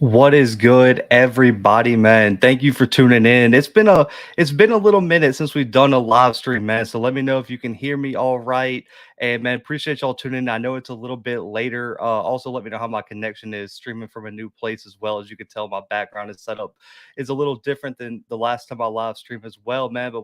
What is good, everybody, man? Thank you for tuning in. It's been a little minute since we've done a live stream, man. So let me know if you can hear me all right. And man, appreciate y'all tuning in. I know it's a little bit later. Also, let me know how my connection is streaming from a new place as well. As you can tell, my background is set up is a little different than the last time I live streamed as well, man.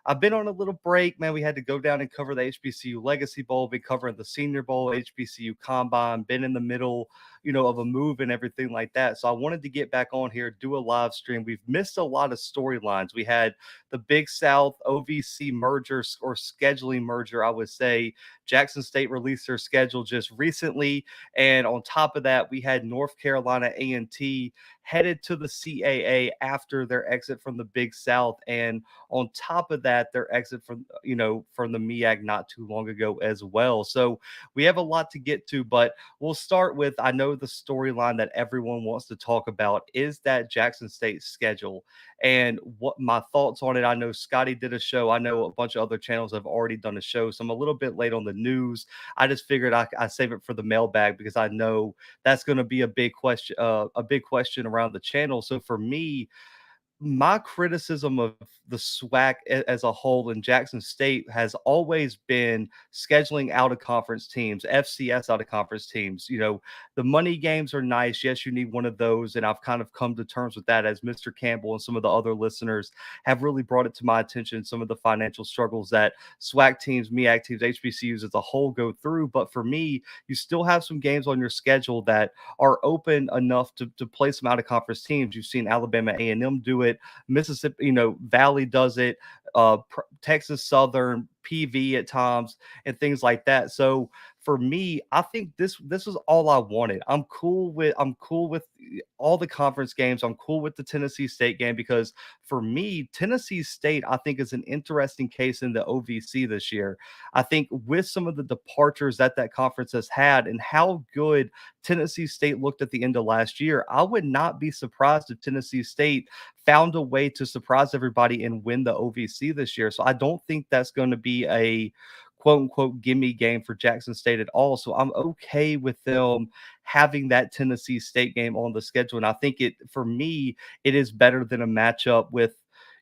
I've been on a little break, man. We had to go down and cover the HBCU Legacy Bowl, been covering the Senior Bowl, HBCU Combine, been in the middle, of a move and everything like that. So I wanted to get back on here, do a live stream. We've missed a lot of storylines. We had the Big South OVC merger or scheduling merger, I would say. Jackson State released their schedule just recently, and on top of that, we had North Carolina A&T headed to the CAA after their exit from the Big South, and on top of that, their exit from the MEAC not too long ago as well. So we have a lot to get to, but we'll start with, I know the storyline that everyone wants to talk about is that Jackson State schedule and what my thoughts on it. I know Scotty did a show. I know a bunch of other channels have already done a show, so I'm a little bit late on the news. I just figured I save it for the mailbag because I know that's going to be a big question around the channel. So for me, my criticism of the SWAC as a whole in Jackson State has always been scheduling out of conference teams, FCS out of conference teams. The money games are nice. Yes, you need one of those. And I've kind of come to terms with that as Mr. Campbell and some of the other listeners have really brought it to my attention, some of the financial struggles that SWAC teams, MEAC teams, HBCUs as a whole go through. But for me, you still have some games on your schedule that are open enough to play some out of conference teams. You've seen Alabama A&M do it. Mississippi, Valley does it. Texas Southern, PV at times, and things like that. So for me, I think this is all I wanted. I'm cool with all the conference games. I'm cool with the Tennessee State game because for me, Tennessee State, I think, is an interesting case in the OVC this year. I think with some of the departures that conference has had and how good Tennessee State looked at the end of last year, I would not be surprised if Tennessee State found a way to surprise everybody and win the OVC this year. So I don't think that's going to be a quote unquote gimme game for Jackson State at all. So I'm okay with them having that Tennessee State game on the schedule. And I think for me, it is better than a matchup with,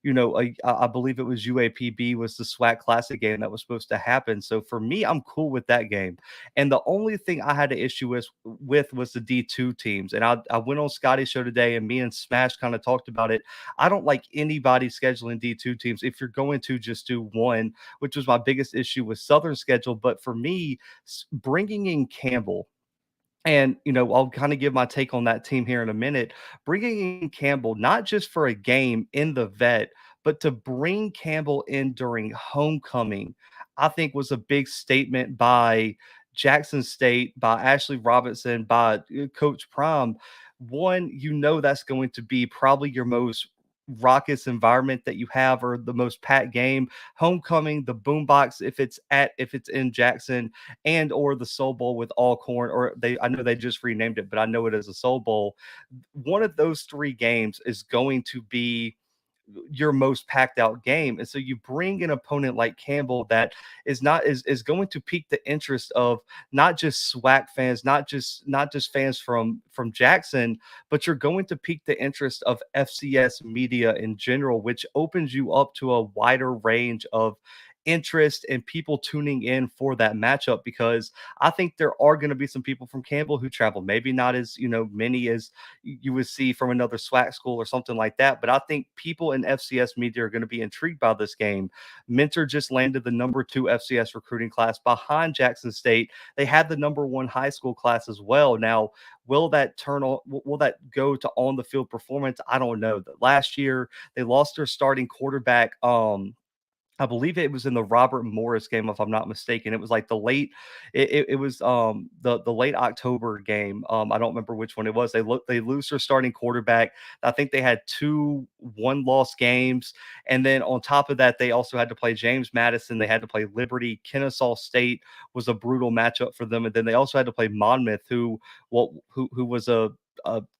I believe it was UAPB was the SWAC Classic game that was supposed to happen. So for me, I'm cool with that game. And the only thing I had an issue with was the D2 teams. And I went on Scotty's show today, and me and Smash kind of talked about it. I don't like anybody scheduling D2 teams. If you're going to just do one, which was my biggest issue with Southern schedule. But for me, bringing in Campbell, and, I'll kind of give my take on that team here in a minute. Bringing in Campbell, not just for a game in the vet, but to bring Campbell in during homecoming, I think was a big statement by Jackson State, by Ashley Robinson, by Coach Prime. One, that's going to be probably your most raucous environment that you have, or the most packed game. Homecoming, the boombox, if it's in Jackson, and or the Soul Bowl with Alcorn, or I know they just renamed it, but I know it as a Soul Bowl. One of those three games is going to be your most packed out game. And so you bring an opponent like Campbell that is going to pique the interest of not just SWAC fans, not just fans from Jackson, but you're going to pique the interest of FCS media in general, which opens you up to a wider range of interest and people tuning in for that matchup, because I think there are going to be some people from Campbell who travel, maybe not as many as you would see from another SWAC school or something like that, but I think people in FCS media are going to be intrigued by this game. Mentor just landed the #2 FCS recruiting class behind Jackson State. They had the #1 high school class as well. Now, will that go to on the field performance? I don't know. Last year they lost their starting quarterback. I believe it was in the Robert Morris game, if I'm not mistaken. It was like it was the late October game. I don't remember which one it was. They lose their starting quarterback. I think they had 2 one-loss games, and then on top of that, they also had to play James Madison. They had to play Liberty. Kennesaw State was a brutal matchup for them, and then they also had to play Monmouth, who was a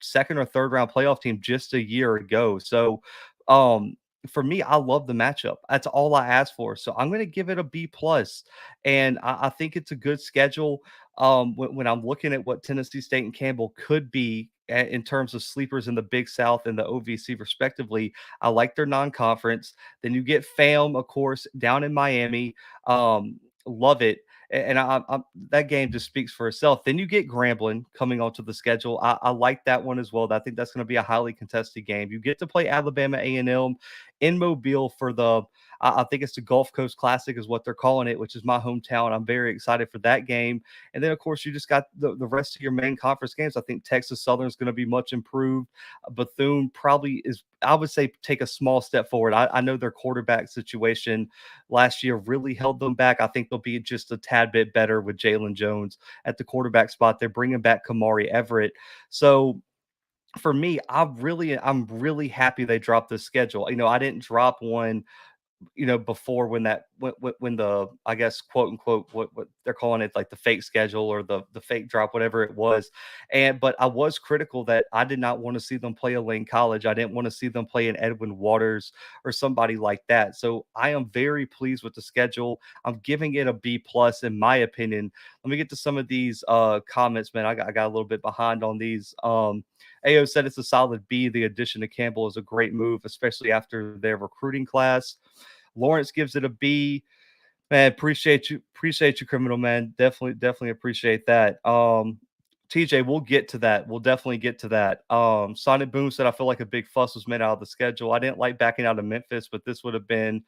second or third round playoff team just a year ago. So for me, I love the matchup. That's all I asked for. So I'm going to give it a B plus, and I think it's a good schedule. When I'm looking at what Tennessee State and Campbell could be in terms of sleepers in the Big South and the OVC respectively. I like their non-conference. Then you get FAM, of course, down in Miami. Love it. And that game just speaks for itself. Then you get Grambling coming onto the schedule. I like that one as well. I think that's going to be a highly contested game. You get to play Alabama A&M in Mobile for I think it's the Gulf Coast Classic is what they're calling it, which is my hometown. I'm very excited for that game. And then, of course, you just got the rest of your main conference games. I think Texas Southern is going to be much improved. Bethune probably is, I would say, take a small step forward. I know their quarterback situation last year really held them back. I think they'll be just a tad bit better with Jalen Jones at the quarterback spot. They're bringing back Kamari Everett. So for me, I'm really happy they dropped the schedule. I didn't drop one before when the, I guess, quote unquote, what they're calling it, like the fake schedule or the fake drop, whatever it was. But I was critical that I did not want to see them play a Lane College. I didn't want to see them play an Edwin Waters or somebody like that. So I am very pleased with the schedule. I'm giving it a B plus in my opinion. Let me get to some of these comments, man. I got a little bit behind on these. AO said it's a solid B. The addition to Campbell is a great move, especially after their recruiting class. Lawrence gives it a B. Man, appreciate you, criminal man. Definitely appreciate that. TJ, we'll get to that. We'll definitely get to that. Sonic Boom said, I feel like a big fuss was made out of the schedule. I didn't like backing out of Memphis, but this would have been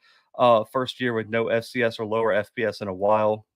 first year with no FCS or lower FBS in a while.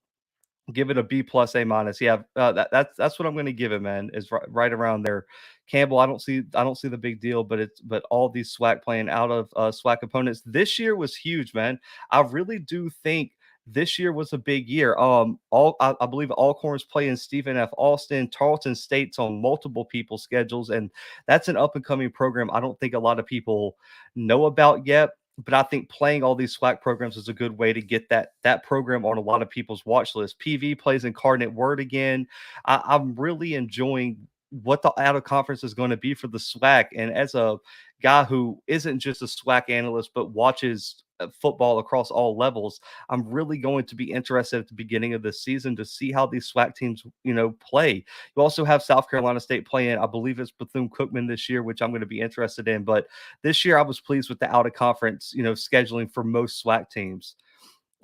Give it a B plus A minus. Yeah, that's what I'm going to give it, man. Is right around there. Campbell, I don't see the big deal, but all these SWAC playing out of SWAC opponents this year was huge, man. I really do think this year was a big year. I believe Alcorn's playing Stephen F. Austin. Tarleton State's on multiple people's schedules, and that's an up and coming program. I don't think a lot of people know about yet. But I think playing all these SWAC programs is a good way to get that program on a lot of people's watch list. PV plays Incarnate Word again. I'm really enjoying what the out of conference is going to be for the SWAC. And as a guy who isn't just a SWAC analyst, but watches football across all levels, I'm really going to be interested at the beginning of the season to see how these SWAC teams, play. You also have South Carolina State playing, I believe it's Bethune-Cookman this year, which I'm going to be interested in. But this year I was pleased with the out of conference, scheduling for most SWAC teams.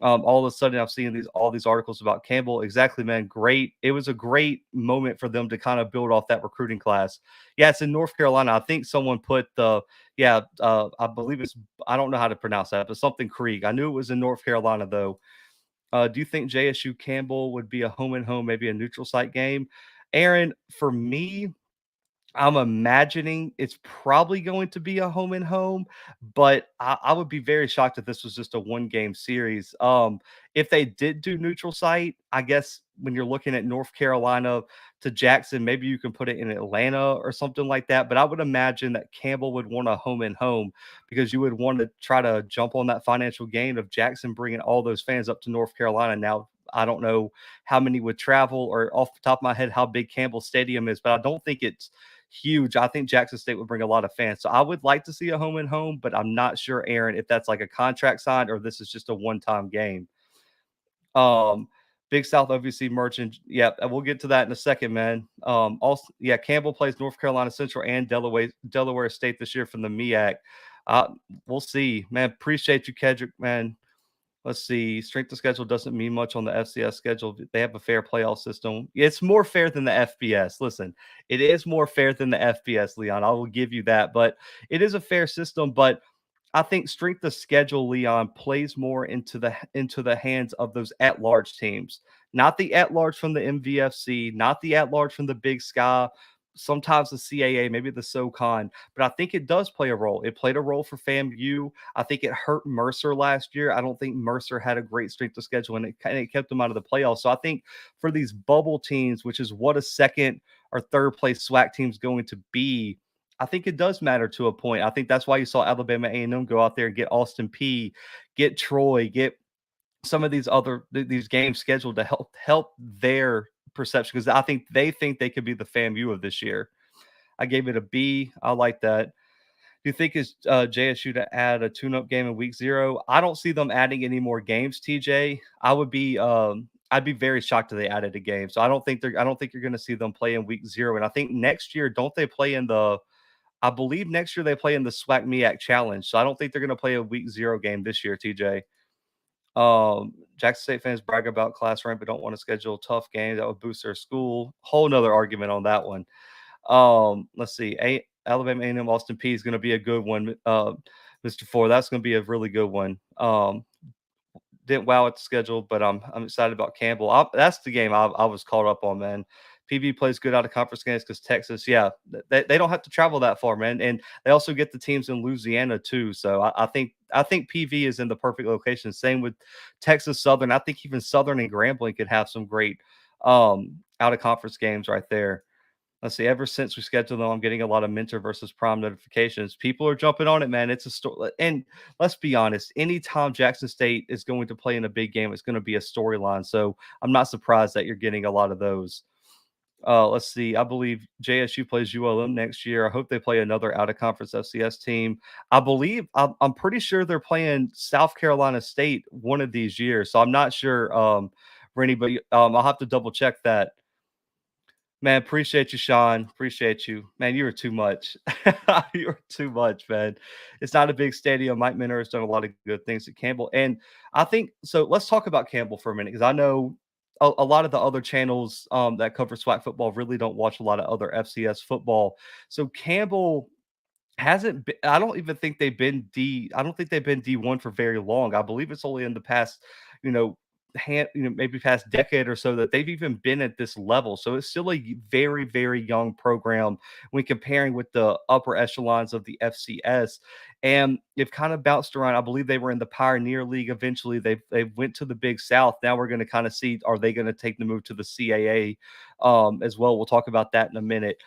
All of a sudden I've seen all these articles about Campbell. Exactly, man. Great. It was a great moment for them to kind of build off that recruiting class. Yeah, it's in North Carolina. I think someone put I believe I don't know how to pronounce that, but something Creek. I knew it was in North Carolina though. Do you think JSU Campbell would be a home and home, maybe a neutral site game? Aaron, for me, I'm imagining it's probably going to be a home and home, but I would be very shocked if this was just a one game series. If they did do neutral site, I guess when you're looking at North Carolina to Jackson, maybe you can put it in Atlanta or something like that. But I would imagine that Campbell would want a home and home because you would want to try to jump on that financial gain of Jackson bringing all those fans up to North Carolina. Now, I don't know how many would travel or off the top of my head how big Campbell Stadium is, but I don't think it's huge. I think Jackson State would bring a lot of fans. So I would like to see a home and home, but I'm not sure, Aaron, if that's like a contract signed or this is just a one-time game. Big South OVC merchant. Yeah, we'll get to that in a second, man. Also, yeah, Campbell plays North Carolina Central and Delaware State this year from the MEAC. We'll see, man. Appreciate you, Kedrick, man. Let's see. Strength of schedule doesn't mean much on the FCS schedule. They have a fair playoff system. It's more fair than the FBS. Listen, it is more fair than the FBS, Leon. I will give you that. But it is a fair system. But I think strength of schedule, Leon, plays more into the hands of those at-large teams. Not the at-large from the MVFC, not the at-large from the Big Sky, sometimes the CAA, maybe the SoCon, but I think it does play a role. It played a role for FAMU. I think it hurt Mercer last year. I don't think Mercer had a great strength of schedule, and it kept them out of the playoffs. So I think for these bubble teams, which is what a second or third place SWAC team is going to be, I think it does matter to a point. I think that's why you saw Alabama A&M go out there and get Austin Peay, get Troy, get some of these games scheduled to help their perception, because I think they could be the FAMU of this year. I gave it a B. I like that. Do you think it's JSU to add a tune-up game in week 0? I don't see them adding any more games, TJ. I would be I'd be very shocked if they added a game. So I don't think you're going to see them play in week 0. And I think next year, don't they play in the I believe next year they play in the SWAC MEAC Challenge. So I don't think they're going to play a week 0 game this year, TJ. Jackson State fans brag about class rank, but don't want to schedule tough games that would boost their school. Whole nother argument on that one. Let's see. Alabama A&M Austin P is going to be a good one. Mr. Ford, that's going to be a really good one. Didn't wow at the schedule, but I'm excited about Campbell. That's the game I was caught up on, man. PV plays good out of conference games because Texas, yeah, they don't have to travel that far, man, and they also get the teams in Louisiana too. So I think PV is in the perfect location. Same with Texas Southern. I think even Southern and Grambling could have some great out of conference games right there. Let's see. Ever since we scheduled them, I'm getting a lot of mentor versus prom notifications. People are jumping on it, man. It's a story. And let's be honest, anytime Jackson State is going to play in a big game, it's going to be a storyline. So I'm not surprised that you're getting a lot of those. Let's see. I believe JSU plays ULM next year. I hope they play another out of conference FCS team. I'm pretty sure they're playing South Carolina State one of these years. So I'm not sure, Rennie, but I'll have to double check that. Man, appreciate you, Sean. Appreciate you. Man, you were too much. You were too much, man. It's not a big stadium. Mike Minner has done a lot of good things at Campbell. And I think so. Let's talk about Campbell for a minute because I know a lot of the other channels that cover SWAC football really don't watch a lot of other FCS football. So Campbell hasn't been, I don't even think they've been I don't think they've been D1 for very long. I believe it's only in the past, you know, maybe past decade or so that they've even been at this level. So it's still a very, very young program when comparing with the upper echelons of the FCS. And they've kind of bounced around. I believe they were in the Pioneer League eventually. They went to the Big South. Now we're going to kind of see, are they going to take the move to the CAA as well? We'll talk about that in a minute.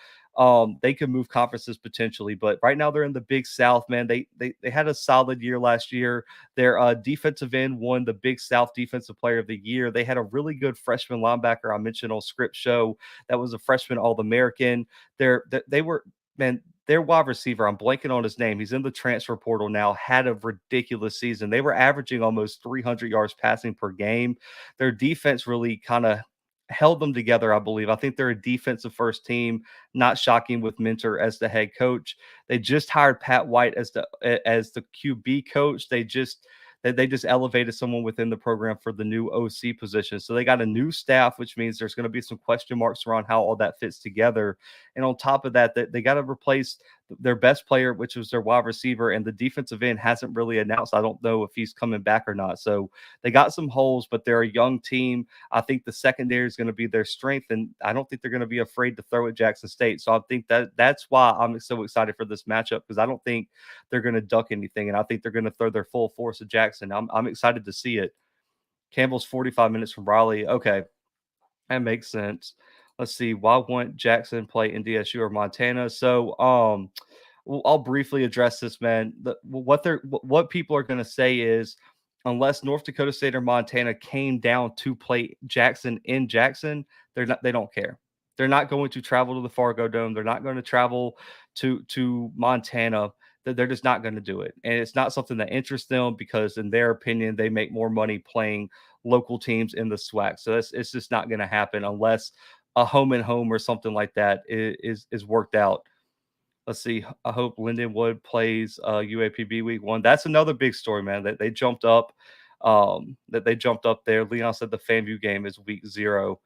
They could move conferences potentially, but right now they're in the Big South, man. They had a solid year last year. Their defensive end won the Big South Defensive Player of the Year. They had a really good freshman linebacker I mentioned on Script Show that was a freshman All-American. They were, man, their wide receiver, I'm blanking on his name. He's in the transfer portal now, had a ridiculous season. They were averaging almost 300 yards passing per game. Their defense really kind of held them together, I believe. I think they're a defensive first team, not shocking with Mentor as the head coach. They just hired Pat White as the QB coach. They just elevated someone within the program for the new OC position. So they got a new staff, which means there's going to be some question marks around how all that fits together. And on top of that, they got to replace their best player, which was their wide receiver, and the defensive end hasn't really announced. I don't know if he's coming back or not. So they got some holes, but they're a young team. I think the secondary is going to be their strength, and I don't think they're going to be afraid to throw at Jackson State. So I think that's why I'm so excited for this matchup, because I don't think they're going to duck anything, and I think they're going to throw their full force at Jackson. I'm excited to see it. Campbell's 45 minutes from Raleigh. Okay, that makes sense. Let's see. Why won't Jackson play NDSU or Montana? So, I'll briefly address this, man. What people are going to say is, unless North Dakota State or Montana came down to play Jackson in Jackson, they don't care. They're not going to travel to the Fargo Dome. They're not going to travel to Montana. They're just not going to do it. And it's not something that interests them because, in their opinion, they make more money playing local teams in the SWAC. So it's just not going to happen unless a home and home or something like that is worked out. Let's see. I hope Lindenwood plays UAPB week 1. That's another big story, man. That they jumped up. That they jumped up there. Leon said the FAMU game is week 0.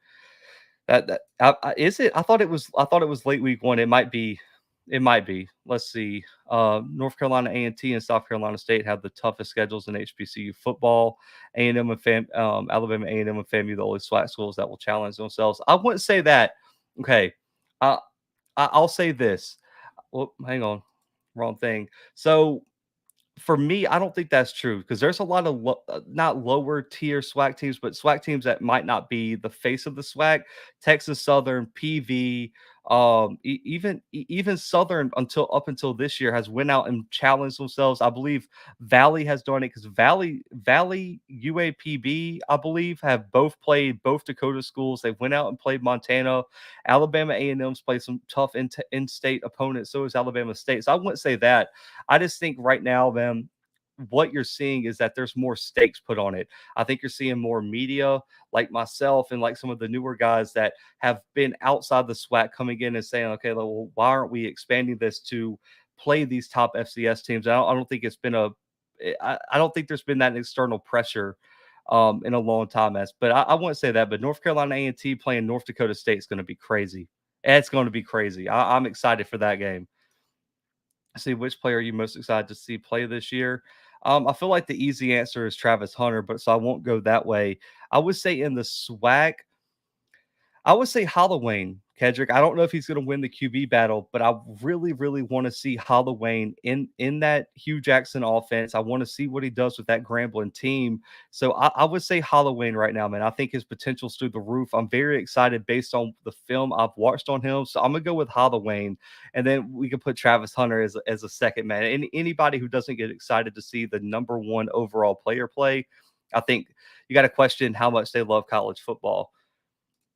Is it? I thought it was late week 1. It might be. It might be. Let's see. North Carolina A&T and South Carolina State have the toughest schedules in HBCU football. A&M and Alabama A&M and FAMU, the only SWAC schools that will challenge themselves. I wouldn't say that. Okay. I'll say this. Well, hang on. Wrong thing. So for me, I don't think that's true because there's a lot of not lower tier SWAC teams, but SWAC teams that might not be the face of the SWAC. Texas Southern, PV, even Southern up until this year has went out and challenged themselves. I believe Valley has done it because Valley UAPB, I believe, have both played both Dakota schools. They went out and played Montana. Alabama A&M's played some tough in-state opponents. So is Alabama State. So I wouldn't say that. I just think right now, man, what you're seeing is that there's more stakes put on it. I think you're seeing more media like myself and like some of the newer guys that have been outside the SWAC coming in and saying, okay, well, why aren't we expanding this to play these top FCS teams? I don't think it's been I don't think there's been that external pressure in a long time. But I wouldn't say that. But North Carolina A&T playing North Dakota State is going to be crazy. It's going to be crazy. I'm excited for that game. See, which player are you most excited to see play this year? I feel like the easy answer is Travis Hunter, but so I won't go that way. I would say in the SWAC, I would say Halloween, Kedrick. I don't know if he's going to win the QB battle, but I really, really want to see Halloween in that Hugh Jackson offense. I want to see what he does with that Grambling team. So I would say Halloween right now, man. I think his potential's through the roof. I'm very excited based on the film I've watched on him. So I'm gonna go with Halloween, and then we can put Travis Hunter as a second man. Anybody who doesn't get excited to see the number one overall player play, I think you got to question how much they love college football.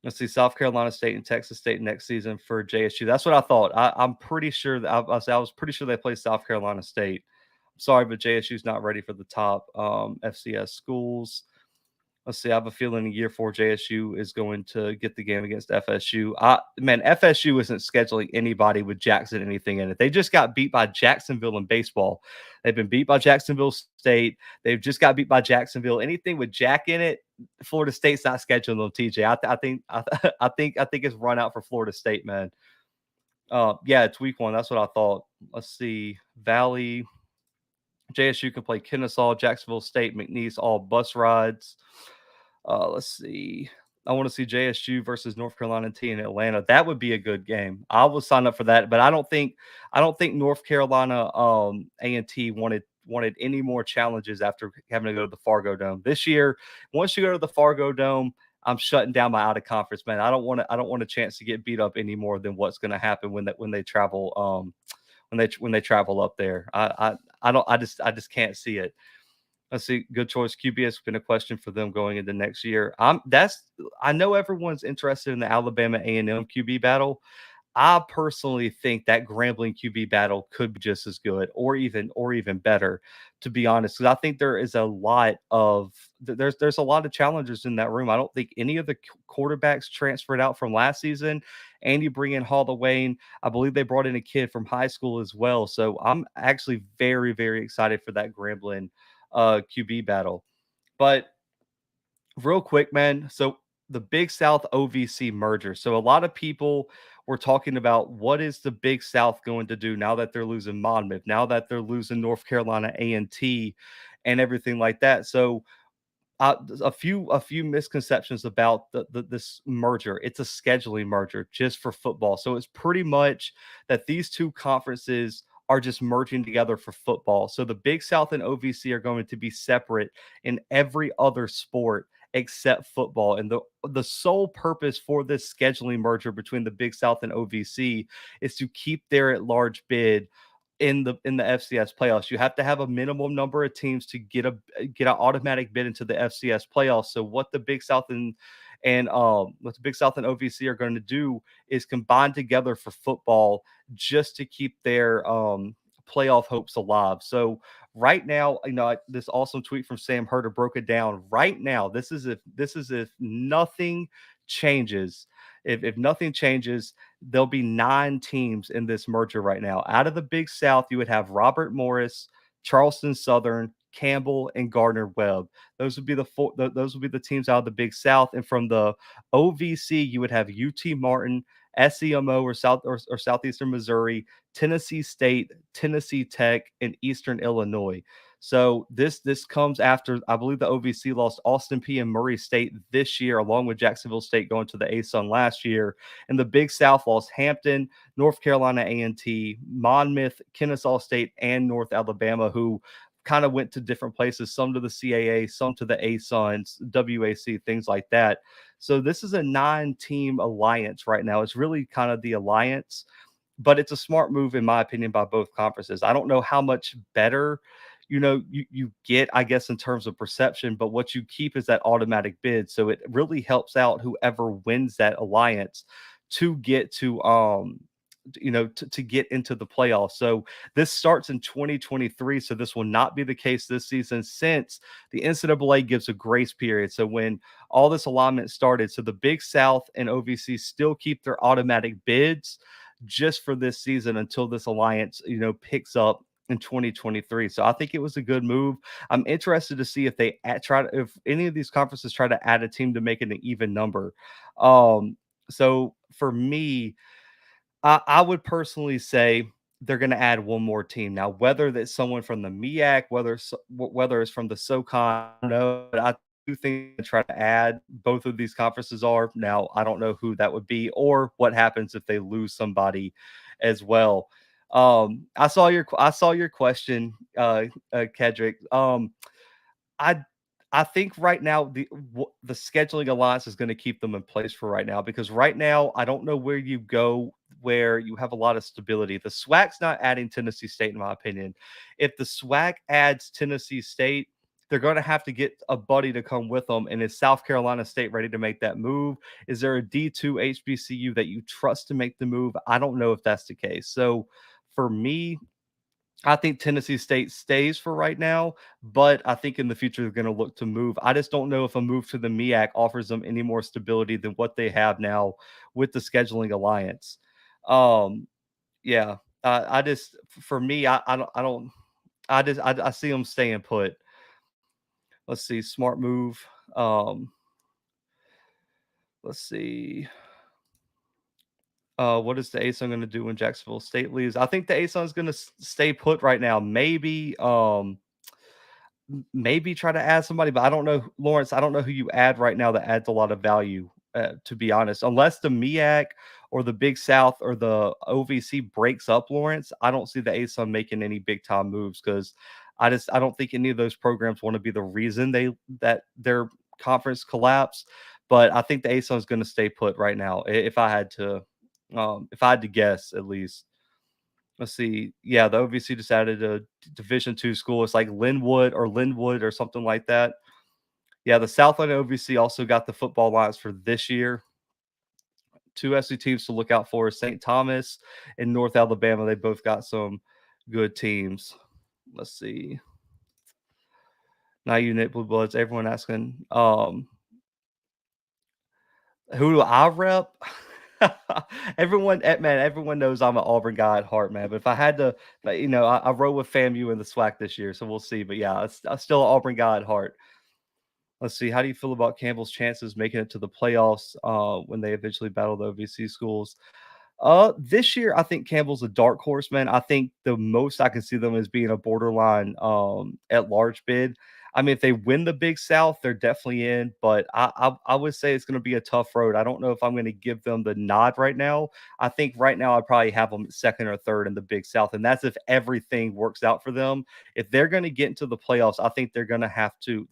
Let's see, South Carolina State and Texas State next season for JSU. That's what I thought. I'm pretty sure that I was pretty sure they play South Carolina State. I'm sorry, but JSU's not ready for the top FCS schools. Let's see. I have a feeling year 4 JSU is going to get the game against FSU. Man, FSU isn't scheduling anybody with Jackson anything in it. They just got beat by Jacksonville in baseball. They've been beat by Jacksonville State. They've just got beat by Jacksonville. Anything with Jack in it, Florida State's not scheduling them. TJ, I think it's run out for Florida State, man. Yeah, it's week 1. That's what I thought. Let's see. Valley. JSU can play Kennesaw, Jacksonville State, McNeese, all bus rides. Let's see. I want to see JSU versus North Carolina T in Atlanta. That would be a good game. I will sign up for that, but I don't think North Carolina A&T wanted any more challenges after having to go to the Fargo Dome this year. Once you go to the Fargo Dome, I'm shutting down my out of conference, man. I don't want a chance to get beat up any more than what's going to happen when they travel when they travel up there. I just can't see it. Let's see. Good choice. QB has been a question for them going into next year. I know everyone's interested in the Alabama A&M QB battle. I personally think that Grambling QB battle could be just as good, or even better, to be honest. Because I think there's a lot of challengers in that room. I don't think any of the quarterbacks transferred out from last season. And you bring in Halloween. I believe they brought in a kid from high school as well. So I'm actually very, very excited for that Grambling QB battle. But real quick, man. So the Big South OVC merger. So a lot of people were talking about what is the Big South going to do now that they're losing Monmouth, now that they're losing North Carolina A&T and everything like that. So a few misconceptions about this merger. It's a scheduling merger just for football. So it's pretty much that these two conferences are just merging together for football. So the Big South and OVC are going to be separate in every other sport except football. And the sole purpose for this scheduling merger between the Big South and OVC is to keep their at-large bid in the FCS playoffs. You have to have a minimum number of teams to get an automatic bid into the FCS playoffs. So what the Big South and OVC are going to do is combine together for football just to keep their playoff hopes alive. So right now, this awesome tweet from Sam Herder broke it down. Right now, this is if nothing changes. If nothing changes, there'll be 9 teams in this merger right now. Out of the Big South, you would have Robert Morris, Charleston Southern, Campbell, and Gardner Webb. Those would be the teams out of the Big South. And from the OVC, you would have UT Martin, SEMO or Southeastern Missouri, Tennessee State, Tennessee Tech, and Eastern Illinois. So this comes after, I believe, the OVC lost Austin P and Murray State this year, along with Jacksonville State going to the ASUN last year. And the Big South lost Hampton, North Carolina A&T, Monmouth, Kennesaw State, and North Alabama, who kind of went to different places, some to the CAA, some to the ASUNs, WAC, things like that. So this is a 9-team alliance right now. It's really kind of the alliance, but it's a smart move, in my opinion, by both conferences. I don't know how much better you get, I guess, in terms of perception, but what you keep is that automatic bid. So it really helps out whoever wins that alliance to get to to get into the playoffs. So this starts in 2023. So this will not be the case this season since the NCAA gives a grace period. So when all this alignment started, so the Big South and OVC still keep their automatic bids just for this season until this alliance, picks up in 2023. So I think it was a good move. I'm interested to see if they if any of these conferences try to add a team to make it an even number. So for me, I would personally say they're going to add one more team. Now, whether that's someone from the MEAC, whether it's from the SoCon, I don't know. But I do think they try to add both of these conferences are. Now, I don't know who that would be or what happens if they lose somebody as well. I saw your question, Kedrick. I I think right now the scheduling alliance is going to keep them in place for right now because right now I don't know where you go where you have a lot of stability. The SWAC's not adding Tennessee State, in my opinion. If the SWAC adds Tennessee State, they're going to have to get a buddy to come with them. And is South Carolina State ready to make that move? Is there a D2 HBCU that you trust to make the move? I don't know if that's the case. So for me, I think Tennessee State stays for right now, but I think in the future they're going to look to move. I just don't know if a move to the MEAC offers them any more stability than what they have now with the scheduling alliance. Um, yeah, I just for me, I don't, I see them staying put. Let's see, smart move. Um, let's see. What is the ASUN going to do when Jacksonville State leaves? I think the ASUN is going to stay put right now. Maybe try to add somebody, but I don't know, Lawrence. I don't know who you add right now that adds a lot of value. To be honest, unless the MEAC or the Big South or the OVC breaks up Lawrence, I don't see the ASUN making any big time moves because I don't think any of those programs want to be the reason that their conference collapse. But I think the ASUN is going to stay put right now. If I had to guess, at least. Let's see. Yeah, the OVC just added a Division II school. It's like Linwood or something like that. Yeah, the Southland OVC also got the football lines for this year. Two SC teams to look out for: St. Thomas and North Alabama. They both got some good teams. Let's see. Now unit Bluebloods. Everyone asking, who do I rep? Everyone knows I'm an Auburn guy at heart, man. But if I had to, I roll with FAMU in the SWAC this year, so we'll see. But yeah, I'm still an Auburn guy at heart. Let's see. How do you feel about Campbell's chances making it to the playoffs when they eventually battle the OVC schools? This year, I think Campbell's a dark horse, man. I think the most I can see them as being a borderline at large bid. I mean, if they win the Big South, they're definitely in, but I would say it's going to be a tough road. I don't know if I'm going to give them the nod right now. I think right now I'd probably have them second or third in the Big South, and that's if everything works out for them. If they're going to get into the playoffs, I think they're going to have to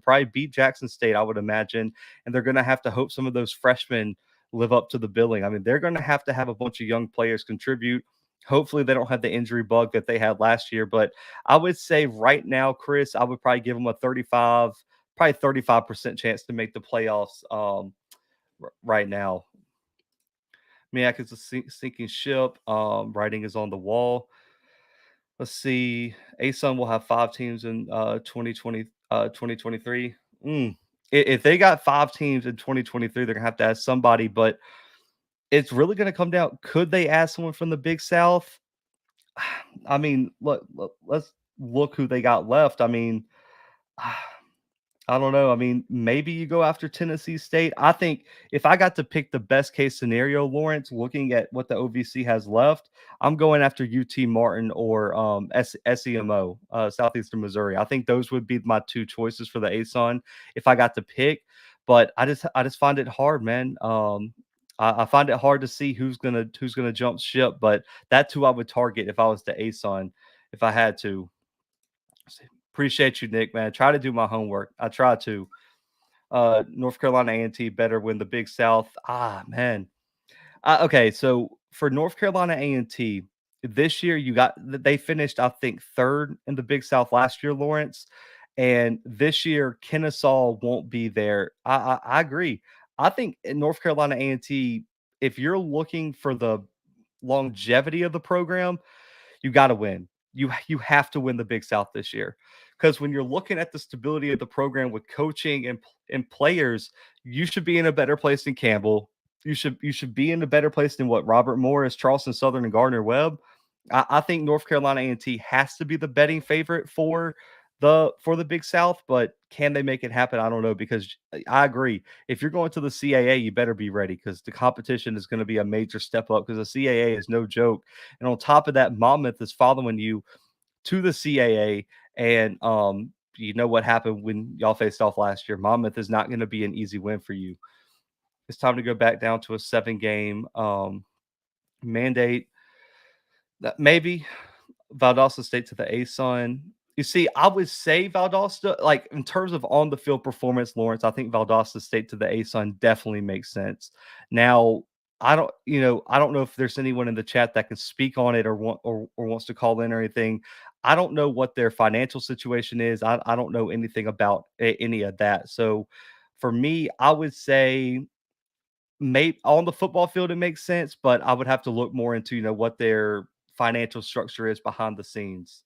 probably beat Jackson State, I would imagine, and they're going to have to hope some of those freshmen live up to the billing. I mean, they're going to have a bunch of young players contribute. Hopefully, they don't have the injury bug that they had last year. But I would say right now, Chris, I would probably give them a 35% chance to make the playoffs right now. MEAC is a sinking ship. Writing is on the wall. Let's see. ASUN will have 5 teams in 2023. If they got 5 teams in 2023, they're going to have to ask somebody. But it's really going to come down. Could they ask someone from the Big South? I mean, let's look who they got left. I mean, I don't know. I mean, maybe you go after Tennessee State. I think if I got to pick the best case scenario, Lawrence, looking at what the OVC has left, I'm going after UT Martin or SEMO, Southeastern Missouri. I think those would be my 2 choices for the ASUN if I got to pick. But I just find it hard, man. I find it hard to see who's gonna jump ship, but that's who I would target if I was the ASUN, if I had to. Appreciate you, Nick, man. Try to do my homework. I try to. North Carolina A&T better win the Big South. Man. Okay, so for North Carolina A&T, this year they finished, I think, third in the Big South last year, Lawrence. And this year, Kennesaw won't be there. I agree. I think in North Carolina A&T, if you're looking for the longevity of the program, you got to win. You have to win the Big South this year, because when you're looking at the stability of the program with coaching and players, you should be in a better place than Campbell. You should be in a better place than what Robert Morris, Charleston Southern, and Gardner Webb. I think North Carolina A&T has to be the betting favorite for the Big South, but can they make it happen? I don't know, because I agree. If you're going to the CAA, you better be ready, because the competition is going to be a major step up, because the CAA is no joke. And on top of that, Monmouth is following you to the CAA, and you know what happened when y'all faced off last year. Monmouth is not going to be an easy win for you. It's time to go back down to a 7-game mandate. That maybe Valdosta State to the ASUN. You see, I would say Valdosta, like in terms of on the field performance, Lawrence, I think Valdosta State to the ASUN definitely makes sense. Now, I don't know if there's anyone in the chat that can speak on it, or wants to call in or anything. I don't know what their financial situation is. I don't know anything about any of that. So for me, I would say maybe on the football field it makes sense, but I would have to look more into what their financial structure is behind the scenes.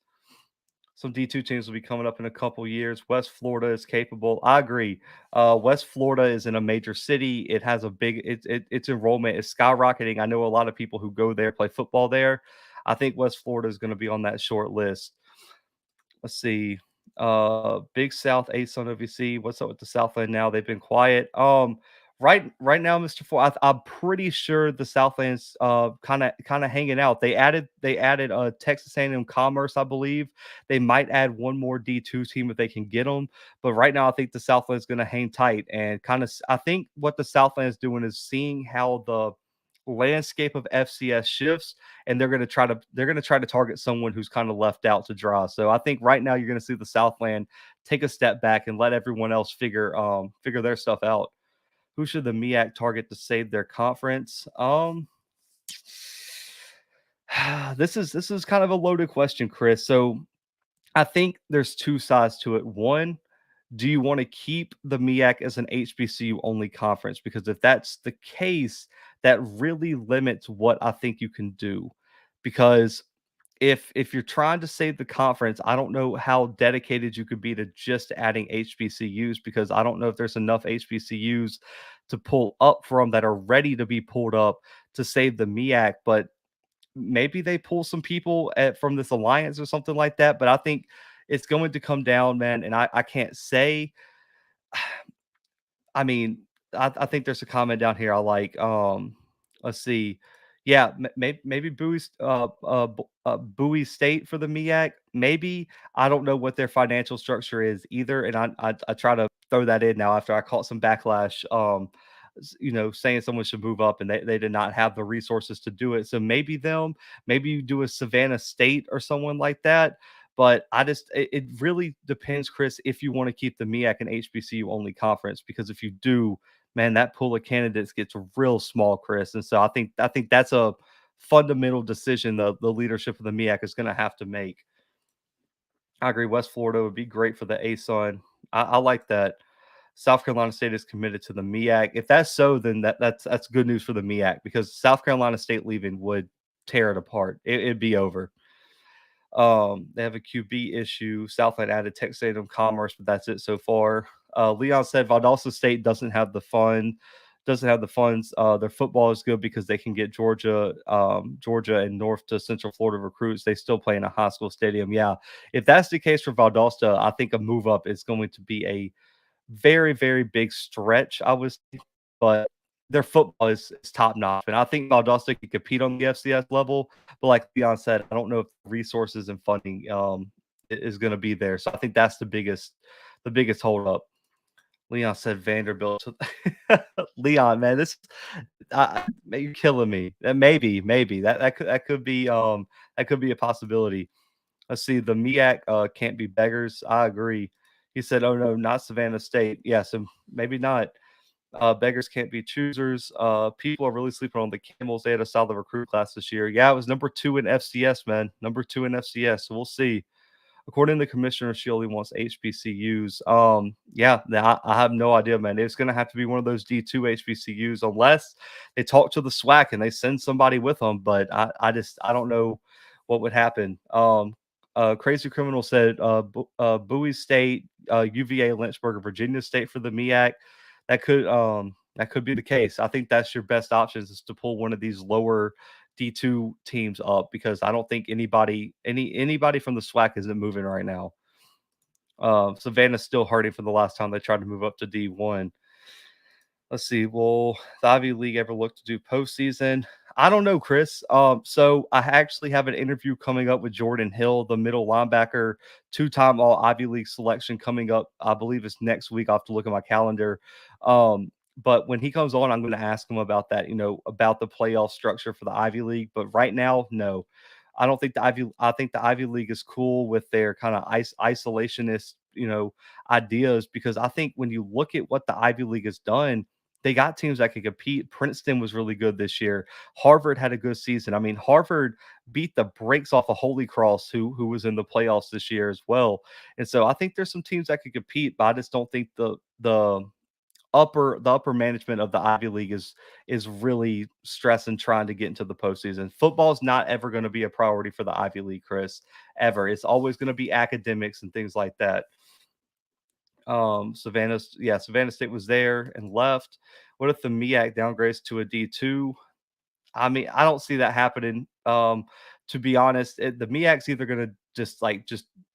Some D2 teams will be coming up in a couple years. West Florida is capable. I agree. West Florida is in a major city. It has a big its enrollment is skyrocketing. I know a lot of people who go there play football there. I think West Florida is going to be on that short list. Let's see. Big South ASUN OVC. What's up with the Southland now? They've been quiet. Right now, Mr. Ford, I'm pretty sure the Southland's kind of hanging out. They added Texas A&M Commerce, I believe. They might add one more D2 team if they can get them. But right now, I think the Southland's going to hang tight, and I think what the Southland's doing is seeing how the landscape of FCS shifts, and they're going to try to target someone who's kind of left out to dry. So I think right now you're going to see the Southland take a step back and let everyone else figure their stuff out. Who should the MEAC target to save their conference? This is kind of a loaded question, Chris. So I think there's two sides to it. One, do you want to keep the MEAC as an HBCU only conference? Because if that's the case, that really limits what I think you can do. Because if you're trying to save the conference, I don't know how dedicated you could be to just adding HBCUs, because I don't know if there's enough HBCUs to pull up from that are ready to be pulled up to save the MEAC. But maybe they pull some people from this alliance or something like that. But I think it's going to come down, man. And I can't say. I mean, I think there's a comment down here I like. Let's see. Yeah, maybe Bowie State for the MEAC. Maybe. I don't know what their financial structure is either, and I try to throw that in now after I caught some backlash. Saying someone should move up, and they did not have the resources to do it. So maybe them. Maybe you do a Savannah State or someone like that. But it really depends, Chris, if you want to keep the MEAC an HBCU only conference, because if you do, man, that pool of candidates gets real small, Chris. And so I think that's a fundamental decision the leadership of the MEAC is going to have to make. I agree. West Florida would be great for the ASUN. I like that. South Carolina State is committed to the MEAC. If that's so, then that's good news for the MEAC, because South Carolina State leaving would tear it apart. It'd be over. They have a QB issue. Southland added Texas A&M Commerce, but that's it so far. Leon said Valdosta State doesn't have the funds. Their football is good because they can get Georgia and North to Central Florida recruits. They still play in a high school stadium. Yeah, if that's the case for Valdosta, I think a move up is going to be a very, very big stretch, I was, but their football is top notch, and I think Valdosta can compete on the FCS level. But like Leon said, I don't know if resources and funding is going to be there. So I think that's the biggest hold up. Leon said Vanderbilt. Leon, man, you're killing me. Maybe that could be a possibility. Let's see. The MEAC can't be beggars. I agree. He said, "Oh no, not Savannah State." Yeah, so maybe not. Beggars can't be choosers. People are really sleeping on the Camels. They had a solid recruit class this year. Yeah, it was number 2 in FCS, man. Number 2 in FCS. So we'll see. according to the commissioner, she only wants HBCUs. Yeah, I have no idea, man. It's going to have to be one of those D2 HBCUs unless they talk to the SWAC and they send somebody with them. But I don't know what would happen. Crazy Criminal said Bowie State, UVA, Lynchburg, or Virginia State for the MEAC. That could be the case. I think that's your best options is to pull one of these lower D2 teams up because I don't think anybody from the SWAC isn't moving right now. Savannah's still hurting from the last time they tried to move up to D1. Let's see. Will the Ivy League ever look to do postseason? I don't know, Chris. So I actually have an interview coming up with Jordan Hill, the middle linebacker, two-time All Ivy League selection coming up. I believe it's next week. I have to look at my calendar. But when he comes on, I'm going to ask him about that, about the playoff structure for the Ivy League. But right now, no. I don't think I think the Ivy League is cool with their kind of isolationist, ideas because I think when you look at what the Ivy League has done, they got teams that could compete. Princeton was really good this year. Harvard had a good season. I mean, Harvard beat the brakes off of Holy Cross, who was in the playoffs this year as well. And so I think there's some teams that could compete, but I just don't think the upper management of the Ivy League is really stressing trying to get into the postseason. Football is not ever going to be a priority for the Ivy League, Chris. Ever. It's always going to be academics and things like that. Savannah State was there and left. What if the MEAC downgrades to a D2? I mean, I don't see that happening. To be honest, the MEAC's either going to just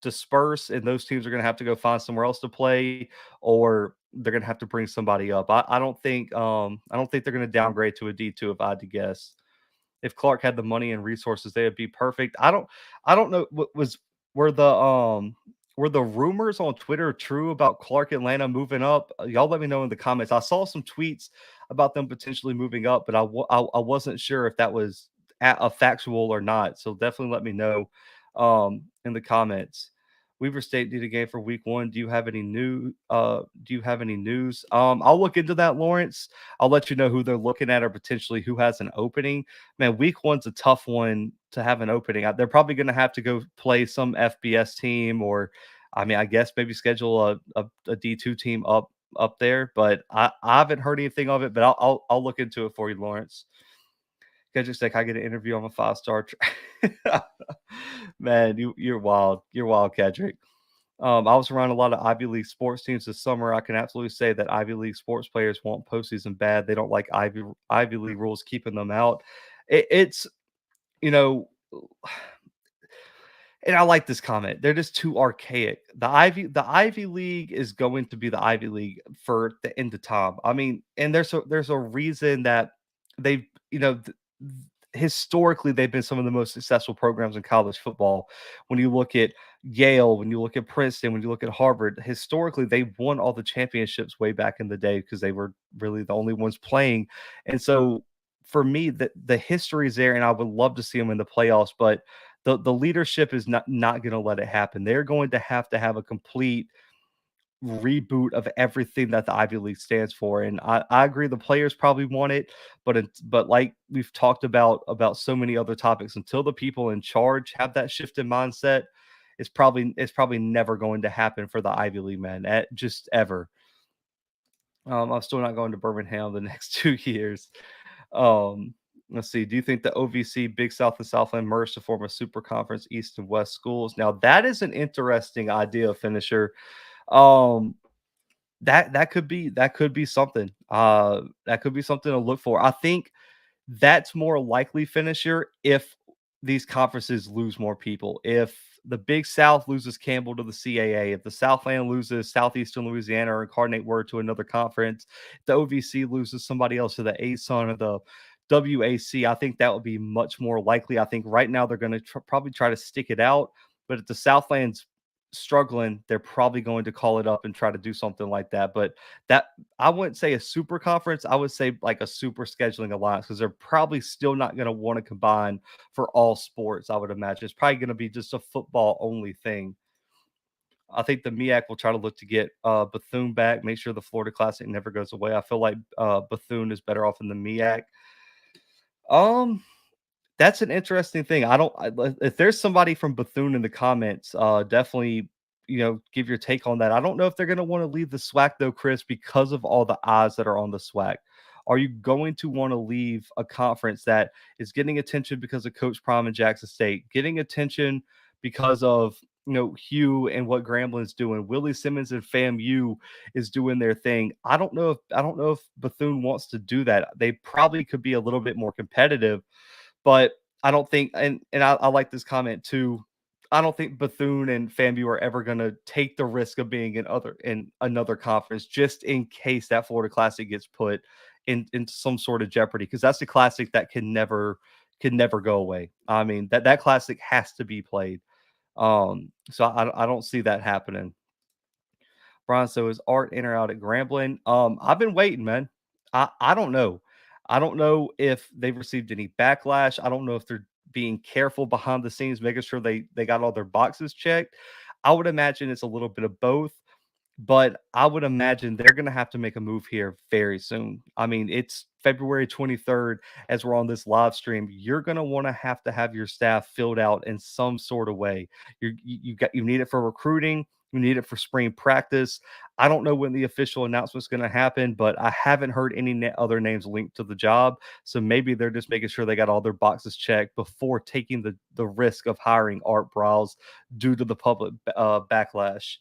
disperse, and those teams are going to have to go find somewhere else to play, or they're going to have to bring somebody up. I don't think they're going to downgrade to a D2 if I had to guess. If Clark had the money and resources, they would be perfect. I don't know were the rumors on Twitter true about Clark Atlanta moving up? Y'all let me know in the comments. I saw some tweets about them potentially moving up, but I wasn't sure if that was a factual or not. So definitely let me know in the comments. Weaver State did a game for week 1. Do you have any news? I'll look into that, Lawrence. I'll let you know who they're looking at or potentially who has an opening. Man, week 1's a tough one to have an opening. They're probably going to have to go play some FBS team, or I guess maybe schedule a D2 team up there. But I haven't heard anything of it. But I'll look into it for you, Lawrence. Kedrick's like, I get an interview. I'm a 5-star. Man, you're wild. You're wild, Kedrick. I was around a lot of Ivy League sports teams this summer. I can absolutely say that Ivy League sports players want postseason bad. They don't like Ivy League rules keeping them out. It's and I like this comment. They're just too archaic. The Ivy League is going to be the Ivy League for the end of time. I mean, and there's a reason that they've historically they've been some of the most successful programs in college football. When you look at Yale, when you look at Princeton, when you look at Harvard, historically they won all the championships way back in the day because they were really the only ones playing. And so for me, the history is there, and I would love to see them in the playoffs, but the leadership is not going to let it happen. They're going to have a complete reboot of everything that the Ivy League stands for. And I agree the players probably want it, but like we've talked about so many other topics, until the people in charge have that shift in mindset, it's probably never going to happen for the Ivy League, man. Just ever. I'm still not going to Birmingham the next 2 years. Let's see. Do you think the OVC, Big South, and Southland merge to form a super conference, East and West schools? Now that is an interesting idea, Finisher. That could be something. That could be something to look for. I think that's more likely, Finisher, if these conferences lose more people. If the Big South loses Campbell to the CAA, if the Southland loses Southeastern Louisiana or Incarnate Word to another conference, the OVC loses somebody else to the ASUN or the WAC, I think that would be much more likely. I think right now they're going to probably try to stick it out, but if the Southland's struggling, they're probably going to call it up and try to do something like that. But that, I wouldn't say a super conference, I would say like a super scheduling alliance, because they're probably still not going to want to combine for all sports. I would imagine it's probably going to be just a football only thing. I think the MEAC will try to look to get Bethune back, make sure the Florida Classic never goes away. I feel like Bethune is better off in the MEAC. That's an interesting thing. If there's somebody from Bethune in the comments, definitely, give your take on that. I don't know if they're going to want to leave the SWAC though, Chris, because of all the eyes that are on the SWAC. Are you going to want to leave a conference that is getting attention because of Coach Prime and Jackson State, getting attention because of Hugh and what Grambling's doing, Willie Simmons and FAMU is doing their thing. I don't know if Bethune wants to do that. They probably could be a little bit more competitive, but I don't think, and I like this comment too. I don't think Bethune and FAMU are ever going to take the risk of being in another conference just in case that Florida Classic gets put in some sort of jeopardy, because that's a classic that can never go away. I mean, that classic has to be played. So I don't see that happening. Brian, so is Art in or out at Grambling? I've been waiting, man. I don't know. I don't know if they've received any backlash. I don't know if they're being careful behind the scenes, making sure they got all their boxes checked. I would imagine it's a little bit of both, but I would imagine they're going to have to make a move here very soon. I mean, it's February 23rd as we're on this live stream. You're going to want to have your staff filled out in some sort of way. You need it for recruiting. You need it for spring practice. I don't know when the official announcement's going to happen, but I haven't heard any other names linked to the job. So maybe they're just making sure they got all their boxes checked before taking the risk of hiring Art Browse due to the public backlash.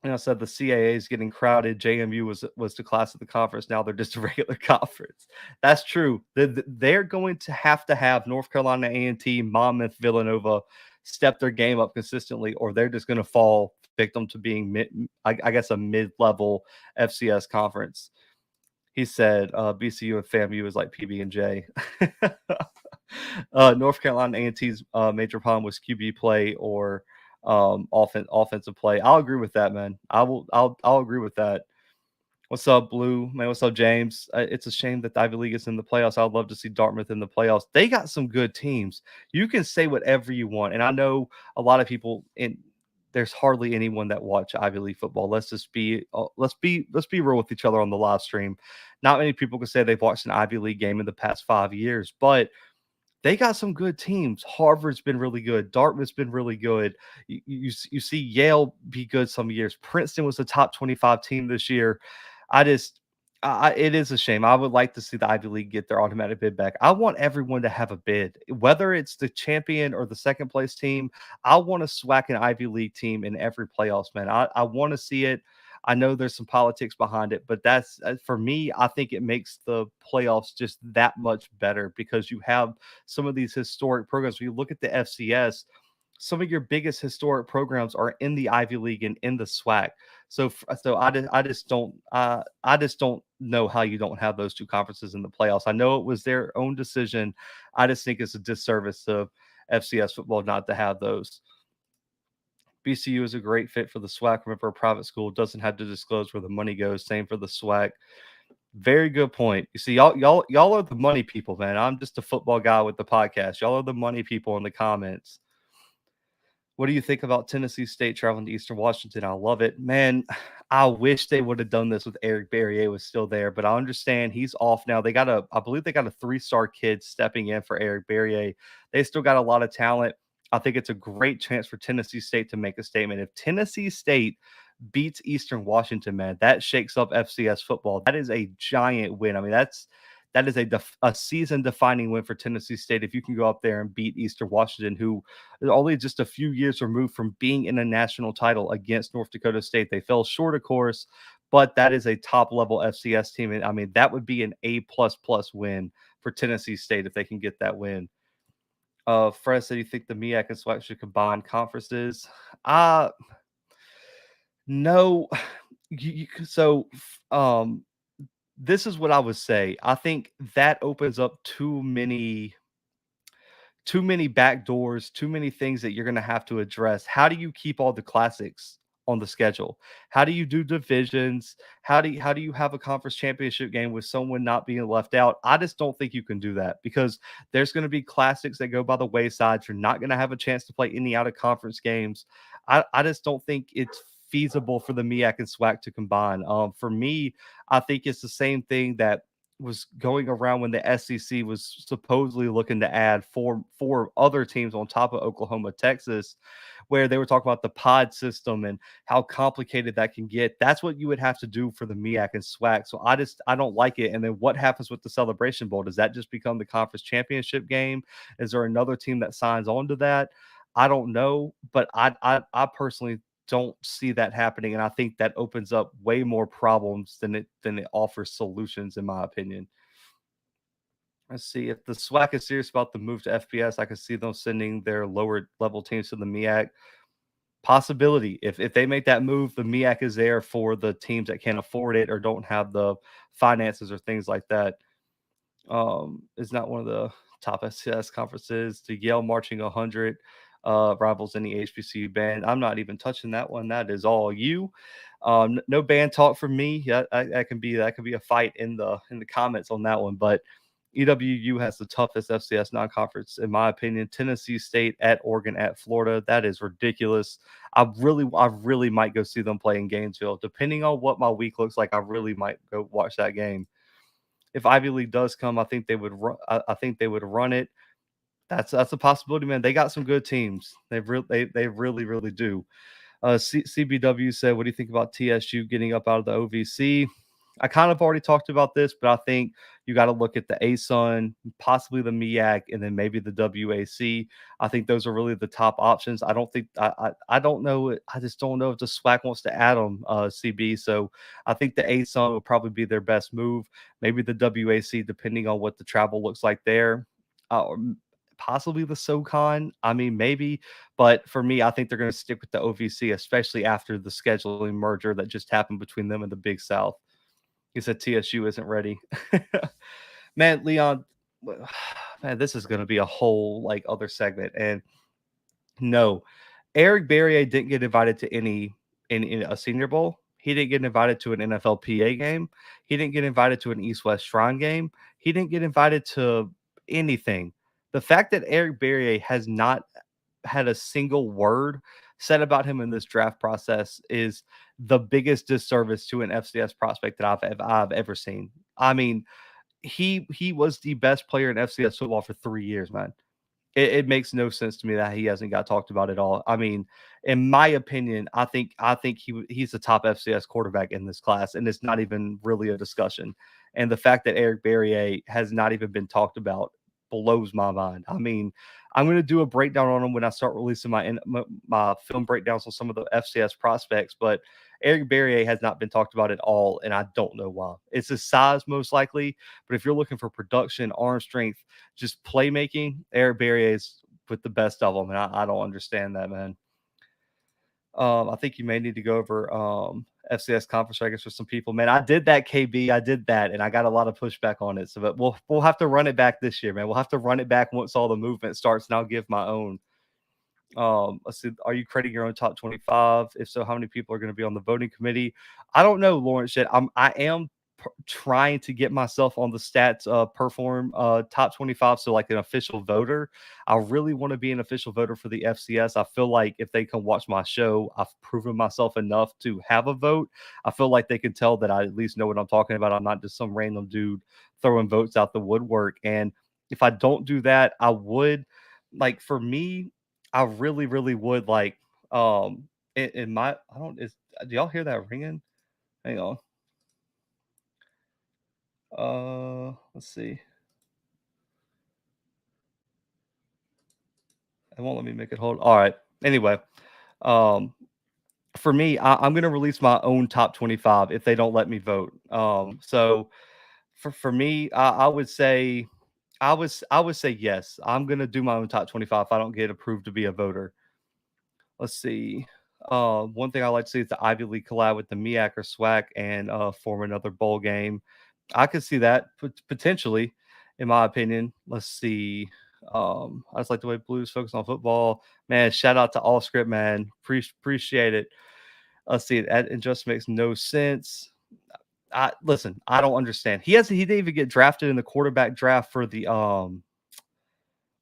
And I said the CAA is getting crowded. JMU was the class of the conference. Now they're just a regular conference. That's true. They're going to have North Carolina A&T, Monmouth, Villanova step their game up consistently, or they're just going to fall victim to being I guess a mid-level FCS conference. He said BCU and FAMU is like PB and J. North Carolina A&T's major problem was QB play or offensive play. I'll agree with that, man. I'll agree with that. What's up, Blue? Man, what's up, James? It's a shame that the Ivy League is in the playoffs. I'd love to see Dartmouth in the playoffs. They got some good teams. You can say whatever you want, and I know a lot of people there's hardly anyone that watch Ivy League football. Let's be real with each other on the live stream. Not many people can say they've watched an Ivy League game in the past 5 years, but they got some good teams. Harvard's been really good. Dartmouth's been really good. You see Yale be good some years. Princeton was a top 25 team this year. It is a shame. I would like to see the Ivy League get their automatic bid back. I want everyone to have a bid, whether it's the champion or the second place team. I want to SWAC an Ivy League team in every playoffs, man. I want to see it. I know there's some politics behind it, but that's for me. I think it makes the playoffs just that much better because you have some of these historic programs. When you look at the FCS, some of your biggest historic programs are in the Ivy League and in the SWAC. So I just don't know how you don't have those two conferences in the playoffs. I know it was their own decision. I just think it's a disservice to FCS football not to have those. BCU is a great fit for the SWAC. Remember, a private school doesn't have to disclose where the money goes. Same for the SWAC. Very good point. You see, y'all are the money people, man. I'm just a football guy with the podcast. Y'all are the money people in the comments. What do you think about Tennessee State traveling to Eastern Washington? I love it. Man, I wish they would have done this with Eric Barrier was still there, but I understand he's off now. I believe they got a 3-star kid stepping in for Eric Barrier. They still got a lot of talent. I think it's a great chance for Tennessee State to make a statement. If Tennessee State beats Eastern Washington, man, that shakes up FCS football. That is a giant win. I mean, that is a season-defining win for Tennessee State if you can go up there and beat Eastern Washington, who is only just a few years removed from being in a national title against North Dakota State. They fell short, of course, but that is a top-level FCS team. And I mean, that would be an A++ win for Tennessee State if they can get that win. Fred said, you think the MEAC and SWAC should combine conferences? No. This is what I would say. I think that opens up too many back doors, too many things that you're going to have to address. How do you keep all the classics on the schedule? How do you do divisions? How do you have a conference championship game with someone not being left out? I just don't think you can do that because there's going to be classics that go by the wayside. You're not going to have a chance to play any out of conference games. I just don't think it's feasible for the MEAC and SWAC to combine. For me, I think it's the same thing that was going around when the SEC was supposedly looking to add four other teams on top of Oklahoma, Texas, where they were talking about the pod system and how complicated that can get. That's what you would have to do for the MEAC and SWAC. So I don't like it. And then what happens with the Celebration Bowl? Does that just become the conference championship game? Is there another team that signs on to that? I don't know, but I personally don't see that happening, and I think that opens up way more problems than it offers solutions, in my opinion. Let's see, if the SWAC is serious about the move to FBS, I can see them sending their lower level teams to the MEAC. Possibility. If they make that move, the MEAC is there for the teams that can't afford it or don't have the finances or things like that. Is not one of the top FCS conferences. The Yale marching 100 rivals any HBCU band. I'm not even touching that one. That is all you. No band talk from me. Yeah, that can be a fight in the comments on that one. But EWU has the toughest FCS non-conference, in my opinion. Tennessee State at Oregon at Florida. That is ridiculous. I really might go see them play in Gainesville. Depending on what my week looks like, I really might go watch that game. If Ivy League does come, I think they would I think they would run it. That's a possibility, man. They got some good teams. They really do. CBW said, "What do you think about TSU getting up out of the OVC?" I kind of already talked about this, but I think you got to look at the ASUN, possibly the MEAC, and then maybe the WAC. I think those are really the top options. I don't think I don't know. I just don't know if the SWAC wants to add them, CB. So I think the ASUN will probably be their best move. Maybe the WAC, depending on what the travel looks like there. Or possibly the SoCon. I mean, maybe, but for me, I think they're going to stick with the OVC, especially after the scheduling merger that just happened between them and the Big South. He said TSU isn't ready. Man, Leon, man, this is going to be a whole like other segment. And no, Eric Barrier didn't get invited to any in a Senior Bowl. He didn't get invited to an NFLPA game. He didn't get invited to an East West Shrine game. He didn't get invited to anything. The fact that Eric Barrier has not had a single word said about him in this draft process is the biggest disservice to an FCS prospect that I've ever seen. I mean, he was the best player in FCS football for 3 years, man. It makes no sense to me that he hasn't got talked about at all. I mean, in my opinion, I think he's the top FCS quarterback in this class, and it's not even really a discussion. And the fact that Eric Barrier has not even been talked about blows my mind. I mean, I'm going to do a breakdown on him when I start releasing my film breakdowns on some of the FCS prospects, but Eric Barrier has not been talked about at all, and I don't know why. It's his size, most likely, but if you're looking for production, arm strength, just playmaking, Eric Barrier is with the best of them, and I don't understand that, man. I think you may need to go over FCS conference records for some people. Man, I did that, KB. I did that, and I got a lot of pushback on it. So, but we'll have to run it back this year, man. We'll have to run it back once all the movement starts, and I'll give my own. Let's see. Are you creating your own top 25? If so, how many people are going to be on the voting committee? I don't know, Lawrence. Yet I am trying to get myself on the stats perform top 25, so like an official voter. I really want to be an official voter for the FCS. I feel like if they come watch my show, I've proven myself enough to have a vote. I feel like they can tell that I at least know what I'm talking about. I'm not just some random dude throwing votes out the woodwork. And if I don't do that, I would, like, for me, I really would like in my I don't is do y'all hear that ringing? Hang on. Let's see. It won't let me make it hold. All right. Anyway, um, for me, I'm going to release my own top 25 if they don't let me vote. So for me, I would say, I would say yes. I'm going to do my own top 25 if I don't get approved to be a voter. Let's see. One thing I like to see is the Ivy League collab with the MEAC or SWAC and form another bowl game. I could see that potentially, in my opinion. Let's see. I just like the way Blues focus on football. Man, shout out to All Script, man. Appreciate it. Let's see. It just makes no sense. Listen, I don't understand. He didn't even get drafted in the quarterback draft for the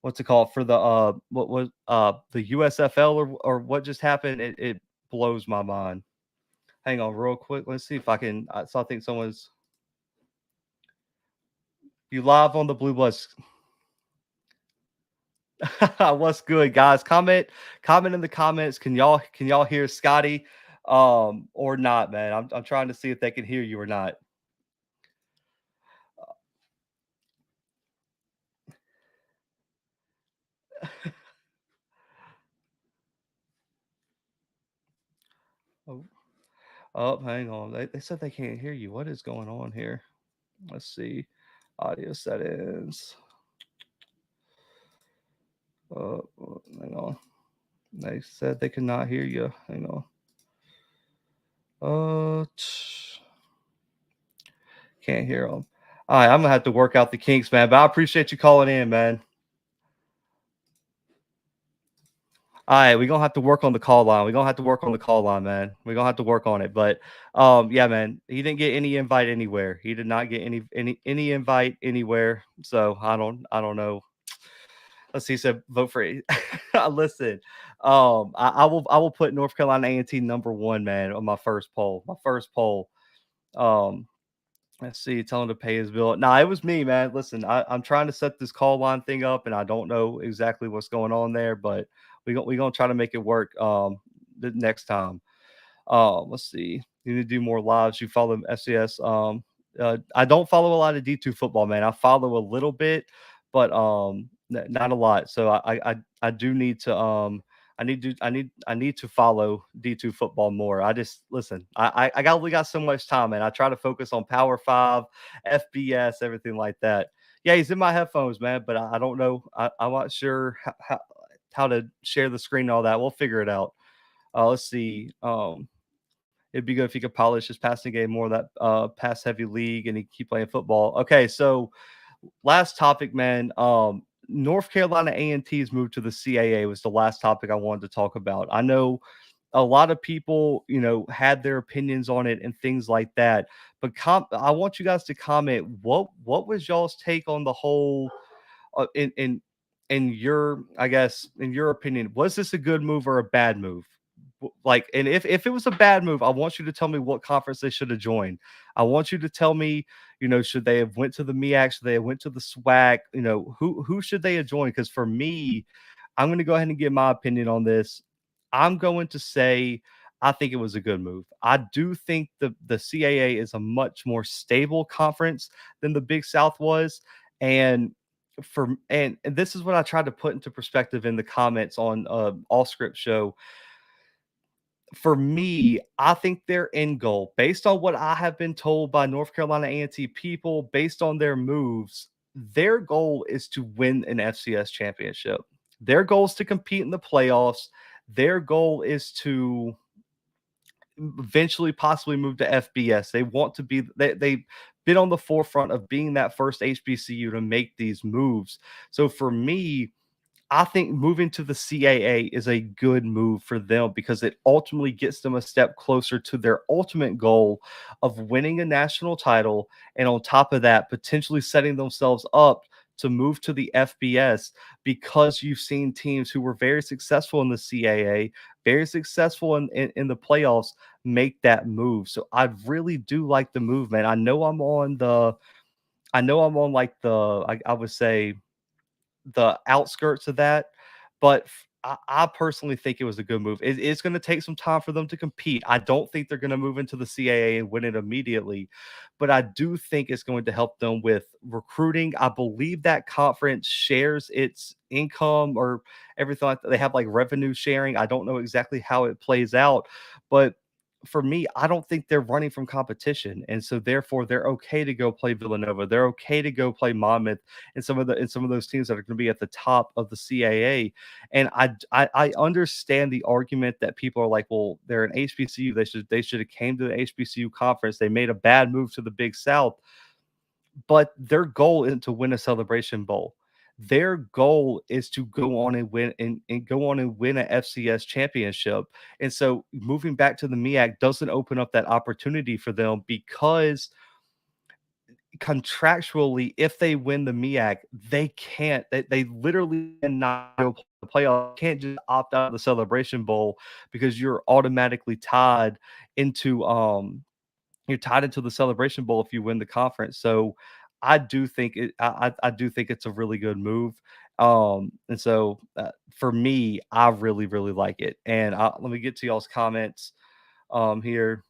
what's it called, for the what was the USFL or what just happened. It blows my mind. Hang on real quick. Let's see if I can. So I think someone's You live on the Blue Bloods. What's good, guys? Comment in the comments. Can y'all hear Scotty or not, man? I'm trying to see if they can hear you or not. Oh, oh, hang on. They said they can't hear you. What is going on here? Let's see. Audio settings. Hang on. They said they could not hear you. Hang on. Can't hear them. All right, I'm gonna have to work out the kinks, man. But I appreciate you calling in, man. All right, we're gonna have to work on the call line. We're gonna have to work on the call line, man. We're gonna have to work on it. But yeah, man, he didn't get any invite anywhere. He did not get any invite anywhere. So I don't know. Let's see. He said vote for it. Listen, I will put North Carolina A&T #1, man, on my first poll. My first poll. Um, Let's see, tell him to pay his bill. Nah, it was me, man. Listen, I'm trying to set this call line thing up, and I don't know exactly what's going on there, but we gonna try to make it work the next time. Let's see. You need to do more lives. You follow FCS. I don't follow a lot of D2 football, man. I follow a little bit, but not a lot. So I do need to I need to follow D2 football more. I just listen. Only got so much time, man. I try to focus on Power Five, FBS, everything like that. Yeah, he's in my headphones, man, but I don't know. I'm not sure how to share the screen and all that. We'll figure it out. Let's see. It'd be good if he could polish his passing game more, that pass heavy league, and he keep playing football. Okay, so last topic, man. North Carolina A&T's move to the CAA was the last topic I wanted to talk about. I know a lot of people, had their opinions on it and things like that. But I want you guys to comment. What was y'all's take on the whole in your, I guess, in your opinion, was this a good move or a bad move? Like, and if it was a bad move, I want you to tell me what conference they should have joined. I want you to tell me, should they have went to the MEAC? Should they have went to the SWAC? Who should they have joined? Because for me, I'm going to go ahead and give my opinion on this. I'm going to say I think it was a good move. I do think the CAA is a much more stable conference than the Big South was, and and this is what I tried to put into perspective in the comments on All Script Show. For me, I think their end goal, based on what I have been told by North Carolina A&T people, based on their moves, their goal is to win an FCS championship. Their goal is to compete in the playoffs. Their goal is to eventually possibly move to FBS. They want to be they've been on the forefront of being that first HBCU to make these moves. So for me, I think moving to the CAA is a good move for them because it ultimately gets them a step closer to their ultimate goal of winning a national title. And on top of that, potentially setting themselves up to move to the FBS, because you've seen teams who were very successful in the CAA, very successful in the playoffs, make that move. So I really do like the movement. I know I'm on like I would say the outskirts of that, but I personally think it was a good move. It's going to take some time for them to compete. I don't think they're going to move into the CAA and win it immediately, but I do think it's going to help them with recruiting. I believe that conference shares its income or everything like that. They have like revenue sharing. I don't know exactly how it plays out, but for me, I don't think they're running from competition, and so therefore they're okay to go play Villanova. They're okay to go play Monmouth and some of those teams that are going to be at the top of the CAA. And I understand the argument that people are like, well, they're an HBCU. They should have came to the HBCU conference. They made a bad move to the Big South, but their goal isn't to win a Celebration Bowl. Their goal is to go on and win and go on and win an FCS championship. And so moving back to the MEAC doesn't open up that opportunity for them because contractually, if they win the MEAC, they can't. They literally cannot go play the playoff. Can't just opt out of the Celebration Bowl because you're automatically tied into the Celebration Bowl if you win the conference. So I do think I do think it's a really good move. And so for me, I really really like it. And let me get to y'all's comments here.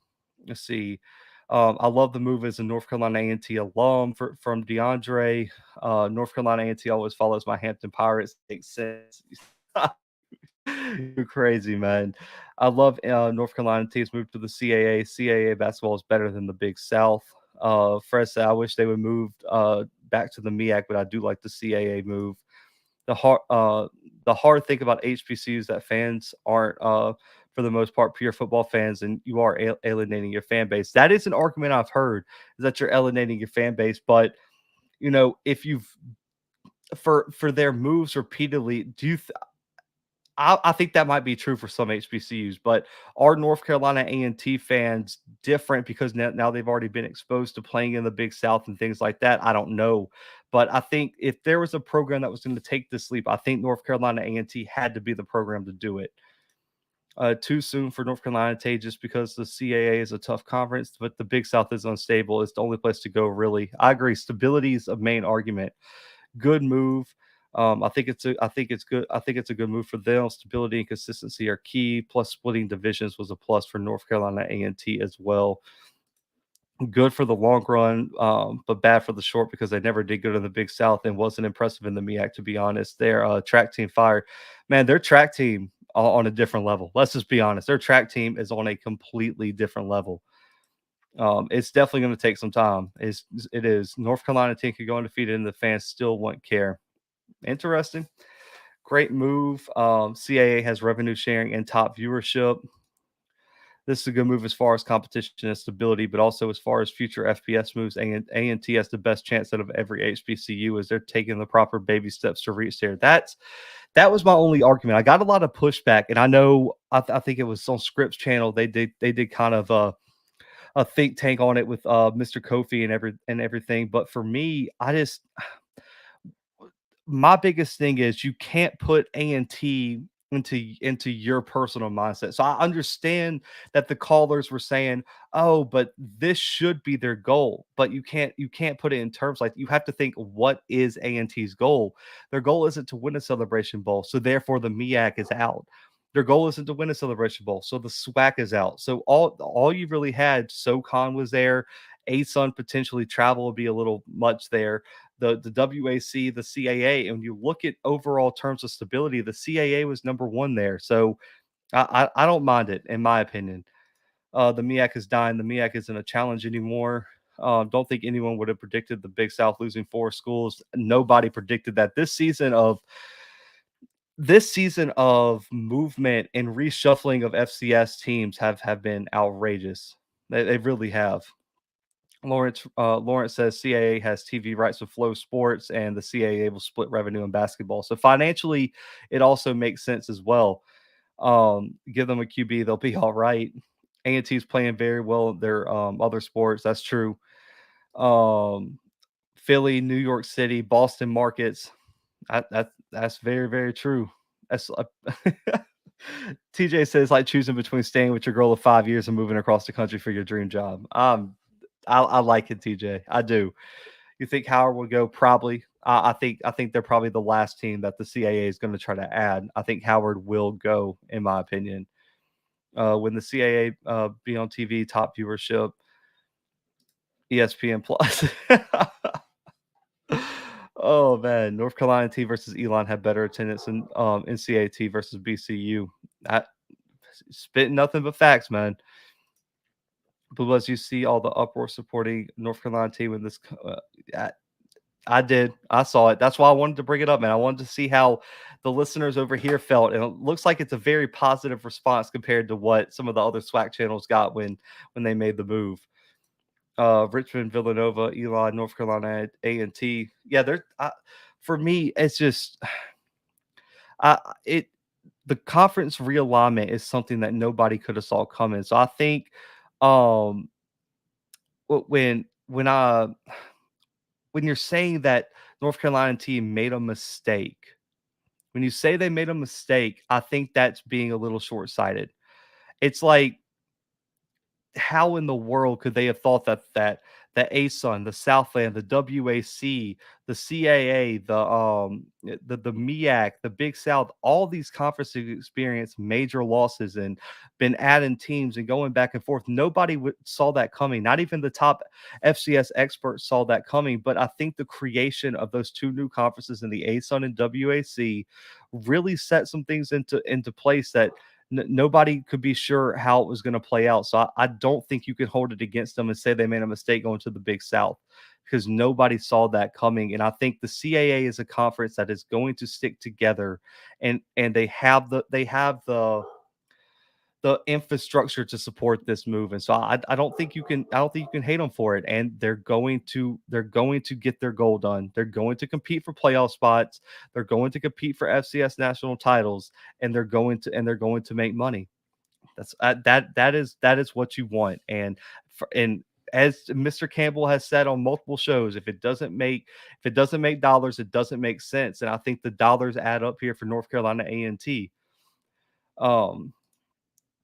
Let's see. I love the move as a North Carolina A&T alum from DeAndre. North Carolina A&T always follows my Hampton Pirates. Makes sense. You're crazy, man. I love North Carolina teams move to the CAA. CAA basketball is better than the Big South. Fred said, I wish they would move back to the MEAC, but I do like the CAA move. The hard, uh, the hard thing about HBCUs that fans aren't, for the most part, pure football fans, and you are alienating your fan base. That is an argument I've heard, is that you're alienating your fan base. But if you've for their moves repeatedly, do you I think that might be true for some HBCUs, but are North Carolina A&T fans different because now they've already been exposed to playing in the Big South and things like that? I don't know, but I think if there was a program that was going to take this leap, I think North Carolina A&T had to be the program to do it. Too soon for North Carolina to just because the CAA is a tough conference, but the Big South is unstable. It's the only place to go, really. I agree. Stability is a main argument. Good move. I think it's good. I think it's a good move for them. Stability and consistency are key. Plus, splitting divisions was a plus for North Carolina A&T as well. Good for the long run, but bad for the short because they never did good in the Big South and wasn't impressive in the MEAC. To be honest, their track team fired. Man, their track team on a different level. Let's just be honest. Their track team is on a completely different level. It's definitely going to take some time. It is. North Carolina team could go undefeated and the fans still won't care. Interesting. Great move. CAA has revenue sharing and top viewership. This is a good move as far as competition and stability, but also as far as future FBS moves. A&T has the best chance out of every HBCU as they're taking the proper baby steps to reach there. That was my only argument. I got a lot of pushback, and I know I think it was on Scripps channel. They did kind of a think tank on it with Mr. Kofi and everything. But for me, my biggest thing is you can't put A&T into your personal mindset. So I understand that the callers were saying, "Oh, but this should be their goal." But you can't put it in terms like you have to think, what is A&T's goal? Their goal isn't to win a Celebration Bowl, so therefore the MEAC is out. Their goal isn't to win a Celebration Bowl, so the SWAC is out. So all you really had, SoCon was there. ASUN potentially travel would be a little much there. The WAC, the CAA, and when you look at overall terms of stability, the CAA was number one there. So I don't mind it, in my opinion. The MEAC is dying. The MEAC isn't a challenge anymore. Don't think anyone would have predicted the Big South losing 4 schools. Nobody predicted that. This season of movement and reshuffling of FCS teams have been outrageous. They really have. Lawrence says CAA has TV rights with Flow Sports, and the CAA will split revenue in basketball. So financially, it also makes sense as well. Give them a QB, they'll be all right. A&T is playing very well in their other sports. That's true. Um, Philly, New York City, Boston markets. That's very very true. That's TJ says like choosing between staying with your girl of 5 years and moving across the country for your dream job. I like it, TJ. I do. You think Howard will go? Probably. I think they're probably the last team that the CAA is going to try to add. I think Howard will go, in my opinion. When the CAA be on TV, top viewership, ESPN Plus. Oh man, North Carolina T versus Elon had better attendance than NCAT versus BCU. I spit nothing but facts, man. But as you see all the uproar supporting North Carolina team in this, I did. I saw it. That's why I wanted to bring it up, man. I wanted to see how the listeners over here felt, and it looks like it's a very positive response compared to what some of the other SWAC channels got when they made the move. Richmond, Villanova, Elon, North Carolina A&T. Yeah, for me, it's just I it the conference realignment is something that nobody could have saw coming. So I think um when I when you're saying that North Carolina team made a mistake, when you say they made a mistake, I think that's being a little short-sighted. It's like, how in the world could they have thought that the ASUN, the Southland, the WAC, the CAA, the MEAC, the Big South, all these conferences experienced major losses and been adding teams and going back and forth. Nobody saw that coming. Not even the top FCS experts saw that coming. But I think the creation of those two new conferences in the ASUN and WAC really set some things into place that nobody could be sure how it was going to play out. So I don't think you can hold it against them and say they made a mistake going to the Big South, because nobody saw that coming. And I think the CAA is a conference that is going to stick together, and they have the infrastructure to support this move. And so I don't think you can hate them for it. And they're going to get their goal done. They're going to compete for playoff spots. They're going to compete for FCS national titles, and they're going to make money. That is what you want. And as Mr. Campbell has said on multiple shows, if it doesn't make dollars, it doesn't make sense. And I think the dollars add up here for North Carolina A&T.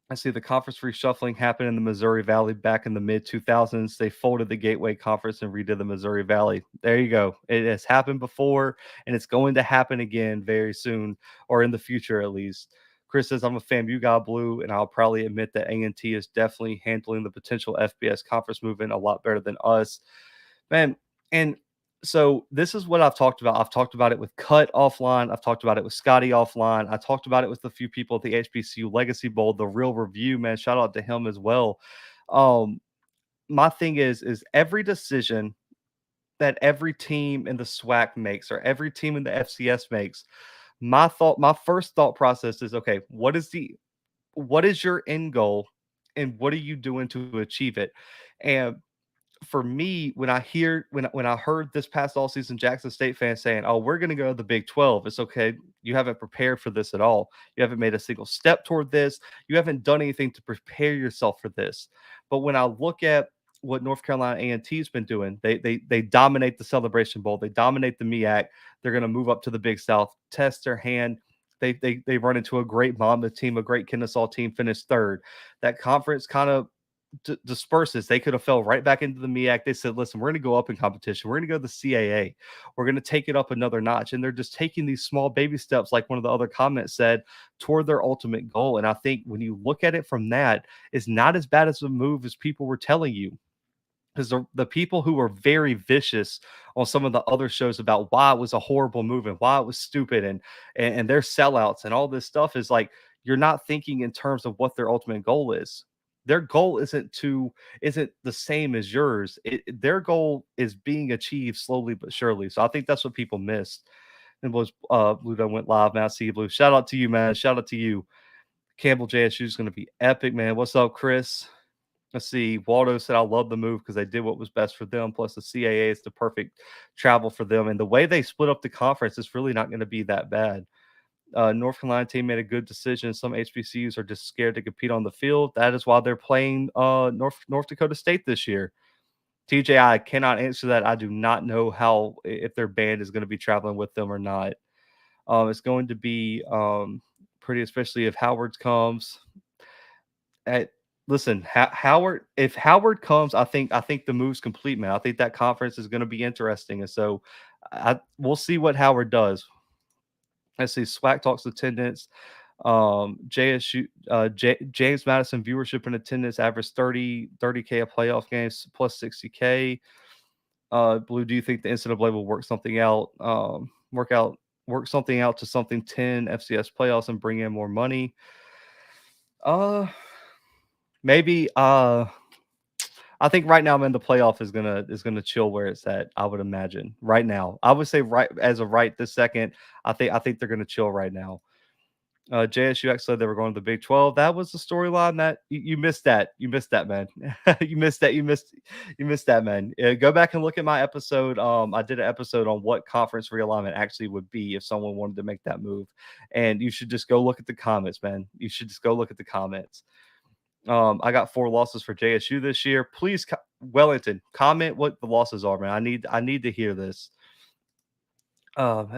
I see the conference reshuffling happened in the Missouri Valley back in the mid 2000s. They folded the Gateway Conference and redid the Missouri Valley. There you go. It has happened before, and it's going to happen again very soon, or in the future at least. Chris says, I'm a fan of You Got Blue, and I'll probably admit that A&T is definitely handling the potential FBS conference movement a lot better than us. Man, and so this is what I've talked about. I've talked about it with Cut offline. I've talked about it with Scotty offline. I talked about it with a few people at the HBCU Legacy Bowl, the Real Review, man. Shout out to him as well. Um, my thing is every decision that every team in the SWAC makes, or every team in the FCS makes, my first thought process is, okay, what is your end goal, and what are you doing to achieve it? And for me, when I heard this past all season Jackson State fans saying, "Oh, we're going to go to the Big 12," it's okay. You haven't prepared for this at all. You haven't made a single step toward this. You haven't done anything to prepare yourself for this. But when I look at what North Carolina A&T has been doing, they dominate the Celebration Bowl. They dominate the MEAC. They're going to move up to the Big South, test their hand. They run into a great Monmouth team, a great Kennesaw team, finish third. That conference kind of disperses. They could have fell right back into the MEAC. They said, listen, we're going to go up in competition. We're going to go to the CAA. We're going to take it up another notch. And they're just taking these small baby steps, like one of the other comments said, toward their ultimate goal. And I think when you look at it from that, it's not as bad as a move as people were telling you. Because the people who were very vicious on some of the other shows about why it was a horrible move and why it was stupid and their sellouts and all this stuff is like, you're not thinking in terms of what their ultimate goal is. Their goal isn't the same as yours. Their goal is being achieved slowly but surely. So I think that's what people missed. And was Blue Dome went live. Man, I see you, Blue. Shout out to you, man. Shout out to you. Campbell JSU is going to be epic, man. What's up, Chris? Let's see. Waldo said, I love the move because they did what was best for them. Plus, the CAA is the perfect travel for them. And the way they split up the conference is really not going to be that bad. North Carolina team made a good decision. Some HBCUs are just scared to compete on the field. That is why they're playing North Dakota State this year. TJ, I cannot answer that. I do not know if their band is going to be traveling with them or not. It's going to be pretty, especially if Howard comes. Listen, Howard. If Howard comes, I think the move's complete, man. I think that conference is going to be interesting, and so we'll see what Howard does. Let's see. SWAC talks attendance. JSU, James Madison viewership and attendance average 30K a playoff games plus 60K. Blue, do you think the NCAA will work something out? Work something out to something 10 FCS playoffs and bring in more money? Maybe. I think right now, man, the playoff is gonna chill where it's at. I would imagine right now. I would say right as of right this second. I think they're gonna chill right now. JSU said they were going to the Big 12. That was the storyline that you missed that. You missed that, man. You missed that. You missed that, man. Go back and look at my episode. I did an episode on what conference realignment actually would be if someone wanted to make that move. And you should just go look at the comments, man. You should just go look at the comments. I got 4 losses for JSU this year. Please, Wellington, comment what the losses are, man. I need to hear this. So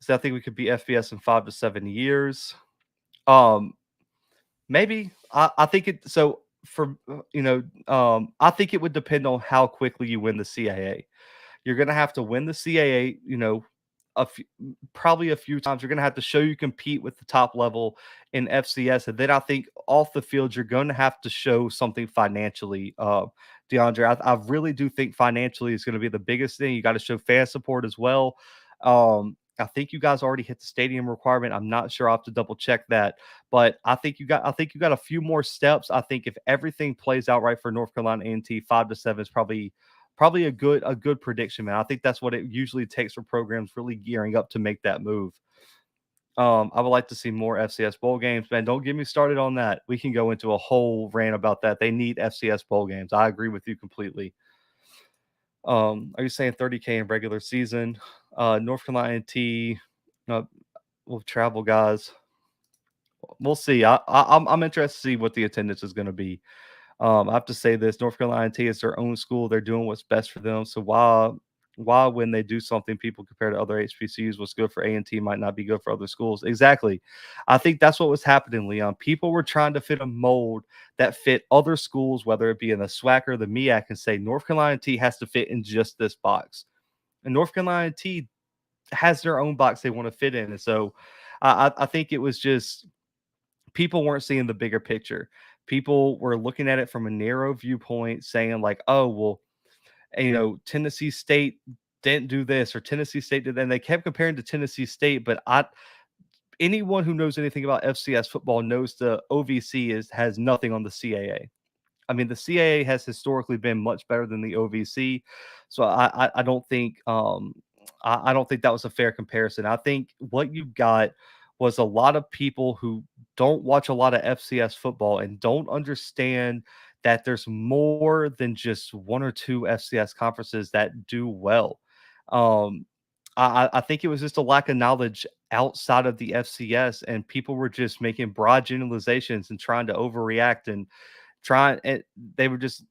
I think we could be FBS in 5 to 7 years. Maybe I think it. So I think it would depend on how quickly you win the CAA. You're gonna have to win the CAA, a few, probably a few times. You're gonna have to show you compete with the top level in FCS, and then I think off the field you're going to have to show something financially. DeAndre, I really do think financially is going to be the biggest thing. You got to show fan support as well. I think you guys already hit the stadium requirement. I'm not sure. I'll have to double check that, but I think you got a few more steps. I think if everything plays out right for North Carolina A&T, 5-7 is probably a good prediction, man. I think that's what it usually takes for programs really gearing up to make that move. I would like to see more FCS bowl games, man. Don't get me started on that. We can go into a whole rant about that. They need FCS bowl games. I agree with you completely. Are you saying 30K in regular season? North Carolina A&T, will travel guys. We'll see. I'm interested to see what the attendance is going to be. I have to say this: North Carolina A&T is their own school. They're doing what's best for them. So why when they do something, people compare to other HBCUs, what's good for A&T might not be good for other schools. Exactly. I think that's what was happening, Leon. People were trying to fit a mold that fit other schools, whether it be in the SWAC or the MEAC, and say North Carolina A&T has to fit in just this box. And North Carolina A&T has their own box they want to fit in. And so I think it was just people weren't seeing the bigger picture. People were looking at it from a narrow viewpoint, saying like, "Oh, well, Tennessee State didn't do this or Tennessee State did that." And they kept comparing to Tennessee State, but anyone who knows anything about FCS football knows the OVC has nothing on the CAA. I mean, the CAA has historically been much better than the OVC, so I don't think I don't think that was a fair comparison. I think what you got was a lot of people who don't watch a lot of FCS football and don't understand that there's more than just one or two FCS conferences that do well. Um, I think it was just a lack of knowledge outside of the FCS, and people were just making broad generalizations and trying to overreact and trying. And they were just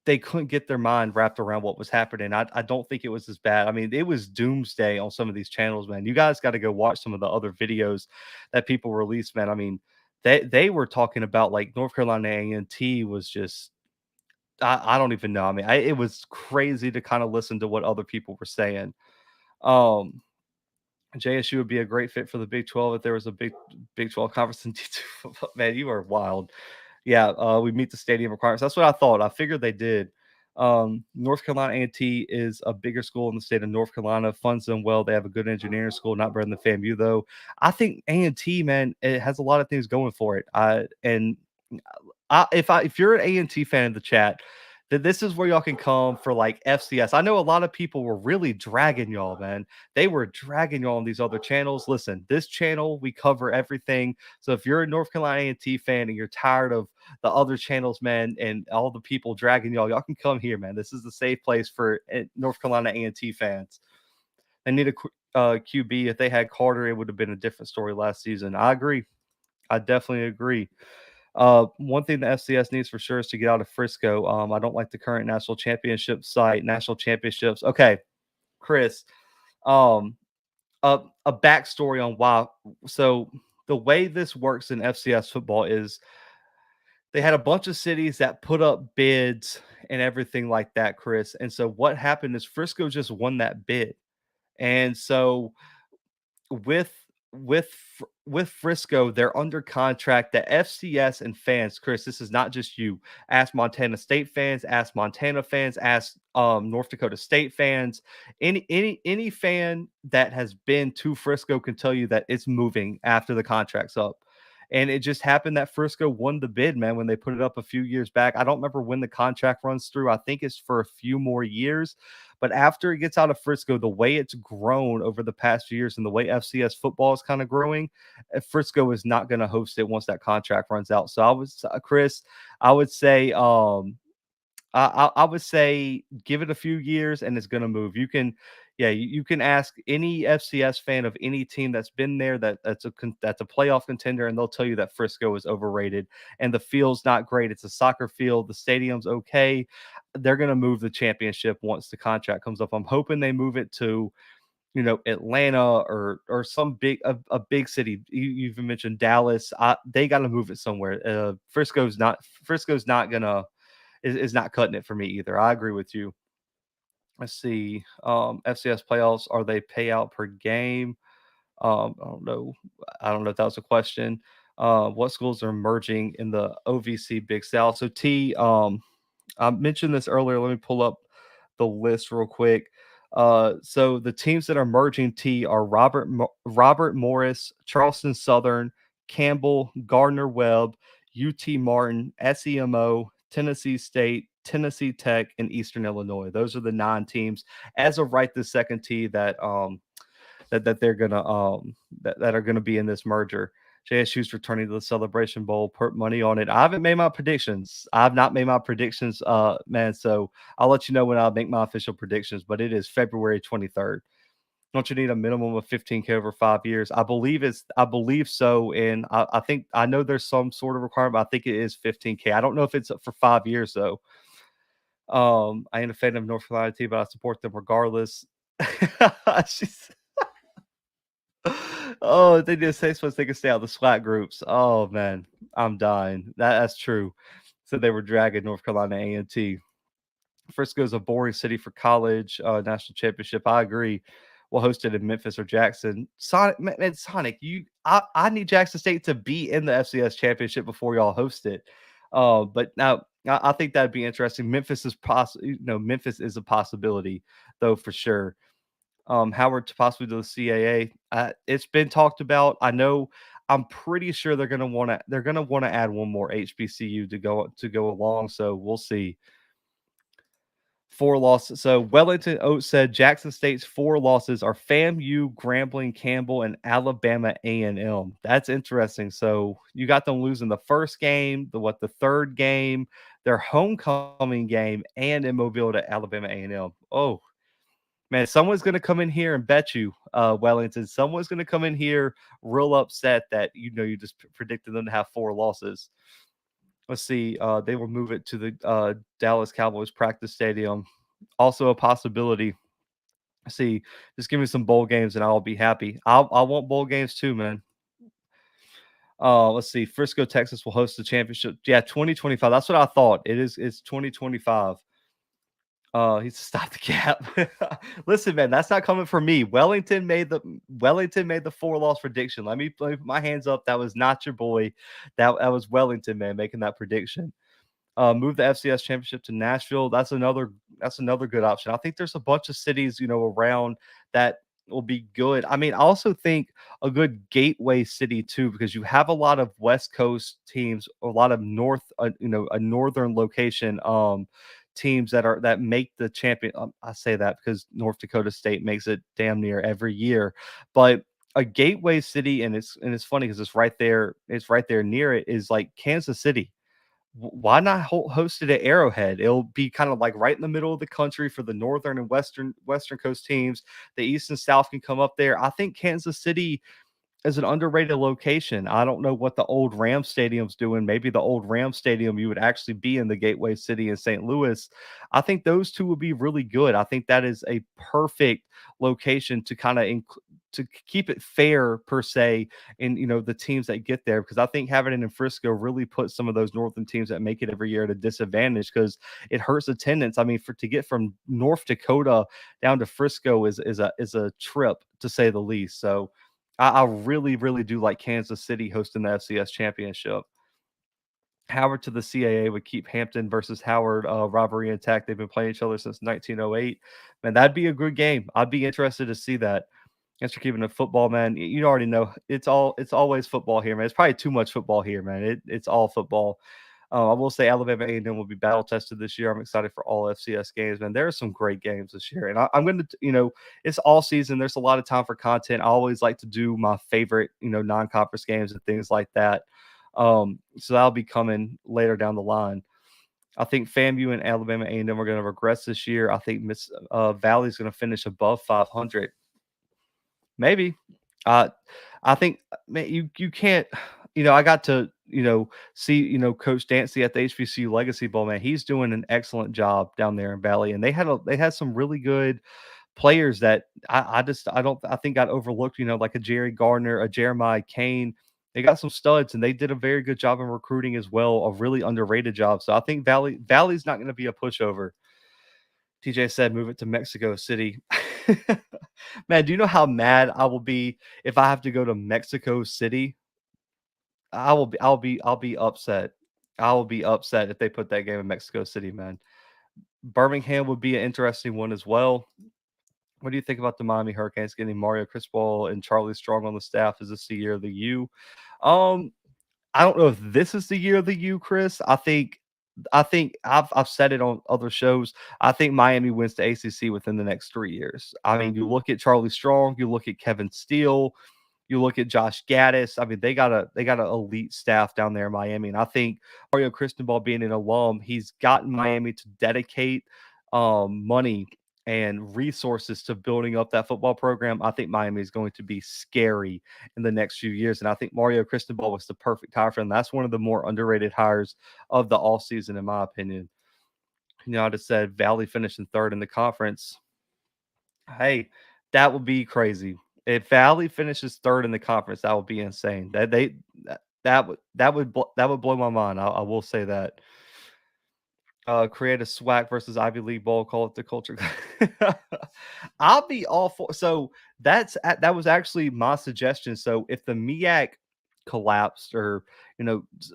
they couldn't get their mind wrapped around what was happening. I don't think it was as bad. I mean, it was doomsday on some of these channels, man. You guys got to go watch some of the other videos that people released, man. I mean, they were talking about like North Carolina A&T was just I don't even know. I mean, it was crazy to kind of listen to what other people were saying. Um, JSU would be a great fit for the Big 12 if there was a Big 12 conference in D2. Man, you are wild. Yeah, we meet the stadium requirements. That's what I thought. I figured they did. North Carolina A&T is a bigger school in the state of North Carolina. Funds them well. They have a good engineering school, not better than FAMU though. I think A&T, man, it has a lot of things going for it. If you're an A&T fan in the chat, then this is where y'all can come for like FCS. I know a lot of people were really dragging y'all, man. They were dragging y'all on these other channels. Listen, this channel, we cover everything. So if you're a North Carolina A&T fan and you're tired of the other channels, man, and all the people dragging y'all can come here, man. This is the safe place for North Carolina A&T fans. They need a QB. If they had Carter, it would have been a different story last season. I agree. I definitely agree. One thing the FCS needs for sure is to get out of Frisco. I don't like the current national championship site. National championships. Okay, Chris. Um, a backstory on why. So the way this works in FCS football is they had a bunch of cities that put up bids and everything like that, Chris. And so what happened is Frisco just won that bid. And so with with with Frisco, they're under contract. The FCS and fans, Chris, this is not just you. Ask Montana State fans, ask Montana fans, ask North Dakota State fans. Any fan that has been to Frisco can tell you that it's moving after the contract's up. And it just happened that Frisco won the bid, man, when they put it up a few years back. I don't remember when the contract runs through. I think it's for a few more years. But after it gets out of Frisco, the way it's grown over the past few years and the way FCS football is kind of growing, Frisco is not going to host it once that contract runs out. So Chris, I would say, I would say give it a few years and it's going to move. You can ask any FCS fan of any team that's been there that's a playoff contender, and they'll tell you that Frisco is overrated and the field's not great. It's a soccer field. The stadium's okay. They're going to move the championship once the contract comes up. I'm hoping they move it to Atlanta or some a big city. You even mentioned Dallas. They got to move it somewhere. Frisco's not gonna is not cutting it for me either. I agree with you. Let's see. FCS playoffs, are they payout per game? I don't know. I don't know if that was a question. What schools are merging in the OVC Big South? So I mentioned this earlier. Let me pull up the list real quick. So the teams that are merging T are Robert Morris, Charleston Southern, Campbell, Gardner Webb, UT Martin, SEMO, Tennessee State, Tennessee Tech, and Eastern Illinois. Those are the 9 teams as of right this second T that they're gonna that are gonna be in this merger. JSU's returning to the Celebration Bowl. Put money on it. I haven't made my predictions. I've not made my predictions, man. So I'll let you know when I make my official predictions. But it is February 23rd. Don't you need a minimum of 15K over 5 years? I believe so, and I think I know there's some sort of requirement. I think it is 15K. I don't know if it's for 5 years though. I ain't a fan of North Carolina team, but I support them regardless. She's Oh, they did say supposed they could stay out of the SWAT groups. Oh man, I'm dying. That's true. So they were dragging North Carolina A&T. Frisco's a boring city for college national championship. I agree. We'll host it in Memphis or Jackson. Sonic, man, Sonic, I need Jackson State to be in the FCS championship before y'all host it. But now I think that'd be interesting. Memphis is a possibility though for sure. Howard to possibly do the CAA. It's been talked about. I know. I'm pretty sure they're gonna want to add one more HBCU to go along. So we'll see. 4 losses. So Wellington Oates said Jackson State's 4 losses are FAMU, Grambling, Campbell, and Alabama A&M. That's interesting. So you got them losing the first game, the third game, their homecoming game, and in Mobile to Alabama A&M. Oh, man, someone's gonna come in here and bet you, Wellington. Someone's gonna come in here real upset that you just predicted them to have 4 losses. Let's see. They will move it to the Dallas Cowboys practice stadium. Also a possibility. See, just give me some bowl games and I'll be happy. I want bowl games too, man. Let's see. Frisco, Texas will host the championship. Yeah, 2025. That's what I thought. It's 2025. He said, "Stop the cap." Listen, man, that's not coming from me. Wellington made the 4 loss prediction. Let me put my hands up. That was not your boy. That was Wellington, man, making that prediction. Move the FCS championship to Nashville. That's another good option. I think there's a bunch of cities, around that will be good. I mean, I also think a good gateway city too, because you have a lot of West Coast teams, a lot of a northern location teams that make the champion. I say that because North Dakota State makes it damn near every year, but a gateway city, and it's funny because it's right there near it, is like Kansas City. Why not host it at Arrowhead? It'll be kind of like right in the middle of the country for the northern and western coast teams. The east and south can come up there. I think Kansas City is an underrated location. I don't know what the old Ram Stadium's doing. Maybe the old Ram Stadium, you would actually be in the gateway city in St. Louis. I think those two would be really good. I think that is a perfect location to kind of to keep it fair per se in the teams that get there, because I think having it in Frisco really puts some of those northern teams that make it every year at a disadvantage because it hurts attendance. I mean, to get from North Dakota down to Frisco is a trip to say the least. So I really, really do like Kansas City hosting the FCS championship. Howard to the CAA would keep Hampton versus Howard rivalry intact. They've been playing each other since 1908. Man, that'd be a good game. I'd be interested to see that. Thanks for keeping it football, man. You already know it's always football here, man. It's probably too much football here, man. It's all football. I will say Alabama A&M will be battle tested this year. I'm excited for all FCS games, man. There are some great games this year, and I'm going to, it's all season. There's a lot of time for content. I always like to do my favorite, non-conference games and things like that. So that'll be coming later down the line. I think FAMU and Alabama A&M are going to regress this year. I think Miss Valley's going to finish above 500. Maybe. I think, man, you can't. I got to see Coach Dancy at the HBCU Legacy Bowl. Man, he's doing an excellent job down there in Valley, and they had some really good players that I think got overlooked, like a Jerry Gardner, a Jeremiah Kane. They got some studs and they did a very good job in recruiting as well, a really underrated job. So I think Valley's not going to be a pushover. TJ said move it to Mexico City. Man, do you know how mad I will be if I have to go to Mexico City? I'll be upset. I will be upset if they put that game in Mexico City, man. Birmingham would be an interesting one as well. What do you think about the Miami Hurricanes getting Mario Cristobal and Charlie Strong on the staff? Is this the year of the U? Um, I don't know if this is the year of the U, Chris. I think I've said it on other shows. I think Miami wins the ACC within the next 3 years. I mean, you look at Charlie Strong, you look at Kevin Steele, you look at Josh Gaddis. I mean, they got an elite staff down there in Miami, and I think Mario Cristobal being an alum, he's gotten Miami to dedicate money and resources to building up that football program. I think Miami is going to be scary in the next few years, and I think Mario Cristobal was the perfect hire for them. That's one of the more underrated hires of the all season, in my opinion. I just said Valley finishing third in the conference. Hey, that would be crazy. If Valley finishes third in the conference, that would be insane. That would blow my mind. I will say that. Create a SWAC versus Ivy League Bowl. Call it the culture. I'll be all for. So that was actually my suggestion. So if the MEAC collapsed, or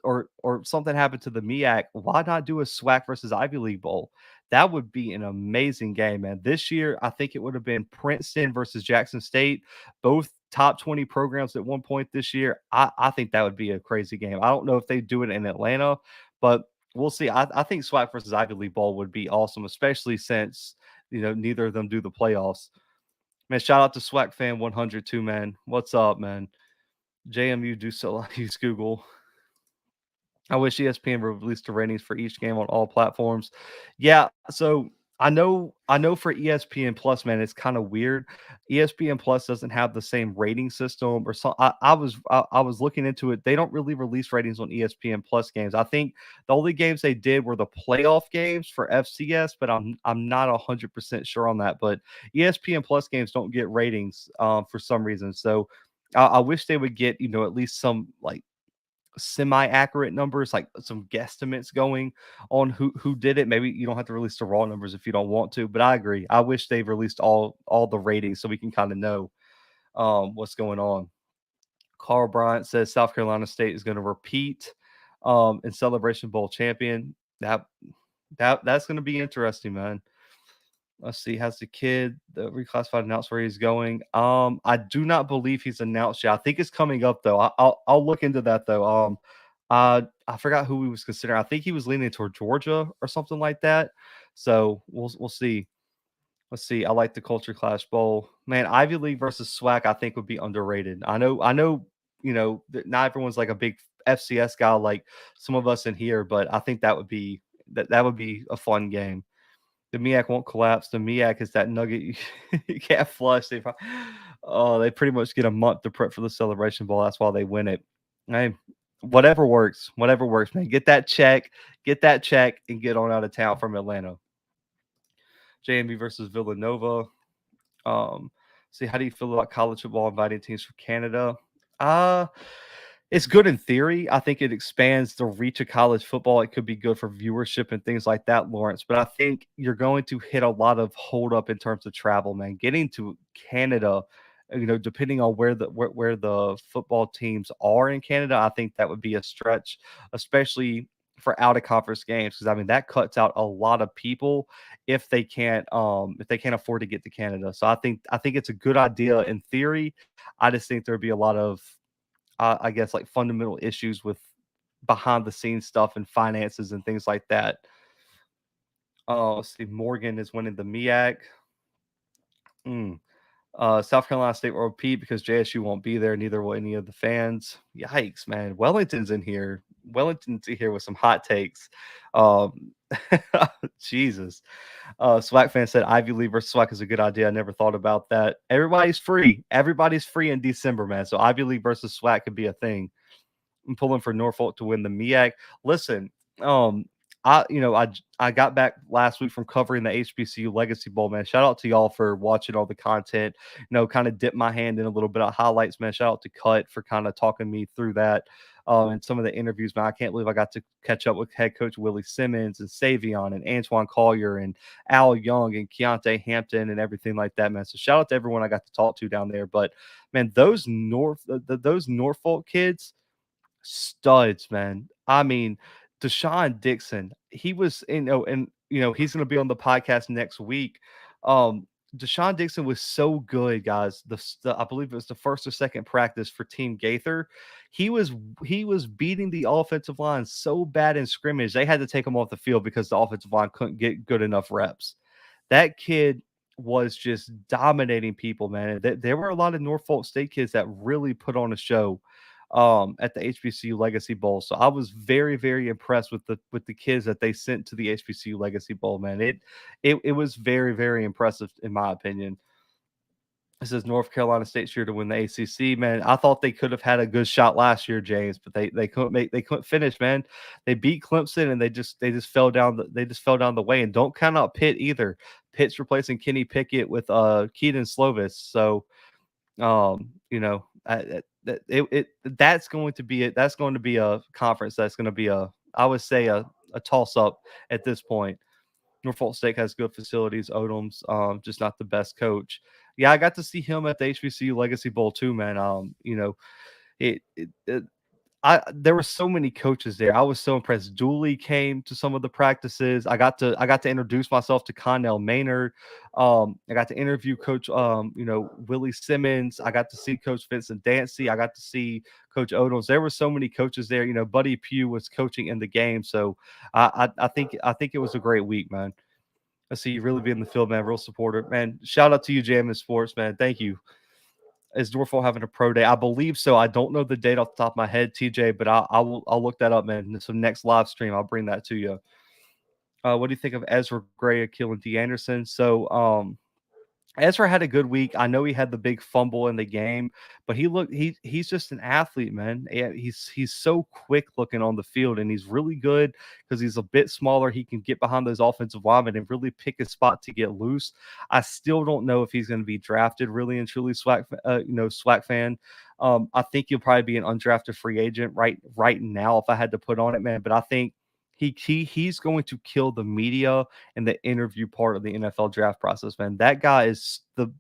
or something happened to the MEAC, why not do a SWAC versus Ivy League Bowl? That would be an amazing game, man. This year, I think it would have been Princeton versus Jackson State, both top 20 programs at one point this year. I think that would be a crazy game. I don't know if they do it in Atlanta, but we'll see. I think SWAC versus Ivy League Bowl would be awesome, especially since neither of them do the playoffs. Man, shout out to SWAC fan 102, man. What's up, man? JMU do so use Google. I wish ESPN released the ratings for each game on all platforms. Yeah, so I know for ESPN Plus, man, it's kind of weird. ESPN Plus doesn't have the same rating system or so. I was looking into it. They don't really release ratings on ESPN Plus games. I think the only games they did were the playoff games for FCS, but I'm not 100% sure on that. But ESPN Plus games don't get ratings for some reason. So I wish they would get at least some like semi-accurate numbers, like some guesstimates going on who did it. Maybe you don't have to release the raw numbers if you don't want to, but I agree. I wish they've released all the ratings so we can kind of know what's going on. Carl Bryant says South Carolina State is going to repeat in Celebration Bowl champion. That's going to be interesting, man. Let's see. Has the kid the reclassified announced where he's going? I do not believe he's announced yet. I think it's coming up though. I'll look into that though. I forgot who he was considering. I think he was leaning toward Georgia or something like that. So we'll see. Let's see. I like the Culture Clash Bowl. Man, Ivy League versus SWAC I think would be underrated. I know. That not everyone's like a big FCS guy like some of us in here, but I think that would be a fun game. The MEAC won't collapse. The MEAC is that nugget you can't flush. They pretty much get a month to prep for the Celebration Bowl. That's why they win it. Hey, whatever works, man. Get that check, and get on out of town from Atlanta. JMB versus Villanova. See, how do you feel about college football inviting teams from Canada? It's good in theory. I think it expands the reach of college football. It could be good for viewership and things like that, Lawrence. But I think you're going to hit a lot of hold up in terms of travel, man. Getting to Canada, depending on where the football teams are in Canada, I think that would be a stretch, especially for out of conference games. Because I mean that cuts out a lot of people if they can't afford to get to Canada. So I think it's a good idea in theory. I just think there'd be a lot of I guess like fundamental issues with behind the scenes stuff and finances and things like that. Let's see. Morgan is winning the MEAC. South Carolina State will repeat because JSU won't be there. Neither will any of the fans. Yikes, man. Wellington's in here. Wellington's here with some hot takes. Jesus. SWAC fan said Ivy League versus SWAC is a good idea. I never thought about that. Everybody's free. Everybody's free in December, man. So Ivy League versus SWAC could be a thing. I'm pulling for Norfolk to win the MEAC. Listen, I got back last week from covering the HBCU Legacy Bowl, man. Shout out to y'all for watching all the content. Kind of dip my hand in a little bit of highlights, man. Shout out to Cut for kind of talking me through that. And some of the interviews, man. I can't believe I got to catch up with head coach Willie Simmons and Savion and Antoine Collier and Al Young and Keontae Hampton and everything like that, man. So shout out to everyone I got to talk to down there. But man, those Norfolk kids, studs, man. I mean, Deshaun Dixon, he was, he's going to be on the podcast next week. Deshaun Dixon was so good, guys. I believe it was the first or second practice for Team Gaither. He was beating the offensive line so bad in scrimmage they had to take him off the field because the offensive line couldn't get good enough reps. That kid was just dominating people, man. There were a lot of Norfolk State kids that really put on a show at the HBCU Legacy Bowl. So I was very, very impressed with the kids that they sent to the HBCU Legacy Bowl, man. It was very, very impressive in my opinion. This is North Carolina State's year to win the ACC, man. I thought they could have had a good shot last year, James, but they couldn't finish, man. They beat Clemson and they just fell down the way. And don't count out Pitt either. Pitt's replacing Kenny Pickett with Keaton Slovis. So that's going to be a conference that's going to be I would say a toss up at this point. Norfolk State has good facilities. Odom's just not the best coach. Yeah, I got to see him at the HBCU Legacy Bowl too, man. There were so many coaches there. I was so impressed. Dooley came to some of the practices. I got to introduce myself to Connell Maynard. I got to interview Coach Willie Simmons. I got to see Coach Vincent Dancy. I got to see Coach Odoms. There were so many coaches there. Buddy Pugh was coaching in the game. So I think it was a great week, man. I see you really be in the field, man. Real supporter, man. Shout out to you, Jam in Sports, man. Thank you. Is Norfolk having a pro day? I believe so. I don't know the date off the top of my head, TJ, but I'll look that up, man. So next live stream, I'll bring that to you. What do you think of Ezra Gray, Akil, and D. Anderson? So Ezra had a good week. I know he had the big fumble in the game, but he's just an athlete, man. He's so quick looking on the field, and he's really good because he's a bit smaller. He can get behind those offensive linemen and really pick a spot to get loose. I still don't know if he's going to be drafted, really and truly, SWAC fan. I think he'll probably be an undrafted free agent right now if I had to put on it, man. But I think he's going to kill the media and the interview part of the NFL draft process, man. That guy is the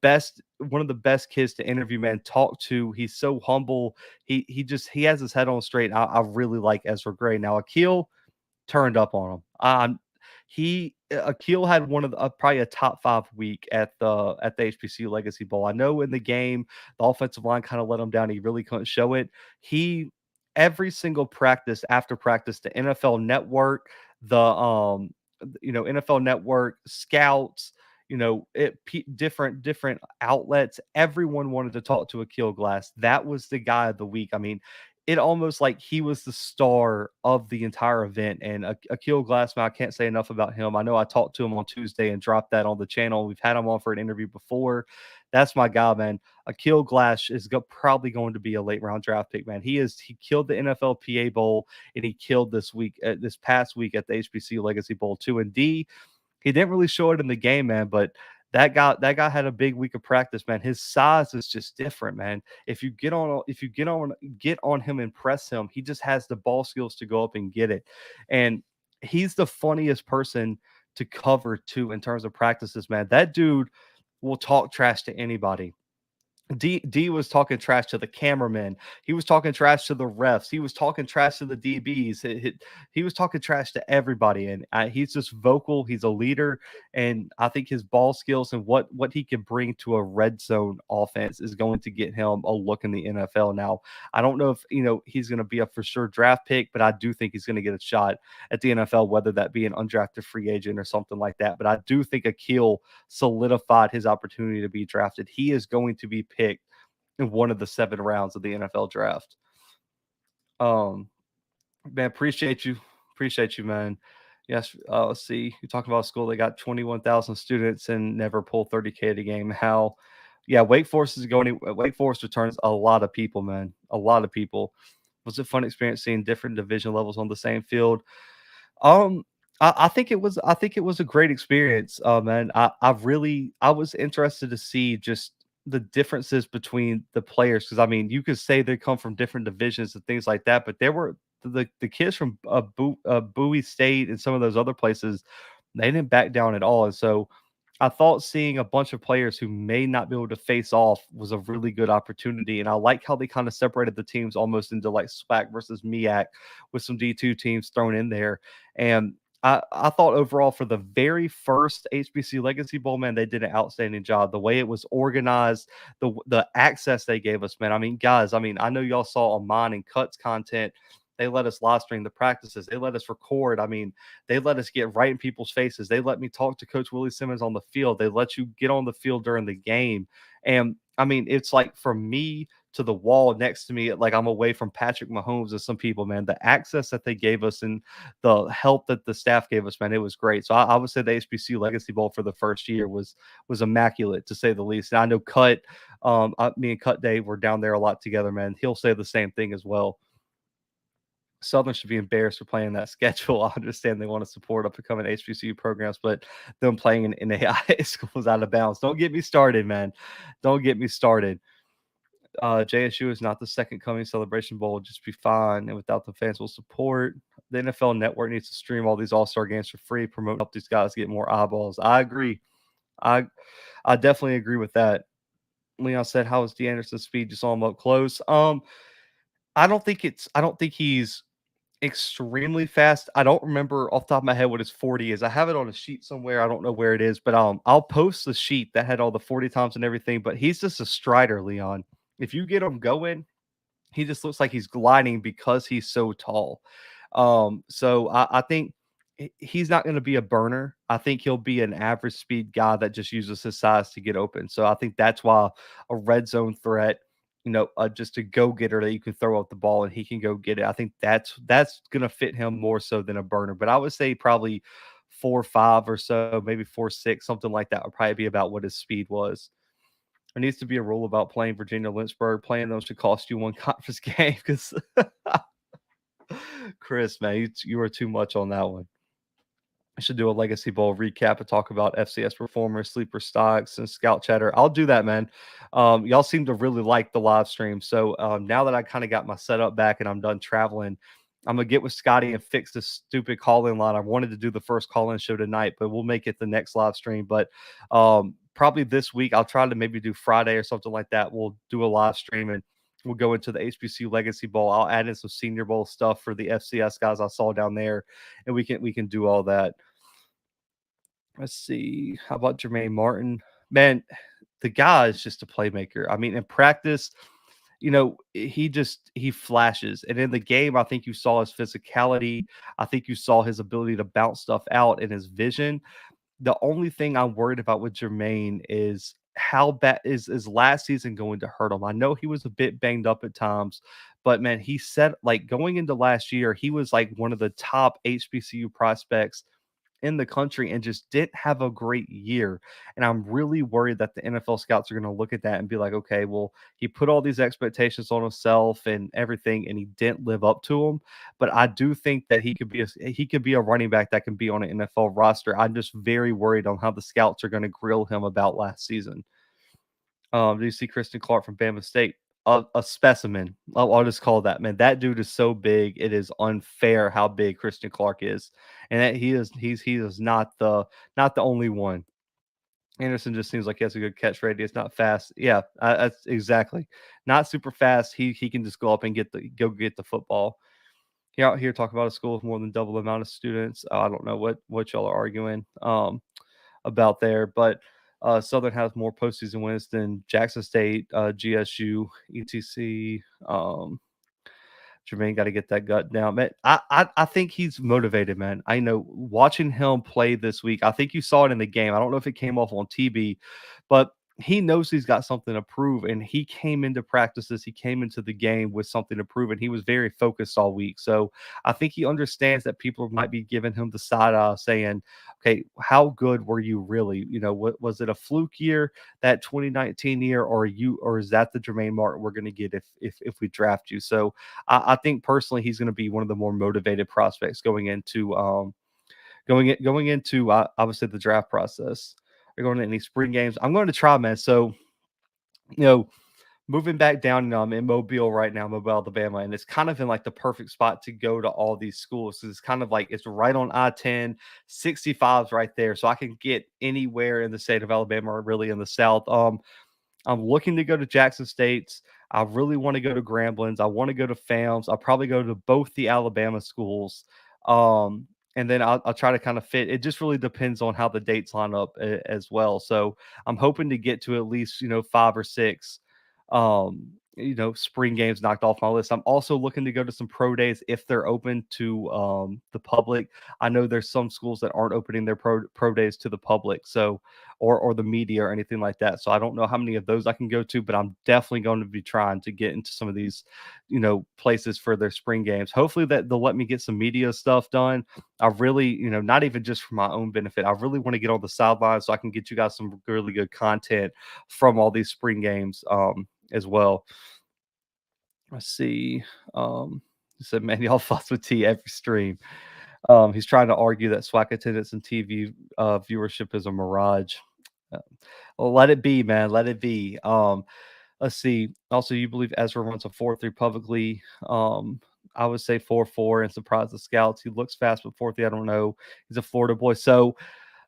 best, one of the best kids to interview, man. Talk to. He's so humble. He has his head on straight. I really like Ezra Gray. Now Akil turned up on him. Akil had one of the probably a top 5 week at the HBCU Legacy Bowl. I know in the game the offensive line kind of let him down. He really couldn't show it. Every single practice, after practice, the NFL Network, the NFL Network, scouts, different outlets, everyone wanted to talk to Akil Glass. That was the guy of the week. I mean, it almost like he was the star of the entire event. And Akil Glass, man, I can't say enough about him. I know I talked to him on Tuesday and dropped that on the channel. We've had him on for an interview before. That's my guy, man. Akil Glass is probably going to be a late round draft pick, man. He killed the NFLPA Bowl, and he killed this past week at the HBCU Legacy Bowl too. And D, he didn't really show it in the game, man, but that guy had a big week of practice, man. His size is just different, man. If you get on him and press him, he just has the ball skills to go up and get it. And he's the funniest person to cover too in terms of practices, man. That dude will talk trash to anybody. D was talking trash to the cameraman. He was talking trash to the refs. He was talking trash to the DBs. He was talking trash to everybody. And he's just vocal. He's a leader. And I think his ball skills and what he can bring to a red zone offense is going to get him a look in the NFL. Now, I don't know if, he's going to be a for sure draft pick, but I do think he's going to get a shot at the NFL, whether that be an undrafted free agent or something like that. But I do think Akil solidified his opportunity to be drafted. He is going to be picked in one of the 7 rounds of the NFL draft. Man, appreciate you, man. Yes, let's see. You're talking about a school that got 21,000 students and never pulled 30K at a game. How? Yeah, Wake Forest returns a lot of people, man. A lot of people. Was it a fun experience seeing different division levels on the same field? Um, I think it was a great experience, man. I was interested to see just the differences between the players because I mean, you could say they come from different divisions and things like that, but there were the kids from Bowie State and some of those other places, they didn't back down at all, and so I thought seeing a bunch of players who may not be able to face off was a really good opportunity, and I like how they kind of separated the teams almost into like SWAC versus MEAC with some D2 teams thrown in there. And I thought overall for the very first HBC Legacy Bowl, man, they did an outstanding job. The way it was organized, the access they gave us, man. I mean, guys, I mean, I know y'all saw on mine and Cuts content. They let us live stream the practices. They let us record. I mean, they let us get right in people's faces. They let me talk to Coach Willie Simmons on the field. They let you get on the field during the game. And I mean, it's like from me to the wall next to me, like I'm away from Patrick Mahomes and some people, man. The access that they gave us and the help that the staff gave us, man, it was great. So I would say the HBCU Legacy Bowl for the first year was immaculate to say the least. And I know me and Cut Dave were down there a lot together, man. He'll say the same thing as well. Southern should be embarrassed for playing that schedule. I understand they want to support up and coming HBCU programs, but them playing in NAIA school is out of bounds. Don't get me started, man. Don't get me started. JSU is not the second coming celebration bowl. Just be fine. And without the fans will support. The NFL network needs to stream all these all-star games for free, promote, help these guys get more eyeballs. I agree. I I definitely agree with that. Leon said, how is DeAnderson's speed? Just saw him up close. I don't think he's extremely fast. I don't remember off the top of my head what his 40 is. I have it on a sheet somewhere. I don't know where it is, but I'll post the sheet that had all the 40 times and everything. But he's just a strider, Leon. If you get him going, he just looks like he's gliding because he's so tall. So I think he's not going to be a burner. I think he'll be an average speed guy that just uses his size to get open. So I think that's why a red zone threat, just a go getter that you can throw up the ball and he can go get it. I think that's going to fit him more so than a burner. But I would say probably 4.5 or so, maybe 4.6, something like that would probably be about what his speed was. There needs to be a rule about playing Virginia Lynchburg. Playing those should cost you one conference game because Chris, man, you are too much on that one. I should do a Legacy Bowl recap and talk about FCS performers, sleeper stocks, and scout chatter. I'll do that, man. Y'all seem to really like the live stream. So now that I kind of got my setup back and I'm done traveling, I'm gonna get with Scotty and fix this stupid call-in line. I wanted to do the first call-in show tonight, but we'll make it the next live stream. But probably this week, I'll try to maybe do Friday or something like that. We'll do a live stream and we'll go into the HBCU Legacy Bowl. I'll add in some Senior Bowl stuff for the FCS guys I saw down there, and we can do all that. Let's see. How about Jermaine Martin? Man, the guy is just a playmaker. I mean, in practice, he flashes. And in the game, I think you saw his physicality. I think you saw his ability to bounce stuff out and his vision. The only thing I'm worried about with Jermaine is how bad is last season going to hurt him. I know he was a bit banged up at times, but man, he said like going into last year, he was like one of the top HBCU prospects in the country and just didn't have a great year. And I'm really worried that the NFL scouts are going to look at that and be like, okay, well, he put all these expectations on himself and everything, and he didn't live up to them. But I do think that he could be a running back that can be on an NFL roster. I'm just very worried on how the scouts are going to grill him about last season. Do you see Kristen Clark from Bama State? A specimen. I'll just call that, man. That dude is so big. It is unfair how big Christian Clark is, and that he is not the only one. Anderson just seems like he has a good catch radius, not fast. Yeah, that's exactly. Not super fast. He can just go up and go get the football. He out here talking about a school with more than double the amount of students. I don't know what y'all are arguing about there, but Southern has more postseason wins than Jackson State, GSU, ETC. Jermaine got to get that gut down, man. I think he's motivated, man. I know watching him play this week. I think you saw it in the game. I don't know if it came off on TV, but he knows he's got something to prove, and he came into practices, he came into the game with something to prove, and he was very focused all week. So I think he understands that people might be giving him the side eye, saying, "Okay, how good were you really? You know, what was it, a fluke year, that 2019 year, or is that the Jermaine Martin we're going to get if we draft you?" So I think personally he's going to be one of the more motivated prospects going into obviously the draft process. They're going to any spring games. I'm going to try, man. So, you know, moving back down, I'm in Mobile right now, Mobile, Alabama, and it's kind of in like the perfect spot to go to all these schools. It's kind of like it's right on I-10, 65's right there. So I can get anywhere in the state of Alabama or really in the South. I'm looking to go to Jackson States. I really want to go to Gramblins. I want to go to FAMS. I'll probably go to both the Alabama schools. Um, and then I'll try to kind of fit. It just really depends on how the dates line up as well. So I'm hoping to get to at least, 5 or 6, spring games knocked off my list. I'm also looking to go to some pro days if they're open to the public. I know there's some schools that aren't opening their pro days to the public. So or the media or anything like that. So I don't know how many of those I can go to, but I'm definitely going to be trying to get into some of these, places for their spring games. Hopefully that they'll let me get some media stuff done. I really, not even just for my own benefit. I really want to get on the sidelines so I can get you guys some really good content from all these spring games as well. Let's see. He said, "Man, y'all fuss with T every stream." He's trying to argue that SWAC attendance and TV viewership is a mirage. Uh, well, let it be, man. Let it be. Let's see. Also, you believe Ezra runs a 4.3 publicly? I would say 4.4 and surprise the scouts. He looks fast, but 4.3, I don't know. He's a Florida boy. So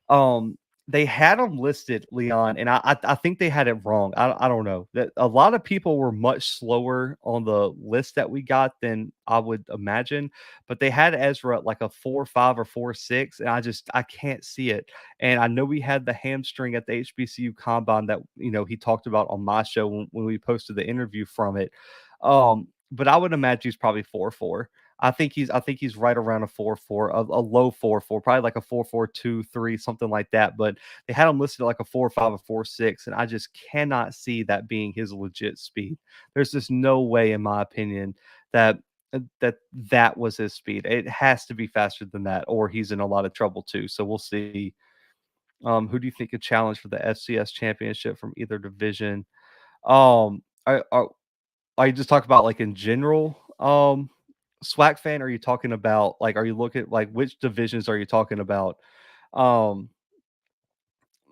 um, they had him listed, Leon, and I think they had it wrong. I don't know. That a lot of people were much slower on the list that we got than I would imagine, but they had Ezra at like a 4.5 or 4.6, and I can't see it. And I know we had the hamstring at the HBCU combine that he talked about on my show when we posted the interview from it. But I would imagine he's probably 4.4. I think he's right around a 4.4, a low 4.4, probably like a 4.423, something like that. But they had him listed at like a 4.5 or 4.6, and I just cannot see that being his legit speed. There's just no way, in my opinion, that that was his speed. It has to be faster than that, or he's in a lot of trouble too. So we'll see. Who do you think could challenge for the FCS championship from either division? Are you just talking about like in general? SWAC fan? Are you talking about like are you looking like which divisions are you talking about? Um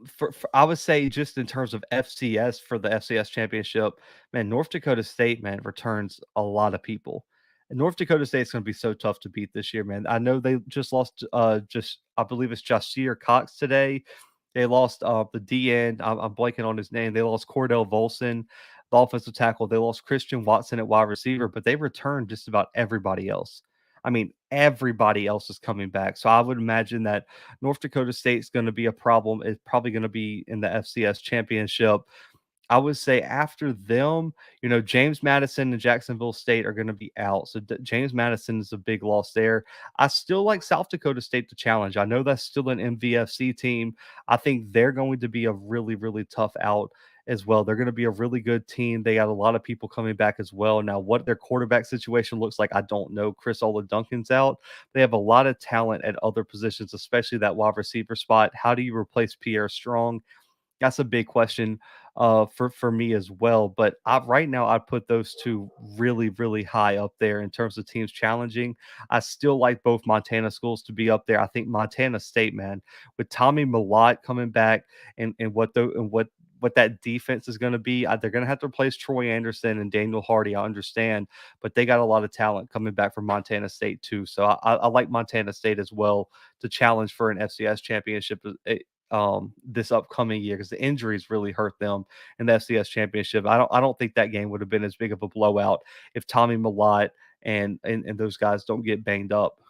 for I would say just in terms of FCS for the FCS championship, man, North Dakota State, man, returns a lot of people. And North Dakota State's going to be so tough to beat this year, man. I know they just lost just I believe it's Jasier Cox today. They lost the D end. I'm blanking on his name. They lost Cordell Volson, the offensive tackle. They lost Christian Watson at wide receiver, but they returned just about everybody else. I mean, everybody else is coming back. So I would imagine that North Dakota State's going to be a problem. It's probably going to be in the FCS championship. I would say after them, James Madison and Jacksonville State are going to be out. So James Madison is a big loss there. I still like South Dakota State to challenge. I know that's still an MVFC team. I think they're going to be a really, really tough out as well. They're going to be a really good team. They got a lot of people coming back as well. Now, what their quarterback situation looks like, I don't know. Chris Duncan's out. They have a lot of talent at other positions, especially that wide receiver spot. How do you replace Pierre Strong? That's a big question for me as well. But right now, I'd put those two really, really high up there in terms of teams challenging. I still like both Montana schools to be up there. I think Montana State, man, with Tommy Millott coming back and what that defense is going to be. They're going to have to replace Troy Anderson and Daniel Hardy. I understand, but they got a lot of talent coming back from Montana State too. So I like Montana State as well to challenge for an FCS championship this upcoming year because the injuries really hurt them in the FCS championship. I don't think that game would have been as big of a blowout if Tommy Millott and those guys don't get banged up.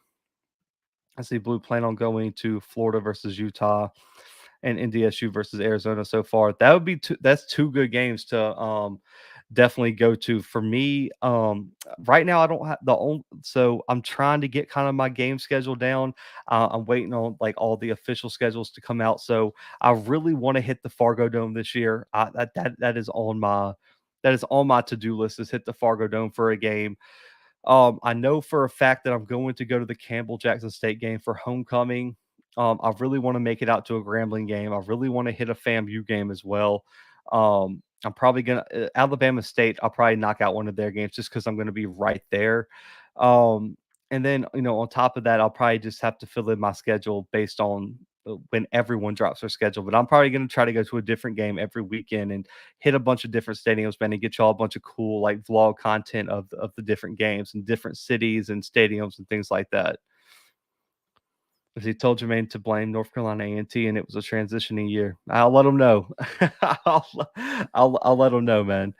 I see Blue plan on going to Florida versus Utah and NDSU versus Arizona so far. That would be that's two good games definitely go to. For me, right now I don't have the only, so I'm trying to get kind of my game schedule down. I'm waiting on like all the official schedules to come out. So I really want to hit the Fargo Dome this year. That is on my to-do list, is hit the Fargo Dome for a game. I know for a fact that I'm going to go to the Campbell Jackson State game for homecoming. I really want to make it out to a Grambling game. I really want to hit a FAMU game as well. I'm probably gonna Alabama State. I'll probably knock out one of their games just because I'm going to be right there. And then on top of that, I'll probably just have to fill in my schedule based on when everyone drops their schedule. But I'm probably going to try to go to a different game every weekend and hit a bunch of different stadiums, man, and get y'all a bunch of cool like vlog content of the different games and different cities and stadiums and things like that. If he told Jermaine to blame North Carolina A&T and it was a transitioning year, I'll let him know. I'll, I'll let him know, man.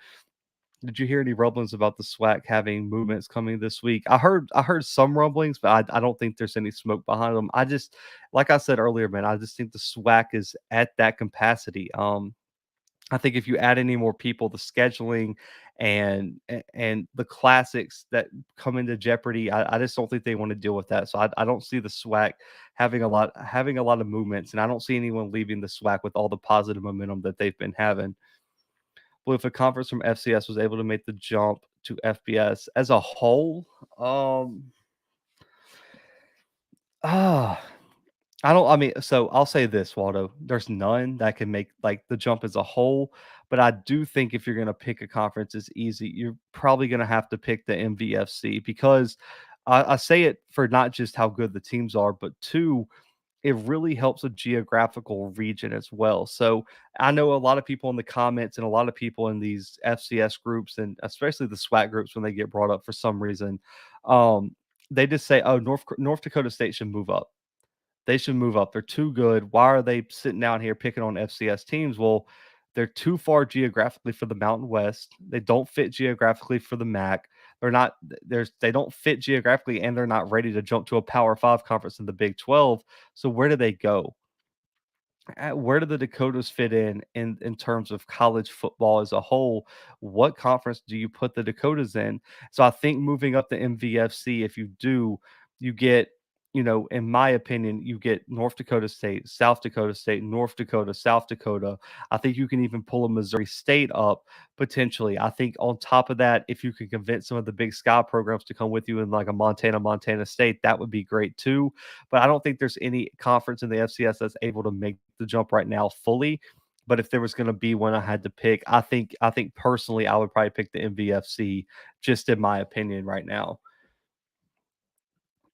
Did you hear any rumblings about the SWAC having movements coming this week? I heard some rumblings, but I don't think there's any smoke behind them. I just, like I said earlier, man, I just think the SWAC is at that capacity. I think if you add any more people, the scheduling and the classics that come into jeopardy, I just don't think they want to deal with that. So I don't see the SWAC having a lot of movements, and I don't see anyone leaving the SWAC with all the positive momentum that they've been having. Well, if a conference from FCS was able to make the jump to FBS as a whole, ah, I don't. I mean, so I'll say this, Waldo. There's none that can make like the jump as a whole, but I do think if you're gonna pick a conference as easy, you're probably gonna have to pick the MVFC because I say it for not just how good the teams are, but two, it really helps a geographical region as well. So I know a lot of people in the comments and a lot of people in these FCS groups and especially the SWAT groups when they get brought up for some reason, um, they just say, "Oh, North Dakota State should move up. They should move up. They're too good. Why are they sitting down here picking on FCS teams?" Well, they're too far geographically for the Mountain West. They don't fit geographically for the MAC. They're not they don't fit geographically and they're not ready to jump to a Power 5 conference in the Big 12. So where do they go? Where do the Dakotas fit in terms of college football as a whole? What conference do you put the Dakotas in? So I think moving up the MVFC, if you do, you get, in my opinion, you get North Dakota State, North Dakota, South Dakota. I think you can even pull a Missouri State up potentially. I think on top of that, if you can convince some of the Big Sky programs to come with you in like a Montana State, that would be great too. But I don't think there's any conference in the FCS that's able to make the jump right now fully. But if there was going to be one I had to pick, I think personally I would probably pick the MVFC, just in my opinion right now.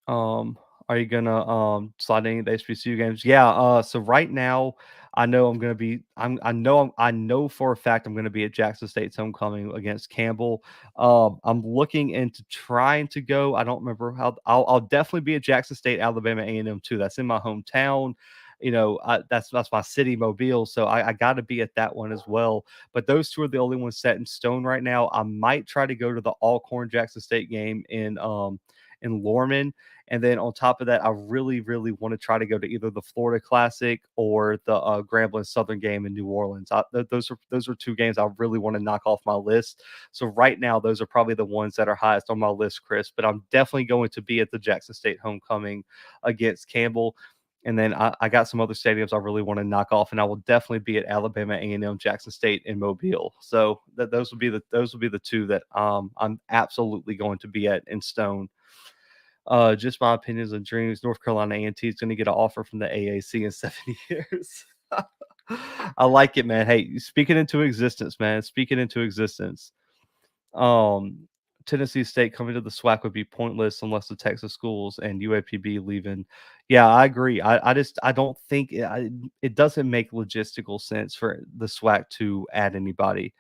Um, are you gonna slide any of the HBCU games? Yeah. So right now, I know I'm gonna be. I know for a fact I'm gonna be at Jackson State's homecoming against Campbell. I'm looking into trying to go. I don't remember how. I'll definitely be at Jackson State, Alabama A&M too. That's in my hometown. That's my city, Mobile. So I got to be at that one as well. But those two are the only ones set in stone right now. I might try to go to the Alcorn Jackson State game in Lorman. And then on top of that, I really, really want to try to go to either the Florida Classic or the Grambling Southern game in New Orleans. Those are two games I really want to knock off my list. So right now, those are probably the ones that are highest on my list, Chris. But I'm definitely going to be at the Jackson State homecoming against Campbell. And then I got some other stadiums I really want to knock off, and I will definitely be at Alabama A&M, Jackson State, and Mobile. So those would be the two that I'm absolutely going to be at in stone. Just my opinions and dreams. North Carolina A&T is going to get an offer from the AAC in 7 years. I like it, man. Hey, speak it into existence, man. Speak it into existence. Um, Tennessee State coming to the SWAC would be pointless unless the Texas schools and UAPB leaving. Yeah, I agree. I don't think it doesn't make logistical sense for the SWAC to add anybody.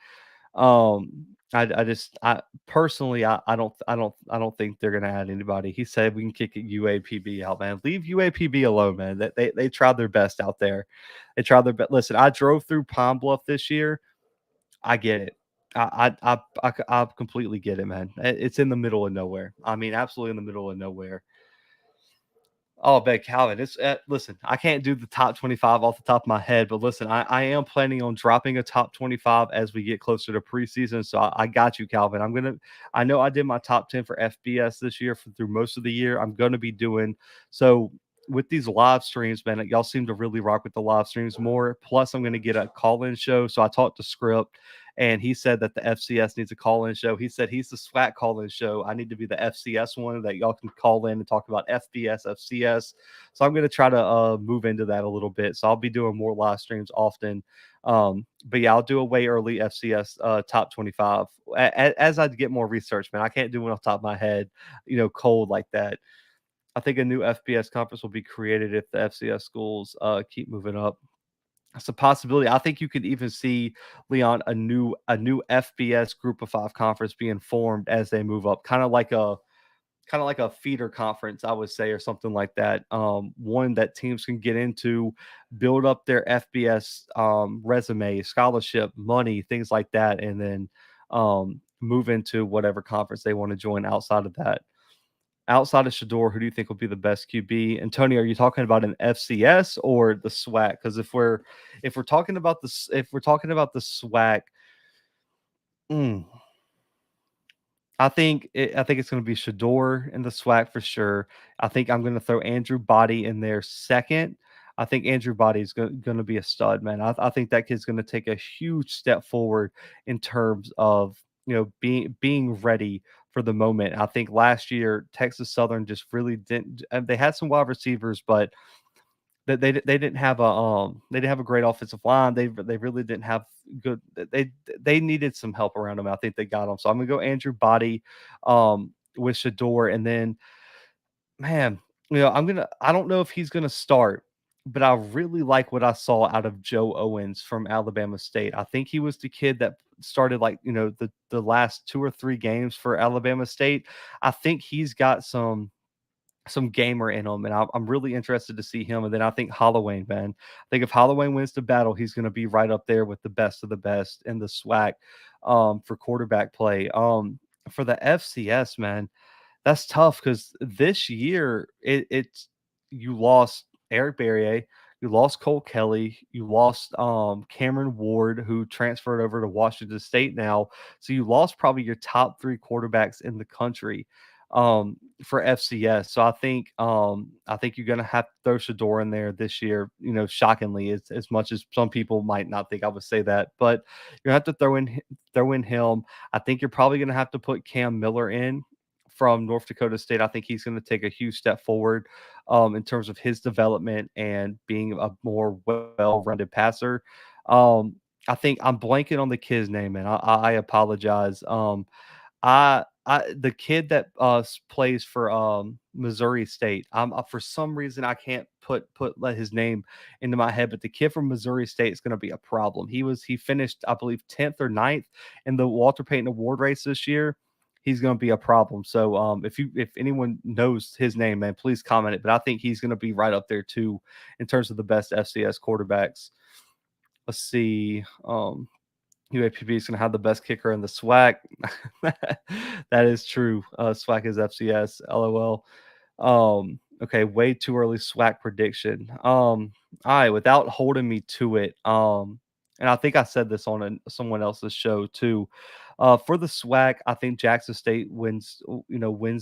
I personally, I don't think they're gonna add anybody. He said we can kick it UAPB out, man. Leave UAPB alone, man. That they tried their best out there. They tried their best. Listen, I drove through Pine Bluff this year. I get it. I completely get it, man. It's in the middle of nowhere. I mean, absolutely in the middle of nowhere. Oh, bet Calvin. It's listen, I can't do the top 25 off the top of my head, but listen, I am planning on dropping a top 25 as we get closer to preseason. So I got you, Calvin. I know I did my top 10 for FBS this year through most of the year. I'm gonna be doing so with these live streams, man. Y'all seem to really rock with the live streams more. Plus, I'm gonna get a call-in show. So I talked to Script and he said that the FCS needs a call-in show. He said he's the SWAC call-in show. I need to be the FCS one that y'all can call in and talk about FBS, FCS. So I'm going to try to move into that a little bit. So I'll be doing more live streams often. But yeah, I'll do a way early FCS top 25 as I get more research, man. I can't do it off the top of my head, cold like that. I think a new FBS conference will be created if the FCS schools keep moving up. It's a possibility. I think you could even see, Leon, a new FBS Group of Five conference being formed as they move up, kind of like a feeder conference, I would say, or something like that. One that teams can get into, build up their FBS resume, scholarship, money, things like that, and then move into whatever conference they want to join outside of that. Outside of Shador, who do you think will be the best QB? And Tony, are you talking about an FCS or the SWAC? Because if we're talking about the SWAC, mm, I think it's going to be Shador in the SWAC for sure. I think I'm going to throw Andrew Body in there second. I think Andrew Body is going to be a stud, man. I think that kid's going to take a huge step forward in terms of being ready for the moment. I think last year Texas Southern just really didn't. They had some wide receivers, but that they didn't have a great offensive line. They really didn't have good. They needed some help around them. I think they got them. So I'm gonna go Andrew Body with Shador, and then man, I don't know if he's gonna start, but I really like what I saw out of Joe Owens from Alabama State. I think he was the kid that started like the last 2 or 3 games for Alabama State. I think he's got some gamer in him, and I'm really interested to see him. And then I think Holloway, man. I think if Holloway wins the battle, he's going to be right up there with the best of the best in the SWAC for quarterback play. For the FCS, man, that's tough because this year it's you lost Eric Barrier, you lost Cole Kelly, you lost Cameron Ward, who transferred over to Washington State now. So you lost probably your top 3 quarterbacks in the country for FCS. So I think you're gonna have to throw Shador in there this year, shockingly, as much as some people might not think I would say that, but you have to throw in him. I think you're probably gonna have to put Cam Miller in from North Dakota State. I think he's going to take a huge step forward in terms of his development and being a more well-rounded passer. I think I'm blanking on the kid's name, and I apologize. The kid that plays for Missouri State. For some reason I can't let his name into my head, but the kid from Missouri State is going to be a problem. He finished, I believe, 10th or 9th in the Walter Payton Award race this year. He's going to be a problem. So if anyone knows his name, man, please comment it. But I think he's going to be right up there too in terms of the best FCS quarterbacks. Let's see. UAPB is going to have the best kicker in the SWAC. That is true. SWAC is FCS. LOL. Okay, way too early SWAC prediction. All right, without holding me to it. And I think I said this on someone else's show too. For the SWAC, I think Jackson State wins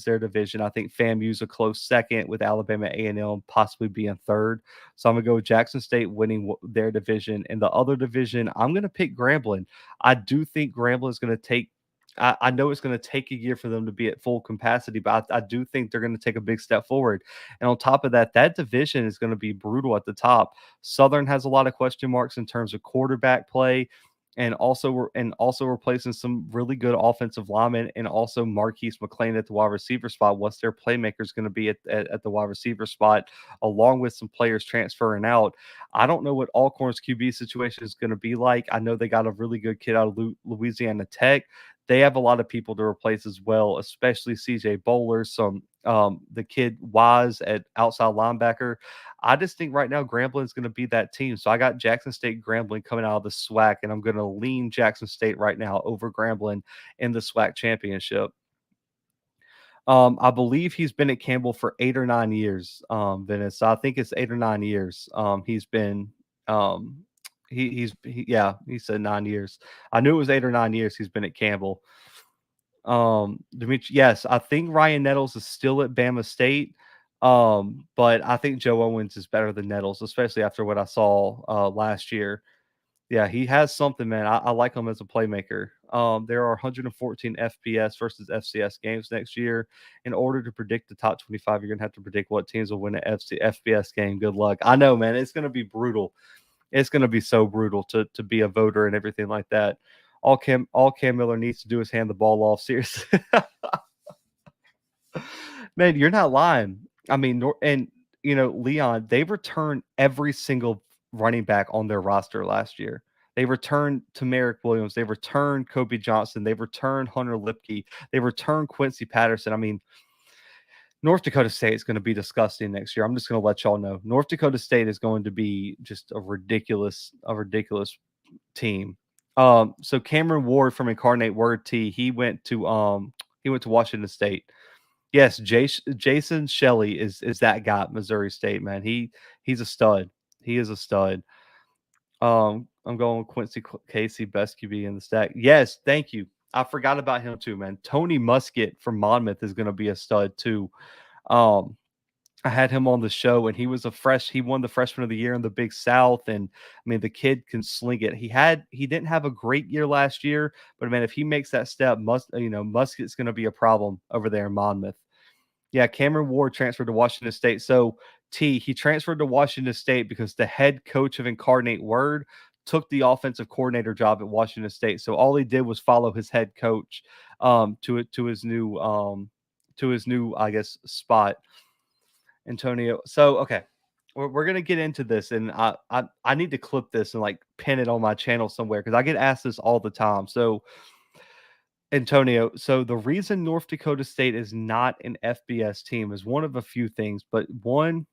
their division. I think FAMU's a close second, with Alabama A&M possibly being third. So I'm gonna go with Jackson State winning their division. In the other division, I'm gonna pick Grambling. I do think Grambling is gonna take. I know it's going to take a year for them to be at full capacity, but I do think they're going to take a big step forward. And on top of that, that division is going to be brutal at the top. Southern has a lot of question marks in terms of quarterback play, and also replacing some really good offensive linemen, and also Marquise McLean at the wide receiver spot. What's their playmakers going to be at the wide receiver spot, along with some players transferring out? I don't know what Alcorn's QB situation is going to be like. I know they got a really good kid out of Louisiana Tech. They have a lot of people to replace as well, especially CJ Bowler, the kid Wise at outside linebacker. I just think right now Grambling is going to be that team. So I got Jackson State Grambling coming out of the SWAC, and I'm going to lean Jackson State right now over Grambling in the SWAC championship. I believe he's been at Campbell for 8 or 9 years, Venice. So I think it's 8 or 9 years. He's been, um, yeah, he said 9 years. I knew it was 8 or 9 years he's been at Campbell. Dimitri, yes, I think Ryan Nettles is still at Bama State. But I think Joe Owens is better than Nettles, especially after what I saw last year. Yeah, he has something, man. I like him as a playmaker. There are 114 FBS versus FCS games next year. In order to predict the top 25, you're gonna have to predict what teams will win an FBS game. Good luck. I know, man. It's gonna be brutal. It's gonna be so brutal to be a voter and everything like that. All Cam Miller needs to do is hand the ball off. Seriously. Man, you're not lying. I mean, Leon, they returned every single running back on their roster last year. They returned Tamarick Williams. They returned Kobe Johnson. They returned Hunter Lipke. They returned Quincy Patterson. I mean, North Dakota State is going to be disgusting next year. I'm just going to let y'all know. North Dakota State is going to be just a ridiculous team. So Cameron Ward from Incarnate Word T, he went to Washington State. Yes, Jason Shelley is that guy at Missouri State, man. He's a stud. He is a stud. I'm going with Quincy Casey, best QB in the stack. Yes, thank you. I forgot about him too, man. Tony Muskett from Monmouth is going to be a stud too. Um, I had him on the show, and he was he won the freshman of the year in the Big South, and I mean the kid can sling it. He didn't have a great year last year, but man, if he makes that step, Muskett's going to be a problem over there in Monmouth. Yeah, Cameron Ward transferred to Washington State. So he transferred to Washington State because the head coach of Incarnate Word took the offensive coordinator job at Washington State. So all he did was follow his head coach to his new I guess spot. Antonio. So okay, we're gonna get into this, and I need to clip this and like pin it on my channel somewhere because I get asked this all the time. So Antonio, so the reason North Dakota State is not an FBS team is one of a few things, but one,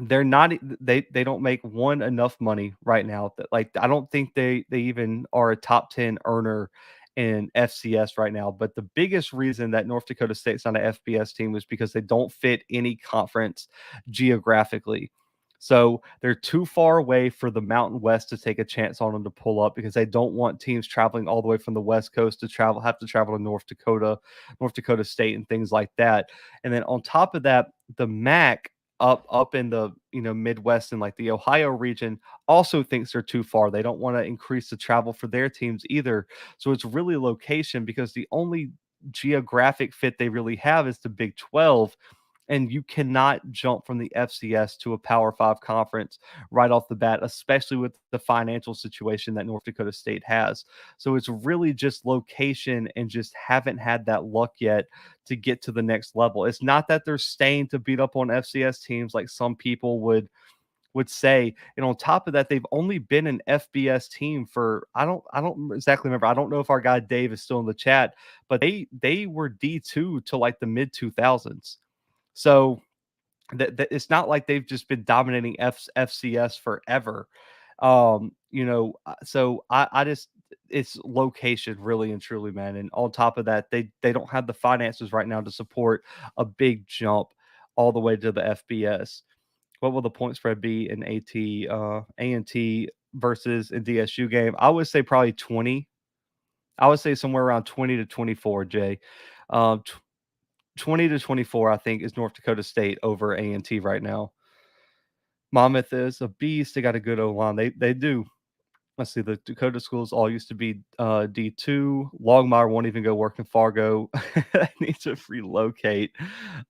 they're not they don't make enough money right now that like I don't think they even are a top 10 earner in FCS right now. But the biggest reason that North Dakota State's not an FBS team is because they don't fit any conference geographically. So they're too far away for the Mountain West to take a chance on them to pull up because they don't want teams traveling all the way from the West Coast to have to travel to North Dakota State and things like that. And then on top of that, the MAC up in the Midwest and like the Ohio region also thinks they're too far. They don't want to increase the travel for their teams either. So it's really location because the only geographic fit they really have is the Big 12, and you cannot jump from the FCS to a Power 5 conference right off the bat, especially with the financial situation that North Dakota State has. So it's really just location and just haven't had that luck yet to get to the next level. It's not that they're staying to beat up on FCS teams like some people would say. And on top of that, they've only been an FBS team for I don't exactly remember. I don't know if our guy Dave is still in the chat, but they were D2 to like the mid 2000s. So that it's not like they've just been dominating FCS forever. So I just it's location really and truly, man. And on top of that, they don't have the finances right now to support a big jump all the way to the FBS. What will the point spread be in A&T versus NDSU game? I would say probably 20. I would say somewhere around 20 to 24, Jay. Um, 20 to 24, I think, is North Dakota State over A&T right now. Monmouth is a beast. They got a good O-line. They do. Let's see. The Dakota schools all used to be D2. Longmire won't even go work in Fargo. They need to relocate.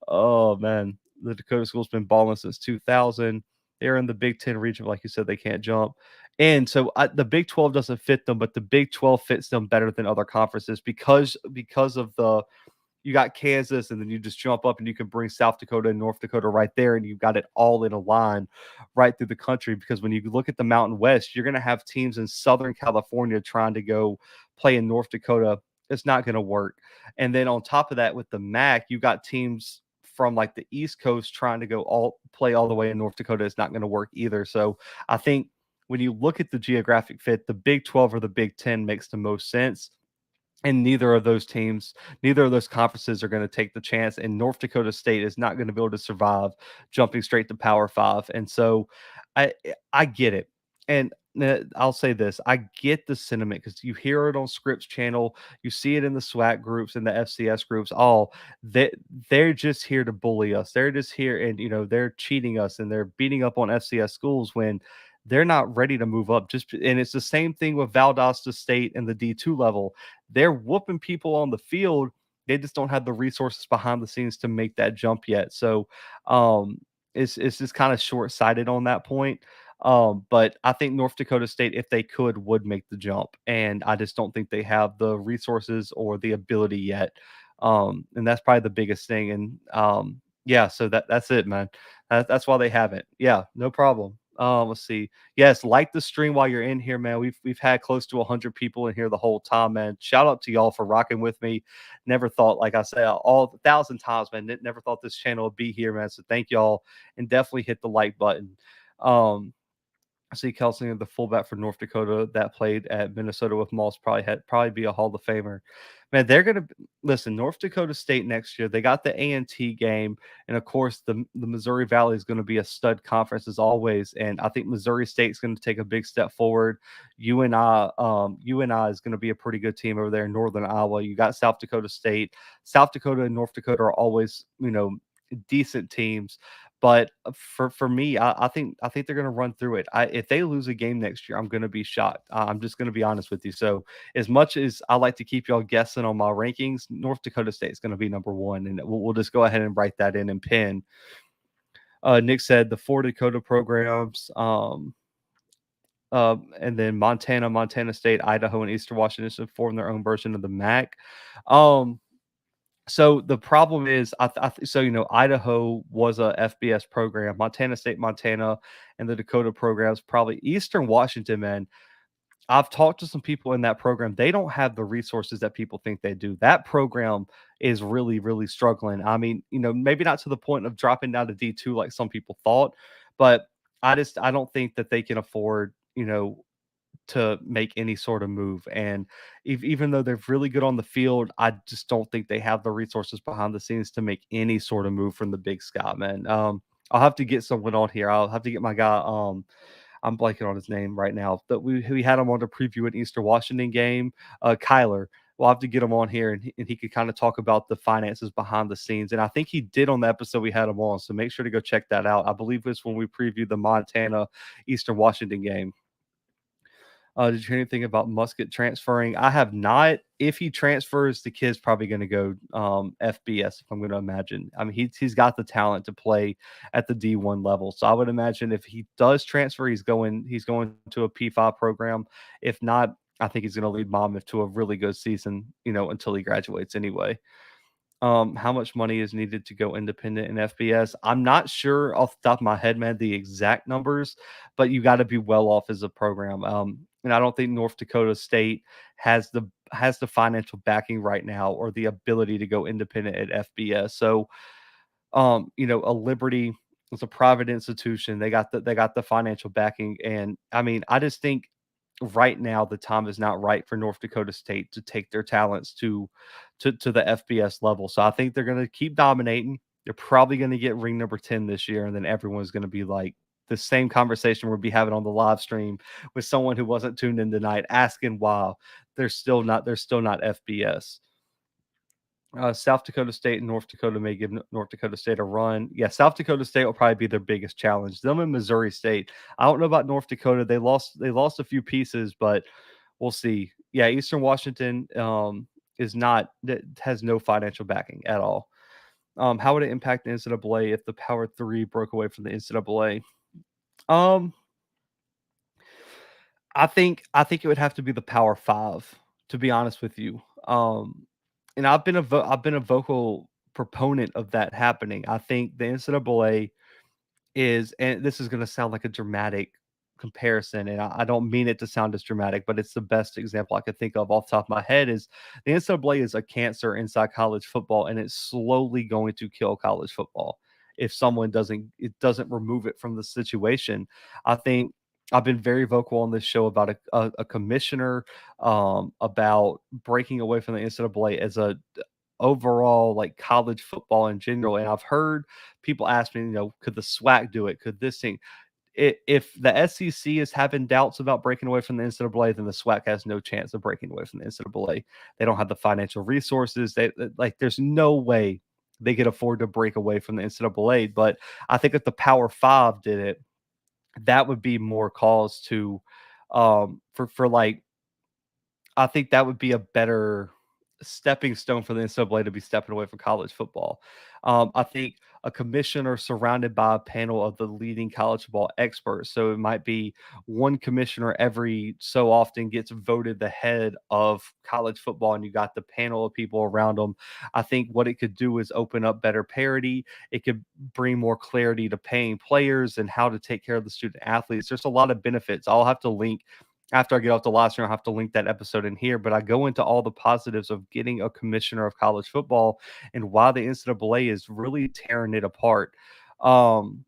Oh, man. The Dakota school's been balling since 2000. They're in the Big 10 region. Like you said, they can't jump. And so the Big 12 doesn't fit them, but the Big 12 fits them better than other conferences because of the you got Kansas, and then you just jump up and you can bring South Dakota and North Dakota right there, and you've got it all in a line right through the country. Because when you look at the Mountain West, you're going to have teams in Southern California trying to go play in North Dakota. It's not going to work. And then on top of that, with the MAC, you got teams from like the East Coast trying to play all the way in North Dakota. It's not going to work either. So I think when you look at the geographic fit, the Big 12 or the Big 10 makes the most sense. And neither of those conferences are going to take the chance. And North Dakota State is not going to be able to survive jumping straight to Power Five. And so, I get it. And I'll say this: I get the sentiment because you hear it on Scripps Channel, you see it in the SWAC groups and the FCS groups. All they they're just here to bully us. They're just here, and they're cheating us, and they're beating up on FCS schools when they're not ready to move up. And it's the same thing with Valdosta State and the D2 level. They're whooping people on the field. They just don't have the resources behind the scenes to make that jump yet. So um, it's just kind of short sighted on that point. But I think North Dakota State, if they could, would make the jump, and I just don't think they have the resources or the ability yet. And that's probably the biggest thing. And yeah, so that's it, man. That's why they haven't. Yeah, no problem. Let's see. Yes, like the stream while you're in here, man. We've had close to 100 people in here the whole time, man. Shout out to y'all for rocking with me. Never thought, like I said, all 1,000 times, man. Never thought this channel would be here, man. So thank y'all, and definitely hit the like button. Um, I see Kelsey, the fullback for North Dakota that played at Minnesota with Moss, probably be a Hall of Famer. Man, they're gonna listen. North Dakota State next year. They got the A&T game, and of course, the Missouri Valley is going to be a stud conference as always. And I think Missouri State's going to take a big step forward. UNI is going to be a pretty good team over there in Northern Iowa. You got South Dakota State. South Dakota and North Dakota are always decent teams. But for me, I think they're going to run through it. If they lose a game next year, I'm going to be shocked. I'm just going to be honest with you. So as much as I like to keep y'all guessing on my rankings, North Dakota State is going to be number one, and we'll just go ahead and write that in and pin. Nick said the 4 Dakota programs, and then Montana State, Idaho, and Eastern Washington form their own version of the MAC. So the problem is, Idaho was a FBS program. Montana State, Montana, and the Dakota programs, probably Eastern Washington, man. I've talked to some people in that program. They don't have the resources that people think they do. That program is really, really struggling. I mean, maybe not to the point of dropping down to D2 like some people thought, but I don't think that they can afford, to make any sort of move. And even though they're really good on the field, I just don't think they have the resources behind the scenes to make any sort of move from the Big Sky, man. I'll have to get someone on here. I'll have to get my guy. I'm blanking on his name right now. That we had him on to preview an Eastern Washington game. Kyler. We'll have to get him on here, and he could kind of talk about the finances behind the scenes. And I think he did on the episode we had him on. So make sure to go check that out. I believe it's when we previewed the Montana Eastern Washington game. Did you hear anything about Musket transferring? I have not. If he transfers, the kid's probably going to go FBS, if I'm going to imagine. I mean, he's got the talent to play at the D1 level. So I would imagine if he does transfer, he's going to a P5 program. If not, I think he's going to lead Monmouth to a really good season, until he graduates anyway. How much money is needed to go independent in FBS? I'm not sure off the top of my head, man, the exact numbers, but you got to be well off as a program. And I don't think North Dakota State has the financial backing right now or the ability to go independent at FBS. So, a Liberty is a private institution. They got the financial backing, and I mean, I just think right now the time is not right for North Dakota State to take their talents to the FBS level. So I think they're going to keep dominating. They're probably going to get ring number 10 this year, and then everyone's going to be like the same conversation we'll be having on the live stream with someone who wasn't tuned in tonight, asking why they're still not FBS. South Dakota State and North Dakota may give North Dakota State a run. Yeah, South Dakota State will probably be their biggest challenge. Them and Missouri State. I don't know about North Dakota. They lost a few pieces, but we'll see. Yeah, Eastern Washington has no financial backing at all. How would it impact the NCAA if the Power 3 broke away from the NCAA? I think it would have to be the Power 5, to be honest with you. And I've been a vocal proponent of that happening. I think the NCAA is, and this is going to sound like a dramatic comparison, and I don't mean it to sound as dramatic, but it's the best example I could think of off the top of my head. Is the NCAA is a cancer inside college football, and it's slowly going to kill college football if someone doesn't remove it from the situation. I think I've been very vocal on this show about a commissioner, about breaking away from the NCAA as a overall like college football in general. And I've heard people ask me, could the SWAC do it? Could this thing? If the SEC is having doubts about breaking away from the NCAA, then the SWAC has no chance of breaking away from the NCAA. They don't have the financial resources. There's no way they could afford to break away from the NCAA. But I think if the Power Five did it, that would be more cause to, for like, I think that would be a better stepping stone for the NCAA to be stepping away from college football. I think a commissioner surrounded by a panel of the leading college football experts. So it might be one commissioner every so often gets voted the head of college football, and you got the panel of people around them. I think what it could do is open up better parity. It could bring more clarity to paying players and how to take care of the student athletes. There's a lot of benefits. I'll have to link after I get off the live stream. I'll have to link that episode in here, but I go into all the positives of getting a commissioner of college football and why the NCAA is really tearing it apart. Um,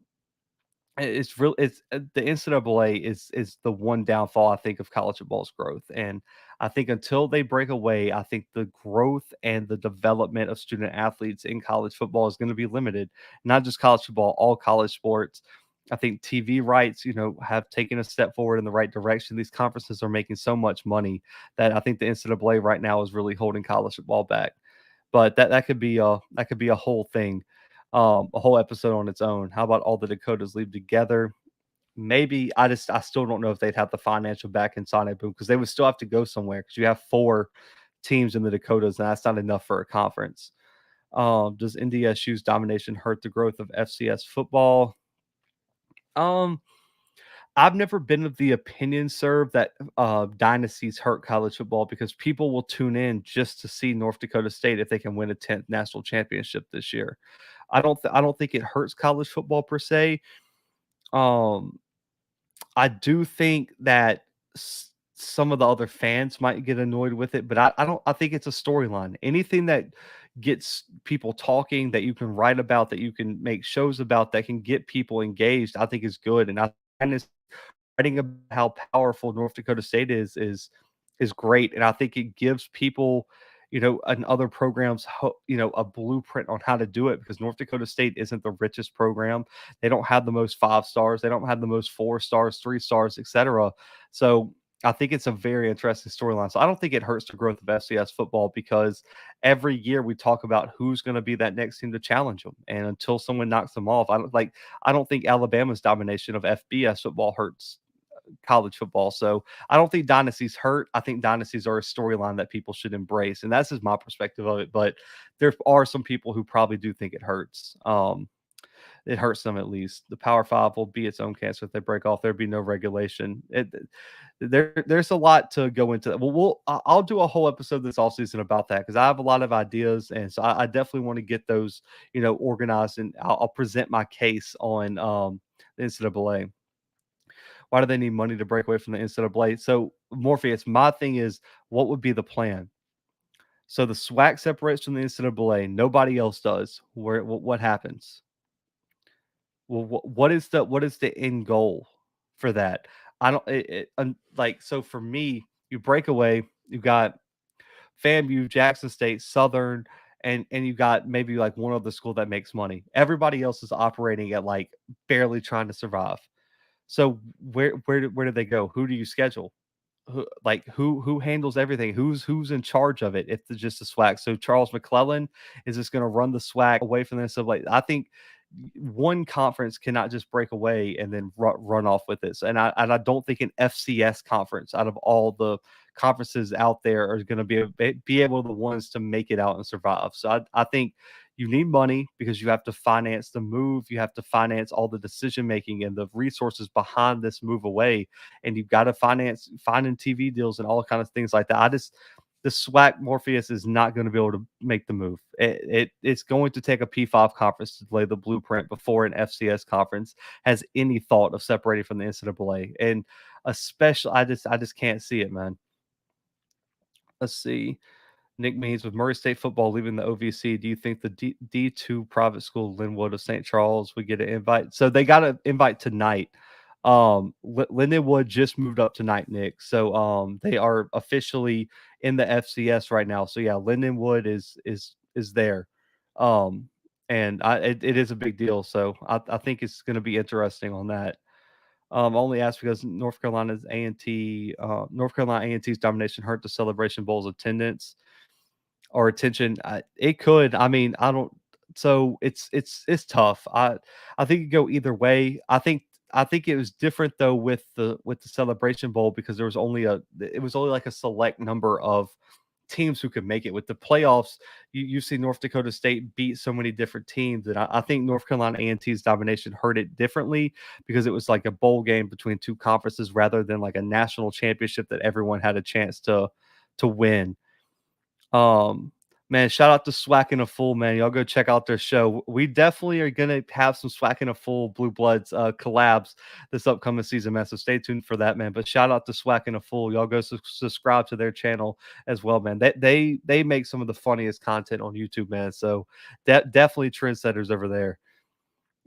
it's real. It's the NCAA is the one downfall I think of college football's growth, and I think until they break away, I think the growth and the development of student athletes in college football is going to be limited. Not just college football, all college sports. I think TV rights, have taken a step forward in the right direction. These conferences are making so much money that I think the NCAA right now is really holding college football back. But that could be a whole thing, a whole episode on its own. How about all the Dakotas leave together? Maybe I still don't know if they'd have the financial back in Sonic Boom because they would still have to go somewhere because you have 4 teams in the Dakotas and that's not enough for a conference. Does NDSU's domination hurt the growth of FCS football? Um, I've never been of the opinion, sir, that dynasties hurt college football because people will tune in just to see North Dakota State if they can win a 10th national championship this year. I don't think it hurts college football per se. Um, I do think that some of the other fans might get annoyed with it, but I don't. I think it's a storyline. Anything that gets people talking, that you can write about, that you can make shows about, that can get people engaged, I think is good. And I find this writing about how powerful North Dakota State is great, and I think it gives people, and other programs, a blueprint on how to do it because North Dakota State isn't the richest program. They don't have the most 5 stars. They don't have the most 4 stars, 3 stars, etc. So I think it's a very interesting storyline. So I don't think it hurts the growth of FCS football because every year we talk about who's going to be that next team to challenge them, and until someone knocks them off, I don't think Alabama's domination of FBS football hurts college football. So I don't think dynasties hurt. I think dynasties are a storyline that people should embrace, and that's just my perspective of it. But there are some people who probably do think it hurts. It hurts them at least. The Power Five will be its own cancer if they break off. There'd be no regulation. There's a lot to go into that. I'll do a whole episode this all season about that because I have a lot of ideas, and so I definitely want to get those, organized, and I'll present my case on the NCAA. Why do they need money to break away from the NCAA? So Morpheus, my thing is, what would be the plan? So the SWAC separates from the NCAA. Nobody else does. What happens? Well, what is the end goal for that? I don't like so for me, you break away. You've got FAMU, Jackson State, Southern, and you got maybe like one other school that makes money. Everybody else is operating at like barely trying to survive. So where do they go? Who do you schedule? Who handles everything? Who's in charge of it? If it's just a SWAC. So Charles McClellan is just going to run the SWAC away from this. So like I think one conference cannot just break away and then run off with this. And I don't think an FCS conference out of all the conferences out there are going to be able the ones to make it out and survive. So I think you need money because you have to finance the move. You have to finance all the decision making and the resources behind this move away. And you've got to finance finding TV deals and all kinds of things like that. The SWAC Morpheus is not going to be able to make the move. It's going to take a P5 conference to lay the blueprint before an FCS conference has any thought of separating from the NCAA. And especially, I just can't see it, man. Let's see. Nick Means with Murray State football leaving the OVC. Do you think the D2 private school Linwood of St. Charles would get an invite? So they got an invite tonight. Lindenwood just moved up tonight, Nick. So they are officially in the FCS right now. So yeah, Lindenwood is there. Um and it is a big deal. So I think it's going to be interesting on that. Only asked because North Carolina A&T's domination hurt the Celebration Bowl's attendance or attention. It could. I mean, I don't. So it's tough. I think it go either way. I think it was different though with the Celebration Bowl because there was only a it was only like a select number of teams who could make it. With the playoffs, you see North Dakota State beat so many different teams, and I think North Carolina A&T's domination hurt it differently because it was like a bowl game between two conferences rather than like a national championship that everyone had a chance to win. Um, man, shout out to Swack and a Fool, man. Y'all go check out their show. We definitely are gonna have some Swack and a Fool Blue Bloods collabs this upcoming season, man. So stay tuned for that, man. But shout out to Swack and a Fool. Y'all go subscribe to their channel as well, man. They make some of the funniest content on YouTube, man. So definitely trendsetters over there.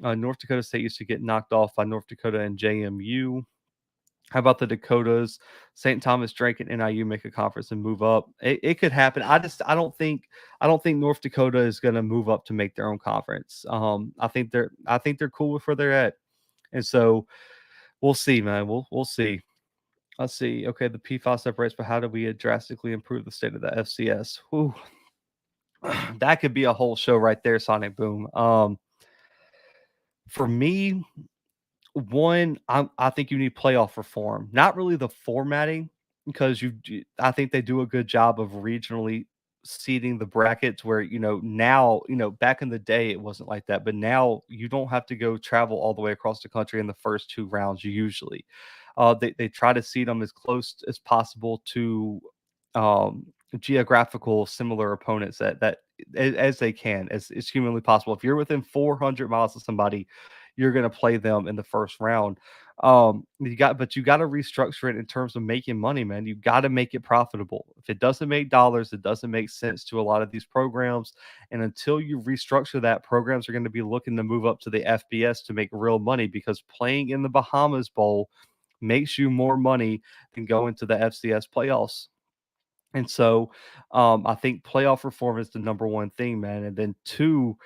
North Dakota State used to get knocked off by North Dakota and JMU. How about the Dakotas? St. Thomas, Drake, and NIU make a conference and move up. It could happen. I don't think North Dakota is going to move up to make their own conference. I think they're cool with where they're at, and so we'll see, man. We'll see. Let's see. Okay, the PFAS separates, but how do we drastically improve the state of the FCS? Whew. That could be a whole show right there, Sonic Boom. For me, one, I think you need playoff reform. Not really the formatting, because I think they do a good job of regionally seeding the brackets where, now, back in the day it wasn't like that, but now you don't have to go travel all the way across the country in the first two rounds usually. They try to seed them as close as possible to um, geographical similar opponents that as they can, as humanly possible. If you're within 400 miles of somebody, you're going to play them in the first round. But you got to restructure it in terms of making money, man. You got to make it profitable. If it doesn't make dollars, it doesn't make sense to a lot of these programs. And until you restructure that, programs are going to be looking to move up to the FBS to make real money, because playing in the Bahamas Bowl makes you more money than going to the FCS playoffs. And so I think playoff reform is the number one thing, man. And then two,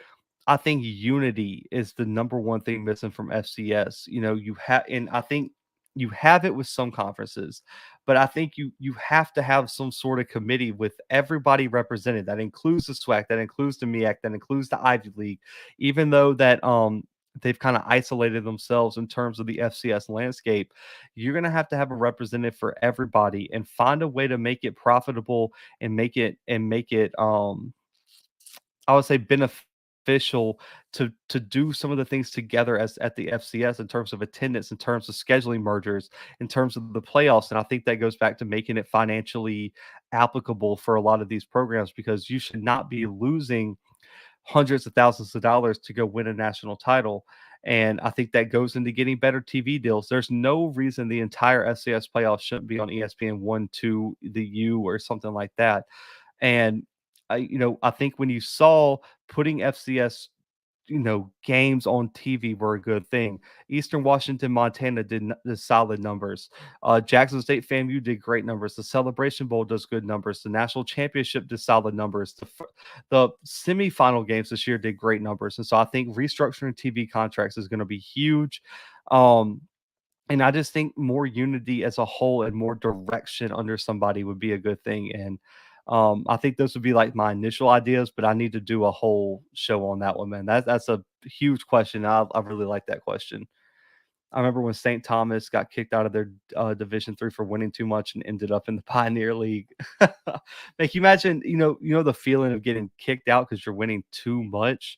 I think unity is the number one thing missing from FCS. You have, and I think you have it with some conferences, but I think you have to have some sort of committee with everybody represented. That includes the SWAC, that includes the MEAC, that includes the Ivy League, even though that they've kind of isolated themselves in terms of the FCS landscape. You're going to have a representative for everybody and find a way to make it profitable and make it I would say beneficial to do some of the things together as at the FCS, in terms of attendance, in terms of scheduling mergers, in terms of the playoffs. And I think that goes back to making it financially applicable for a lot of these programs, because you should not be losing hundreds of thousands of dollars to go win a national title. And I think that goes into getting better TV deals. There's no reason the entire FCS playoffs shouldn't be on ESPN 1, 2, the U, or something like that. And I think when you saw putting FCS, games on TV were a good thing. Eastern Washington, Montana did solid numbers. Jackson State FAMU did great numbers. The Celebration Bowl does good numbers. The National Championship did solid numbers. The semifinal games this year did great numbers. And so I think restructuring TV contracts is going to be huge. Um, and I just think more unity as a whole and more direction under somebody would be a good thing. And I think those would be like my initial ideas, but I need to do a whole show on that one, man. That's a huge question. I really like that question. I remember when St. Thomas got kicked out of their Division III for winning too much and ended up in the Pioneer League. Like, you imagine, the feeling of getting kicked out because you're winning too much.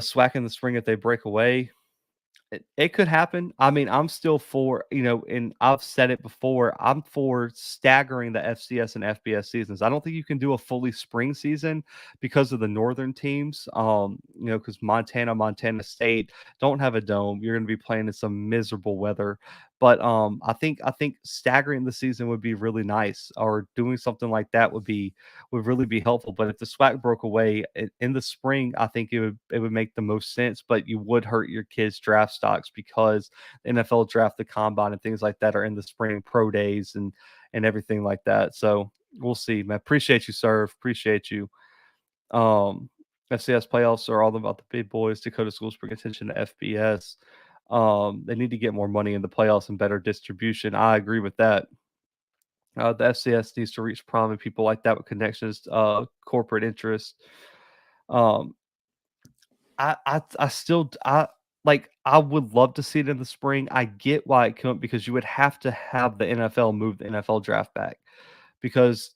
Swack in the spring if they break away. It could happen. I mean, I'm still for, and I've said it before, I'm for staggering the FCS and FBS seasons. I don't think you can do a fully spring season because of the northern teams. Because Montana State don't have a dome. You're going to be playing in some miserable weather. But I think staggering the season would be really nice, or doing something like that would really be helpful. But if the SWAC broke away in the spring, I think it would make the most sense. But you would hurt your kids' draft stocks because the NFL draft, the combine, and things like that are in the spring pro days and everything like that. So we'll see, man. Appreciate you, sir. Appreciate you. Um, FCS playoffs are all about the big boys. Dakota schools bring attention to FBS. They need to get more money in the playoffs and better distribution. I agree with that. The FCS needs to reach prominent people like that with connections, corporate interests. Um, I still I like I would love to see it in the spring. I get why it couldn't, because you would have to have the NFL move the NFL draft back, because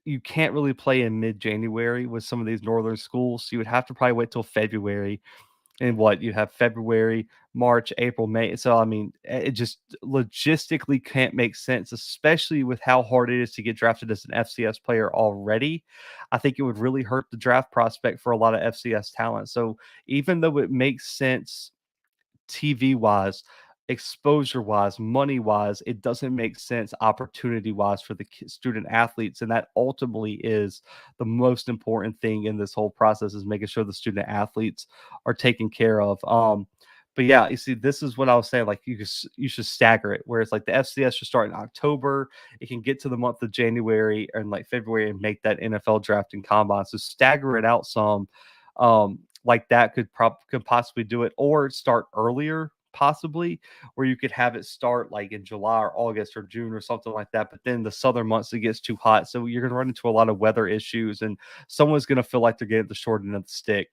you can't really play in mid-January with some of these northern schools. So you would have to probably wait till February. And what you have February, March, April, May. So I mean, it just logistically can't make sense, especially with how hard it is to get drafted as an FCS player already. I think it would really hurt the draft prospect for a lot of FCS talent. So even though it makes sense TV wise, exposure wise, money wise, it doesn't make sense opportunity wise for the student athletes. And that ultimately is the most important thing in this whole process, is making sure the student athletes are taken care of. But yeah, you see, this is what I was saying. Like you should stagger it, where it's like the FCS should start in October. It can get to the month of January and like February and make that NFL draft and combine. So stagger it out some. Like that could possibly do it, or start earlier, possibly, where you could have it start like in July or August or June or something like that. But then the southern months it gets too hot, so you're going to run into a lot of weather issues, and someone's going to feel like they're getting the short end of the stick.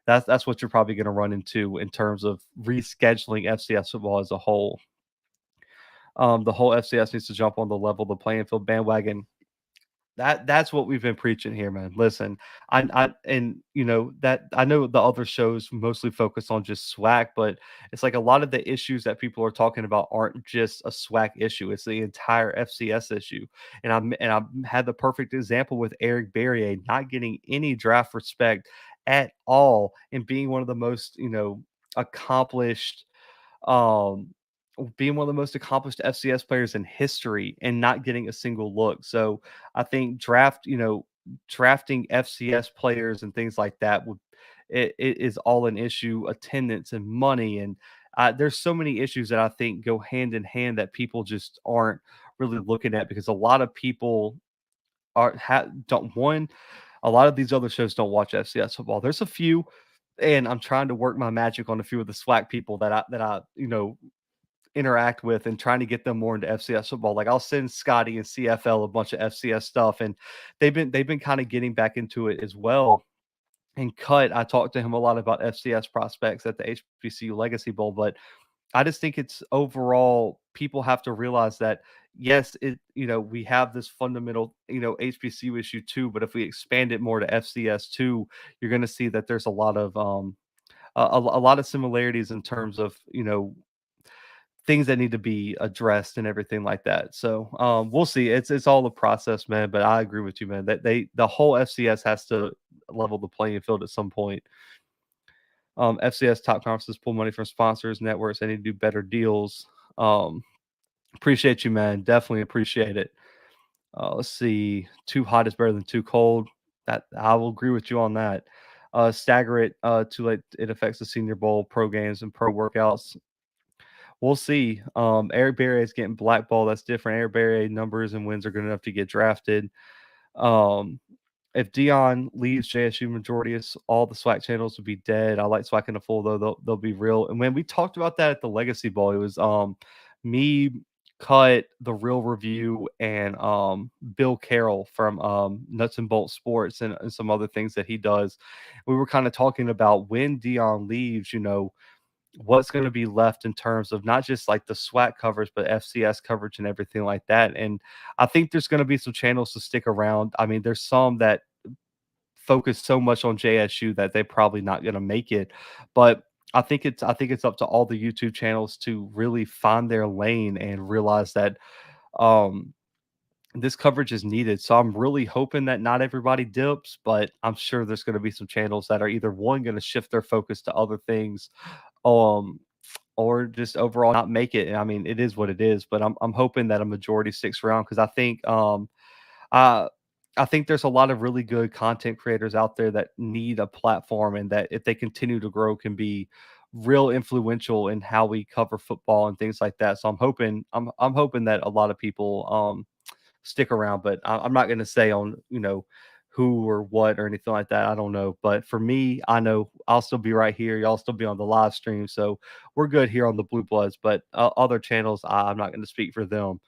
That's what you're probably going to run into in terms of rescheduling FCS football as a whole. The whole FCS needs to jump on the level the playing field bandwagon. That's what we've been preaching here, man. Listen, I and you know that I know the other shows mostly focus on just SWAC, but it's like a lot of the issues that people are talking about aren't just a SWAC issue. It's the entire FCS issue. And I had the perfect example with Eric Barrier not getting any draft respect at all, and being one of the most, accomplished um, being one of the most accomplished FCS players in history and not getting a single look. So I think drafting FCS players and things like that it is all an issue. Attendance and money, and there's so many issues that I think go hand in hand that people just aren't really looking at, because a lot of people don't one. A lot of these other shows don't watch FCS football. There's a few, and I'm trying to work my magic on a few of the SWAC people that I interact with, and trying to get them more into FCS football. Like I'll send Scotty and CFL a bunch of FCS stuff, and they've been kind of getting back into it as well. And I talked to him a lot about FCS prospects at the HBCU Legacy Bowl, but I just think it's overall people have to realize that yes, we have this fundamental HBCU issue too, but if we expand it more to FCS too, you're going to see that there's a lot of a lot of similarities in terms of things that need to be addressed and everything like that. So we'll see. It's all the process, man. But I agree with you, man. That the whole FCS has to level the playing field at some point. FCS top conferences pull money from sponsors, networks. They need to do better deals. Appreciate you, man. Definitely appreciate it. Let's see. Too hot is better than too cold. That I will agree with you on that. Stagger it too late. It affects the Senior Bowl, pro games, and pro workouts. We'll see. Eric Berry is getting blackballed. That's different. Eric Berry numbers and wins are good enough to get drafted. Um, if Dion leaves JSU, majority of all the SWAC channels would be dead. I like SWAC in the full though; they'll be real. And when we talked about that at the Legacy Bowl, it was me, Cut, the Real Review, and Bill Carroll from Nuts and Bolts Sports, and some other things that he does. We were kind of talking about when Dion leaves, what's going to be left in terms of not just like the SWAC coverage, but FCS coverage and everything like that. And I think there's going to be some channels to stick around. I mean, there's some that focus so much on JSU that they're probably not going to make it. But I think it's up to all the YouTube channels to really find their lane and realize that um this coverage is needed. So I'm really hoping that not everybody dips, but I'm sure there's going to be some channels that are either one going to shift their focus to other things, um or just overall not make it. And I mean, it is what it is, but I'm hoping that a majority sticks around because uh, I think there's a lot of really good content creators out there that need a platform, and that if they continue to grow, can be real influential in how we cover football and things like that. So I'm hoping that a lot of people stick around, but I'm not going to say on who or what or anything like that. I don't know, but for me, I know I'll still be right here. Y'all still be on the live stream, so we're good here on the Blue Bloods. But other channels, I'm not going to speak for them.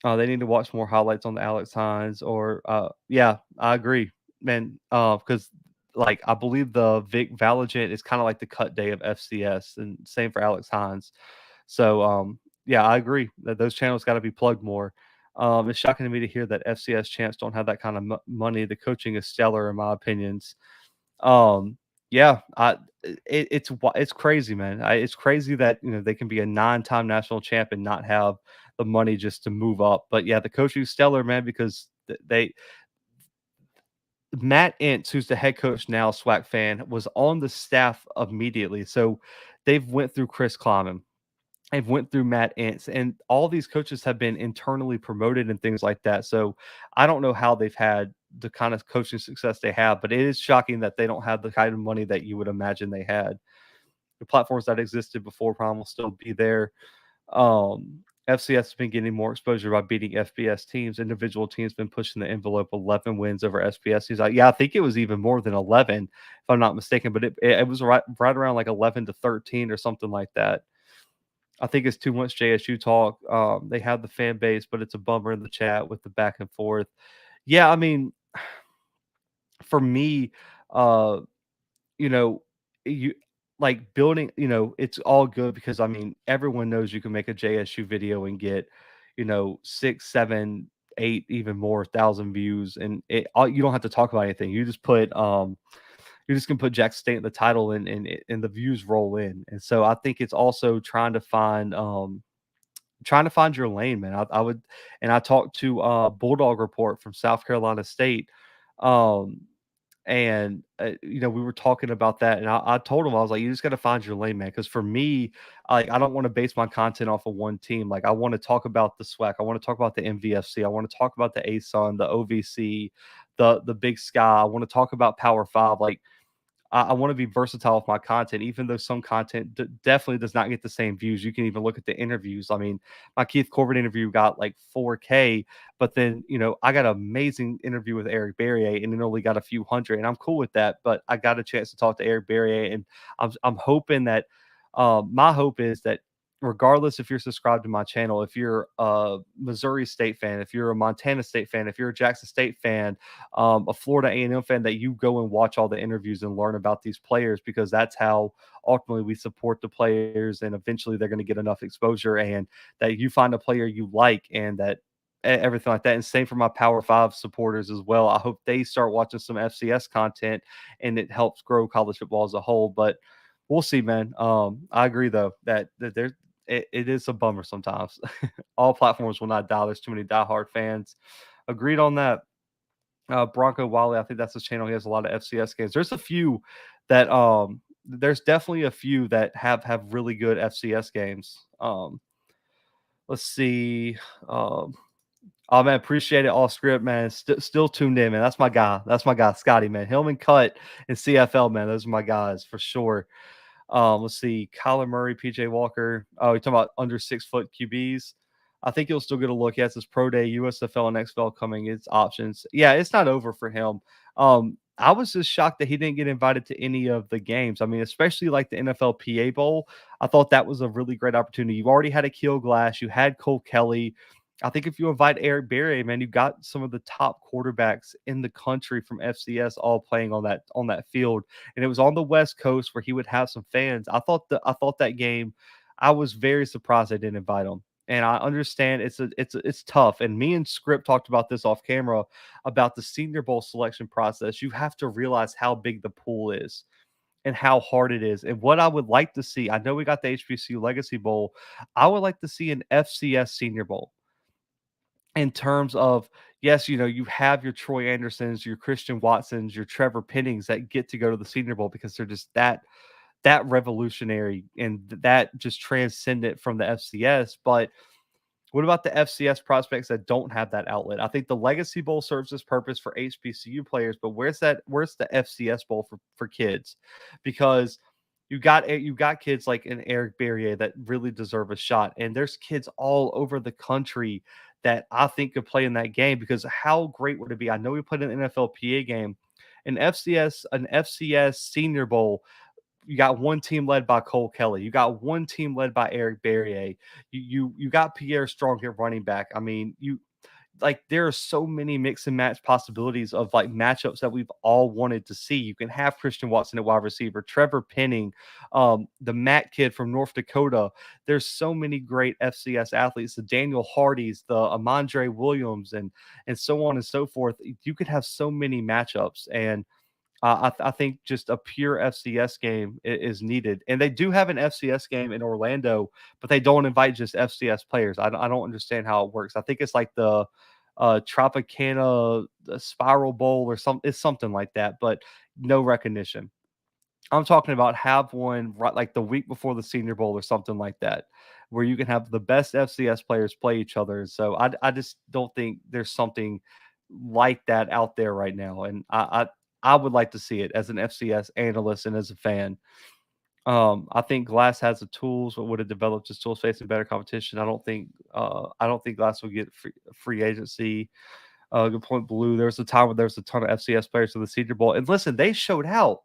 They need to watch more highlights on the Alex Hines or yeah, I agree, man. Because like I believe the Vic Valigent is kind of like the cut day of FCS, and same for Alex Hines. So yeah, I agree that those channels got to be plugged more. It's shocking to me to hear that FCS champs don't have that kind of money. The coaching is stellar, in my opinions. Um, yeah, it's crazy, man. It's crazy that they can be a 9-time national champ and not have the money just to move up. But yeah, the coaching is stellar, man, because they Matt Ince, who's the head coach now, SWAC fan, was on the staff immediately. So they've went through Chris Kleiman. They've went through Matt Ince, and all these coaches have been internally promoted and things like that. So I don't know how they've had the kind of coaching success they have, but it is shocking that they don't have the kind of money that you would imagine they had. The platforms that existed before Prime will still be there. FCS has been getting more exposure by beating FBS teams. Individual teams been pushing the envelope. 11 wins over SBS. He's like, yeah, I think it was even more than 11, if I'm not mistaken. But it was right around like 11 to 13 or something like that. I think it's too much JSU talk. They have the fan base, but it's a bummer in the chat with the back and forth. Yeah, I mean, for me, uh, you know, you like building, it's all good because I mean, everyone knows you can make a JSU video and get, 6, 7, 8, even more thousand views, and you don't have to talk about anything. You just put you just can put Jackson State in the title, and the views roll in. And so I think it's also trying to find your lane, man. I would, and I talked to Bulldog Report from South Carolina State, um, and we were talking about that, and I told him, I was like, you just got to find your lane, man. Because for me, like I don't want to base my content off of one team. Like I want to talk about the SWAC, I want to talk about the MVFC, I want to talk about the ASUN, the OVC, the Big Sky. I want to talk about Power Five. Like I want to be versatile with my content, even though some content definitely does not get the same views. You can even look at the interviews. I mean, my Keith Corbett interview got like 4K, but then, I got an amazing interview with Eric Barrier and it only got a few hundred, and I'm cool with that. But I got a chance to talk to Eric Barrier, and I'm hoping that, my hope is that regardless if you're subscribed to my channel, if you're a Missouri State fan, if you're a Montana State fan, if you're a Jackson State fan, a Florida A&M fan, that you go and watch all the interviews and learn about these players, because that's how ultimately we support the players, and eventually they're going to get enough exposure, and that you find a player you like, and that everything like that. And same for my Power Five supporters as well. I hope they start watching some FCS content, and it helps grow college football as a whole. But we'll see, man. I agree though that there it is a bummer sometimes. All platforms will not die. There's too many diehard fans. Agreed on that. Bronco Wiley, I think that's his channel. He has a lot of FCS games. There's a few that there's definitely a few that have really good FCS games. Let's see. Oh man, appreciate it. All script, man. Still tuned in, man. That's my guy. That's my guy, Scotty, man. Hillman Cut and CFL, man. Those are my guys for sure. Let's see, Kyler Murray, PJ Walker. Oh, you're talking about under 6 foot QBs. I think he'll still get a look. Yes, it's pro day, USFL and XFL coming. It's options. Yeah, it's not over for him. I was just shocked that he didn't get invited to any of the games. I mean, especially like the NFL PA Bowl. I thought that was a really great opportunity. You've already had a Keel Glass. You had Cole Kelly. I think if you invite Eric Berry, man, you've got some of the top quarterbacks in the country from FCS all playing on that field, and it was on the West Coast where he would have some fans. I thought that game, I was very surprised I didn't invite him, and I understand it's tough. And me and Script talked about this off camera about the Senior Bowl selection process. You have to realize how big the pool is and how hard it is. And what I would like to see, I know we got the HBCU Legacy Bowl. I would like to see an FCS Senior Bowl, in terms of, yes, you have your Troy Andersons, your Christian Watsons, your Trevor Pennings that get to go to the Senior Bowl because they're just that revolutionary and that just transcendent from the FCS. But what about the FCS prospects that don't have that outlet? I think the Legacy Bowl serves its purpose for HBCU players, but where's the FCS Bowl for kids? Because you got kids like an Eric Berrier that really deserve a shot, and there's kids all over the country that I think could play in that game. Because how great would it be? I know we played an NFLPA game, an FCS Senior Bowl. You got one team led by Cole Kelly. You got one team led by Eric Berrier. You got Pierre Strong at running back. I mean, there are so many mix and match possibilities of like matchups that we've all wanted to see. You can have Christian Watson at wide receiver, Trevor Penning, the Matt kid from North Dakota. There's so many great FCS athletes, the Daniel Hardys, the Amandre Williams, and so on and so forth. You could have so many matchups, and I think just a pure FCS game is needed. And they do have an FCS game in Orlando, but they don't invite just FCS players. I don't understand how it works. I think it's like the Tropicana Spiral Bowl or something. It's something like that, but no recognition. I'm talking about have one right like the week before the Senior Bowl or something like that, where you can have the best FCS players play each other. So I just don't think there's something like that out there right now, and I would like to see it as an FCS analyst and as a fan. I think Glass has the tools, but would have developed his tools facing better competition. I don't think Glass will get free agency. Good point, Blue. There was a time where there was a ton of FCS players in the Senior Bowl, and listen, they showed out.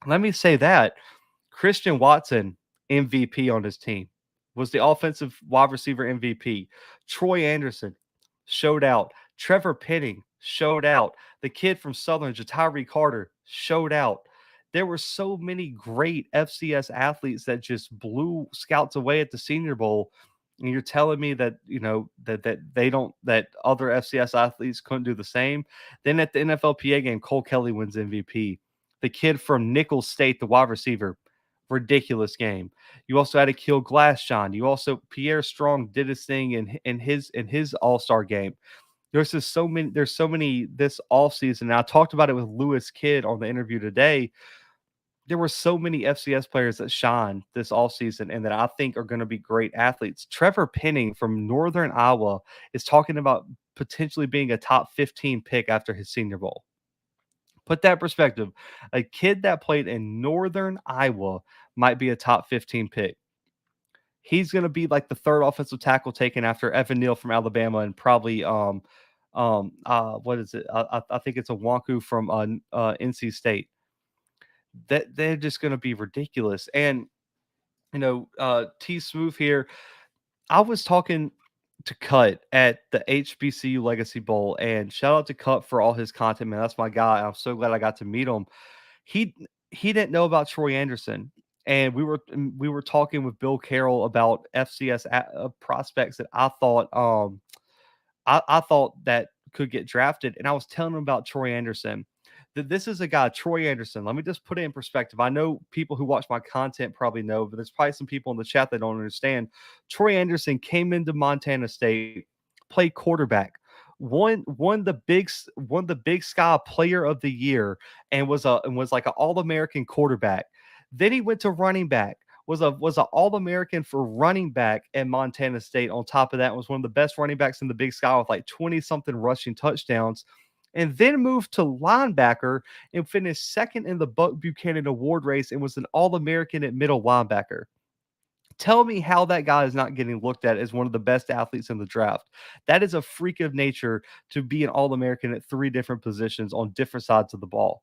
Let me say that Christian Watson, MVP on his team, was the offensive wide receiver MVP. Troy Anderson showed out. Trevor Penning showed out. The kid from Southern, Jatari Carter, showed out. There were so many great FCS athletes that just blew scouts away at the Senior Bowl. And you're telling me that that other FCS athletes couldn't do the same. Then at the NFLPA game, Cole Kelly wins MVP. The kid from Nicholls State, the wide receiver, ridiculous game. You also had Akil Glassshine. You also Pierre Strong did his thing in his All-Star game. There's so many this offseason. And I talked about it with Lewis Kidd on the interview today. There were so many FCS players that shine this offseason and that I think are going to be great athletes. Trevor Penning from Northern Iowa is talking about potentially being a top 15 pick after his Senior Bowl. Put that perspective. A kid that played in Northern Iowa might be a top 15 pick. He's going to be like the third offensive tackle taken after Evan Neal from Alabama and probably what is it? I think it's a Wonku from NC State. That they're just going to be ridiculous. And T Smooth here. I was talking to Cut at the HBCU Legacy Bowl, and shout out to Cut for all his content, man. That's my guy. I'm so glad I got to meet him. He didn't know about Troy Anderson, and we were talking with Bill Carroll about FCS prospects that I thought that could get drafted, and I was telling him about Troy Anderson. That this is a guy, Troy Anderson. Let me just put it in perspective. I know people who watch my content probably know, but there's probably some people in the chat that don't understand. Troy Anderson came into Montana State, played quarterback, won the Big Sky Player of the Year, and was like an All-American quarterback. Then he went to running back. Was an All-American for running back at Montana State. On top of that, was one of the best running backs in the Big Sky with like 20-something rushing touchdowns. And then moved to linebacker and finished second in the Buck Buchanan Award race and was an All-American at middle linebacker. Tell me how that guy is not getting looked at as one of the best athletes in the draft. That is a freak of nature to be an All-American at 3 different positions on different sides of the ball.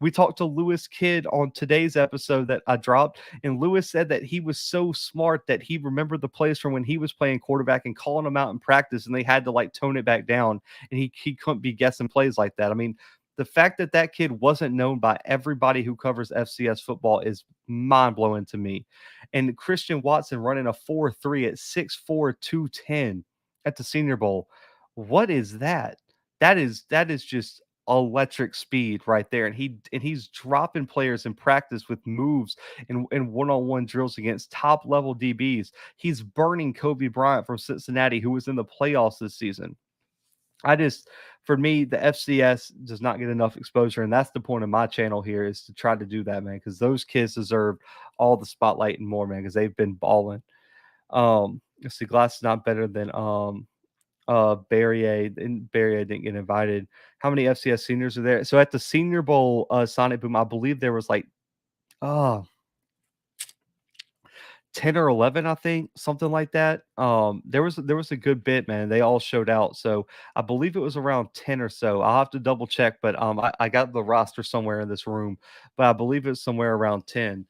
We talked to Lewis Kidd on today's episode that I dropped, and Lewis said that he was so smart that he remembered the plays from when he was playing quarterback and calling them out in practice, and they had to like tone it back down, and he couldn't be guessing plays like that. I mean, the fact that that kid wasn't known by everybody who covers FCS football is mind-blowing to me. And Christian Watson running a 4.3 at 6'4", 210 at the Senior Bowl. What is that? That is just electric speed right there, and he's dropping players in practice with moves and one-on-one drills against top level DBs. He's burning Kobe Bryant from Cincinnati, who was in the playoffs this season. I just for me, the FCS does not get enough exposure, and that's the point of my channel here is to try to do that, man, because those kids deserve all the spotlight and more, man, because they've been balling. Let's see, Glass is not better than Barrier, and Barrier didn't get invited. How many FCS seniors are there? So at the Senior Bowl, Sonic Boom, I believe there was like uh 10 or 11, I think, something like that. There was a good bit, man. They all showed out. So I believe it was around 10 or so. I'll have to double check, but I got the roster somewhere in this room, but I believe it's somewhere around 10.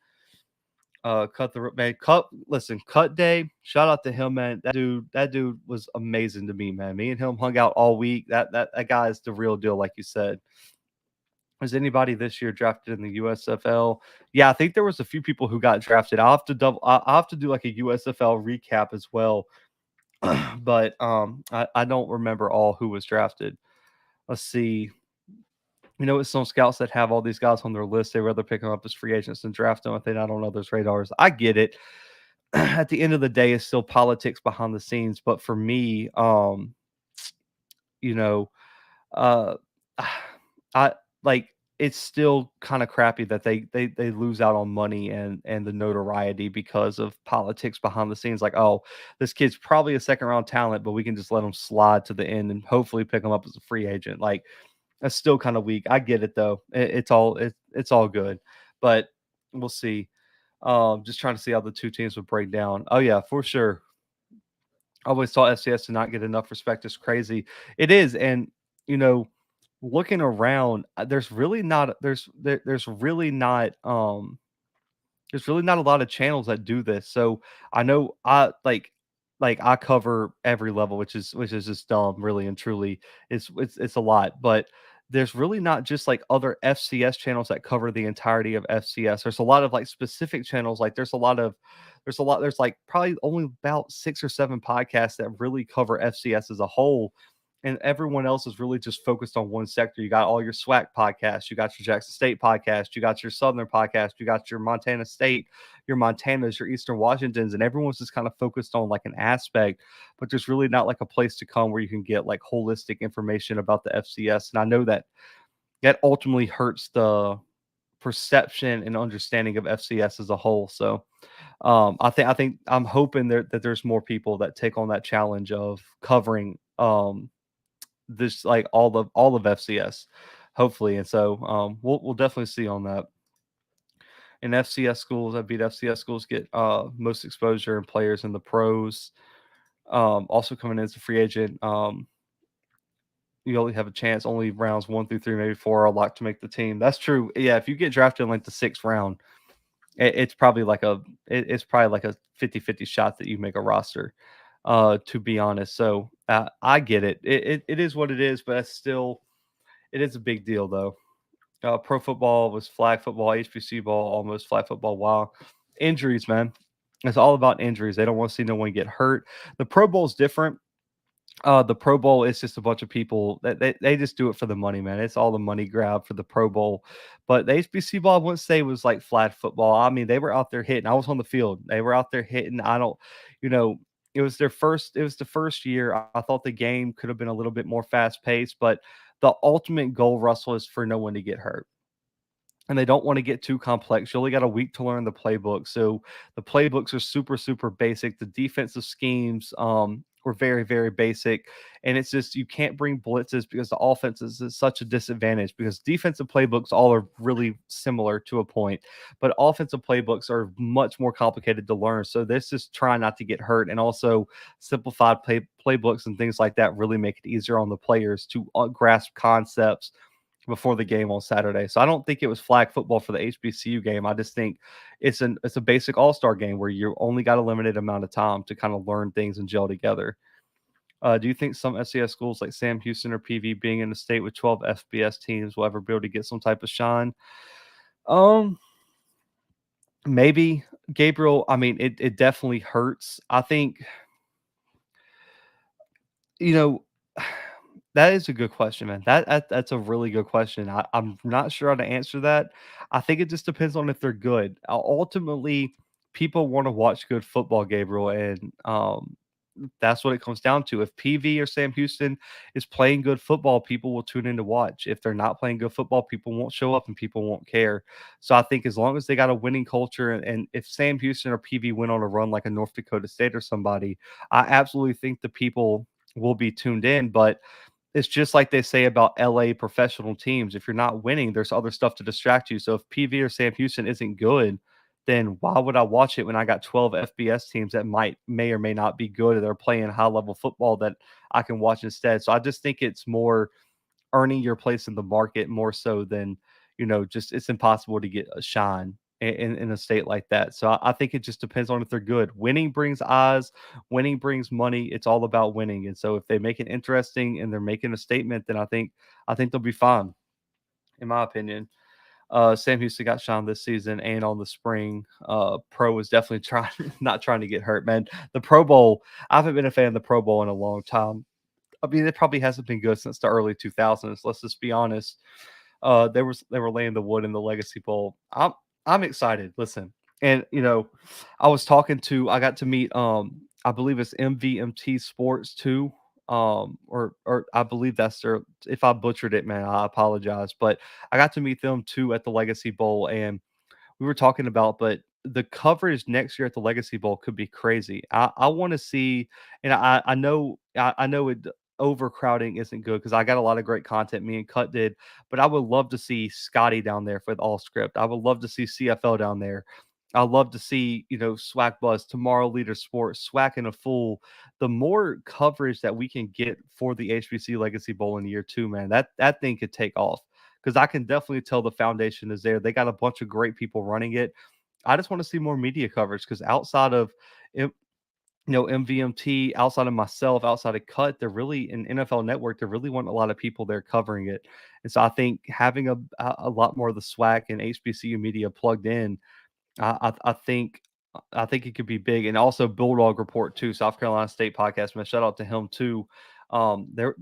Cut the man, cut day. Shout out to him, man. That dude was amazing to me, man. Me and him hung out all week. That guy is the real deal, like you said. Was anybody this year drafted in the USFL? Yeah, I think there was a few people who got drafted. I'll have to do like a USFL recap as well. But I don't remember all who was drafted. Let's see. It's some scouts that have all these guys on their list. They rather pick them up as free agents than draft them if they're not on others' radars. I get it. At the end of the day, it's still politics behind the scenes. But for me, you know, uh, I like it's still kind of crappy that they lose out on money and the notoriety because of politics behind the scenes. Like, oh, this kid's probably a second round talent, but we can just let him slide to the end and hopefully pick him up as a free agent. Like, that's still kind of weak. I get it though. It's all good, but we'll see. Just trying to see how the two teams would break down. Oh yeah, for sure. I always thought FCS to not get enough respect is crazy. It is, and you know, looking around, there's really not a lot of channels that do this. So I know I I cover every level, which is just dumb, really and truly. It's a lot, but there's really not just like other FCS channels that cover the entirety of FCS. There's a lot of like specific channels. Like there's like probably only about 6 or 7 podcasts that really cover FCS as a whole, and everyone else is really just focused on one sector. You got all your SWAC podcasts, you got your Jackson State podcast, you got your Southern podcast, you got your Montana State, your Montanas, your Eastern Washingtons, and everyone's just kind of focused on like an aspect, but there's really not like a place to come where you can get like holistic information about the FCS. And I know that that ultimately hurts the perception and understanding of FCS as a whole. So I think I'm hoping that there's more people that take on that challenge of covering this like all of FCS, hopefully. And so we'll definitely see on that. In FCS schools, I beat FCS schools get most exposure and players in the pros. Also coming in as a free agent, you only have a chance. Only rounds 1 through 3, maybe 4 are locked to make the team. That's true. Yeah, if you get drafted in like the 6th round, it's probably like a 50-50 shot that you make a roster. To be honest, so I get it. It is what it is, but it is a big deal though. Pro football was flag football, HBCU ball, almost flag football. Wow, injuries, man. It's all about injuries. They don't want to see no one get hurt. The Pro Bowl is different. The Pro Bowl is just a bunch of people that they just do it for the money, man. It's all the money grab for the Pro Bowl. But the HBC ball, I wouldn't say was like flag football. I mean, they were out there hitting. I was on the field. They were out there hitting. I don't, you know, it was the first year. I thought the game could have been a little bit more fast paced, but the ultimate goal, Russell, is for no one to get hurt, and they don't want to get too complex. You only got a week to learn the playbook. So the playbooks are super, super basic. The defensive schemes were very, very basic. And it's just you can't bring blitzes because the offense is such a disadvantage because defensive playbooks all are really similar to a point, but offensive playbooks are much more complicated to learn. So this is trying not to get hurt, and also simplified playbooks and things like that really make it easier on the players to grasp concepts before the game on Saturday. So I don't think it was flag football for the HBCU game. I just think it's a basic all-star game where you only got a limited amount of time to kind of learn things and gel together. Do you think some SCS schools like Sam Houston or PV being in the state with 12 FBS teams will ever be able to get some type of shine? Um, Maybe, Gabriel. I mean, it definitely hurts. I think, you know, that is a good question, man. That's a really good question. I'm not sure how to answer that. I think it just depends on if they're good. Ultimately, people want to watch good football, Gabriel, and that's what it comes down to. If PV or Sam Houston is playing good football, people will tune in to watch. If they're not playing good football, people won't show up and people won't care. So I think as long as they got a winning culture, and if Sam Houston or PV went on a run like a North Dakota State or somebody, I absolutely think the people will be tuned in. But it's just like they say about LA professional teams. If you're not winning, there's other stuff to distract you. So if PV or Sam Houston isn't good, then why would I watch it when I got 12 FBS teams that may or may not be good, or they're playing high level football that I can watch instead? So I just think it's more earning your place in the market more so than, just it's impossible to get a shine in a state like that. So I think it just depends on if they're good. Winning brings eyes, winning brings money. It's all about winning. And so if they make it interesting and they're making a statement, then I think they'll be fine, in my opinion. Sam Houston got shine this season and on the spring. Pro was definitely trying, not trying to get hurt, man. The Pro Bowl, I haven't been a fan of the Pro Bowl in a long time. I mean, it probably hasn't been good since the early 2000s. Let's just be honest. They were laying the wood in the Legacy Bowl. I'm excited. Listen, and I got to meet I believe it's MVMT Sports too. Or I believe that's their, if I butchered it, man, I apologize. But I got to meet them too at the Legacy Bowl, and we were talking about, but the coverage next year at the Legacy Bowl could be crazy. I want to see, and I know it overcrowding isn't good because I got a lot of great content me and Cut did, but I would love to see Scotty down there for the all script. I would love to see CFL down there. I love to see, Swack Buzz, Tomorrow Leader Sports, Swack and a Fool. The more coverage that we can get for the HBC Legacy Bowl in year two, man, that thing could take off because I can definitely tell the foundation is there. They got a bunch of great people running it. I just want to see more media coverage because outside of MVMT, outside of myself, outside of Cut, they're really in NFL Network. There really want a lot of people there covering it, and so I think having a lot more of the SWAC and HBCU media plugged in, I think it could be big. And also Bulldog Report too, South Carolina State podcast, man. Shout out to him too. There,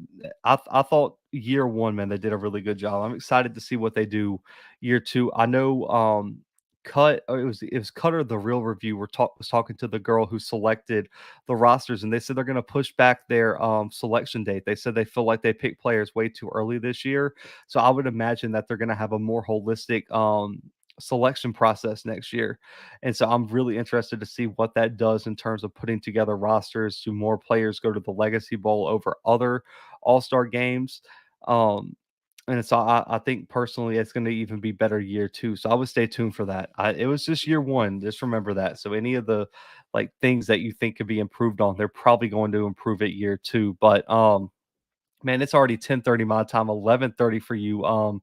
I thought year one, man, they did a really good job. I'm excited to see what they do year two. I know it was Cutter the Real Review was talking to the girl who selected the rosters, and they said they're going to push back their selection date. They said they feel like they picked players way too early this year, so I would imagine that they're going to have a more holistic selection process next year. And so I'm really interested to see what that does in terms of putting together rosters. Do more players go to the Legacy Bowl over other all-star games? And so I think personally it's going to even be better year two. So I would stay tuned for that. It was just year one. Just remember that. So any of the like things that you think could be improved on, they're probably going to improve it year two. But man, it's already 10:30 my time, 11:30 for you,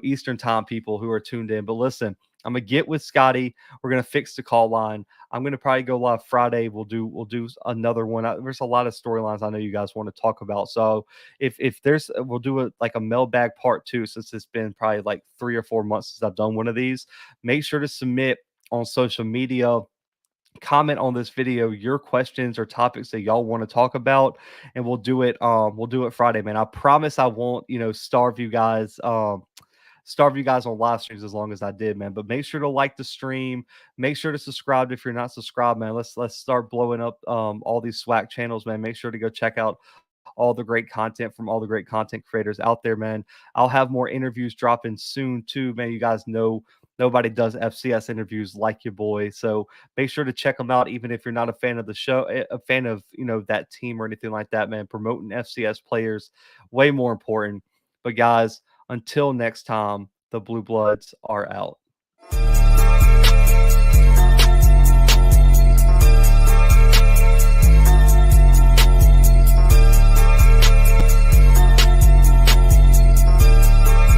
Eastern time people who are tuned in. But listen, I'm gonna get with Scotty. We're gonna fix the call line. I'm gonna probably go live Friday. We'll do another one. There's a lot of storylines I know you guys want to talk about. So if there's we'll do it like a mailbag part two, since it's been probably like 3 or 4 months since I've done one of these. Make sure to submit on social media, comment on this video your questions or topics that y'all want to talk about, and we'll do it Friday, man. I promise I won't starve you guys on live streams as long as I did, man. But make sure to like the stream, make sure to subscribe if you're not subscribed, man. Let's start blowing up all these SWAC channels, man. Make sure to go check out all the great content from all the great content creators out there, man. I'll have more interviews dropping soon too, man. You guys know nobody does FCS interviews like your boy, so make sure to check them out. Even if you're not a fan of the show, a fan of that team or anything like that, man. Promoting FCS players way more important. But guys, until next time, the Blue Bloods are out.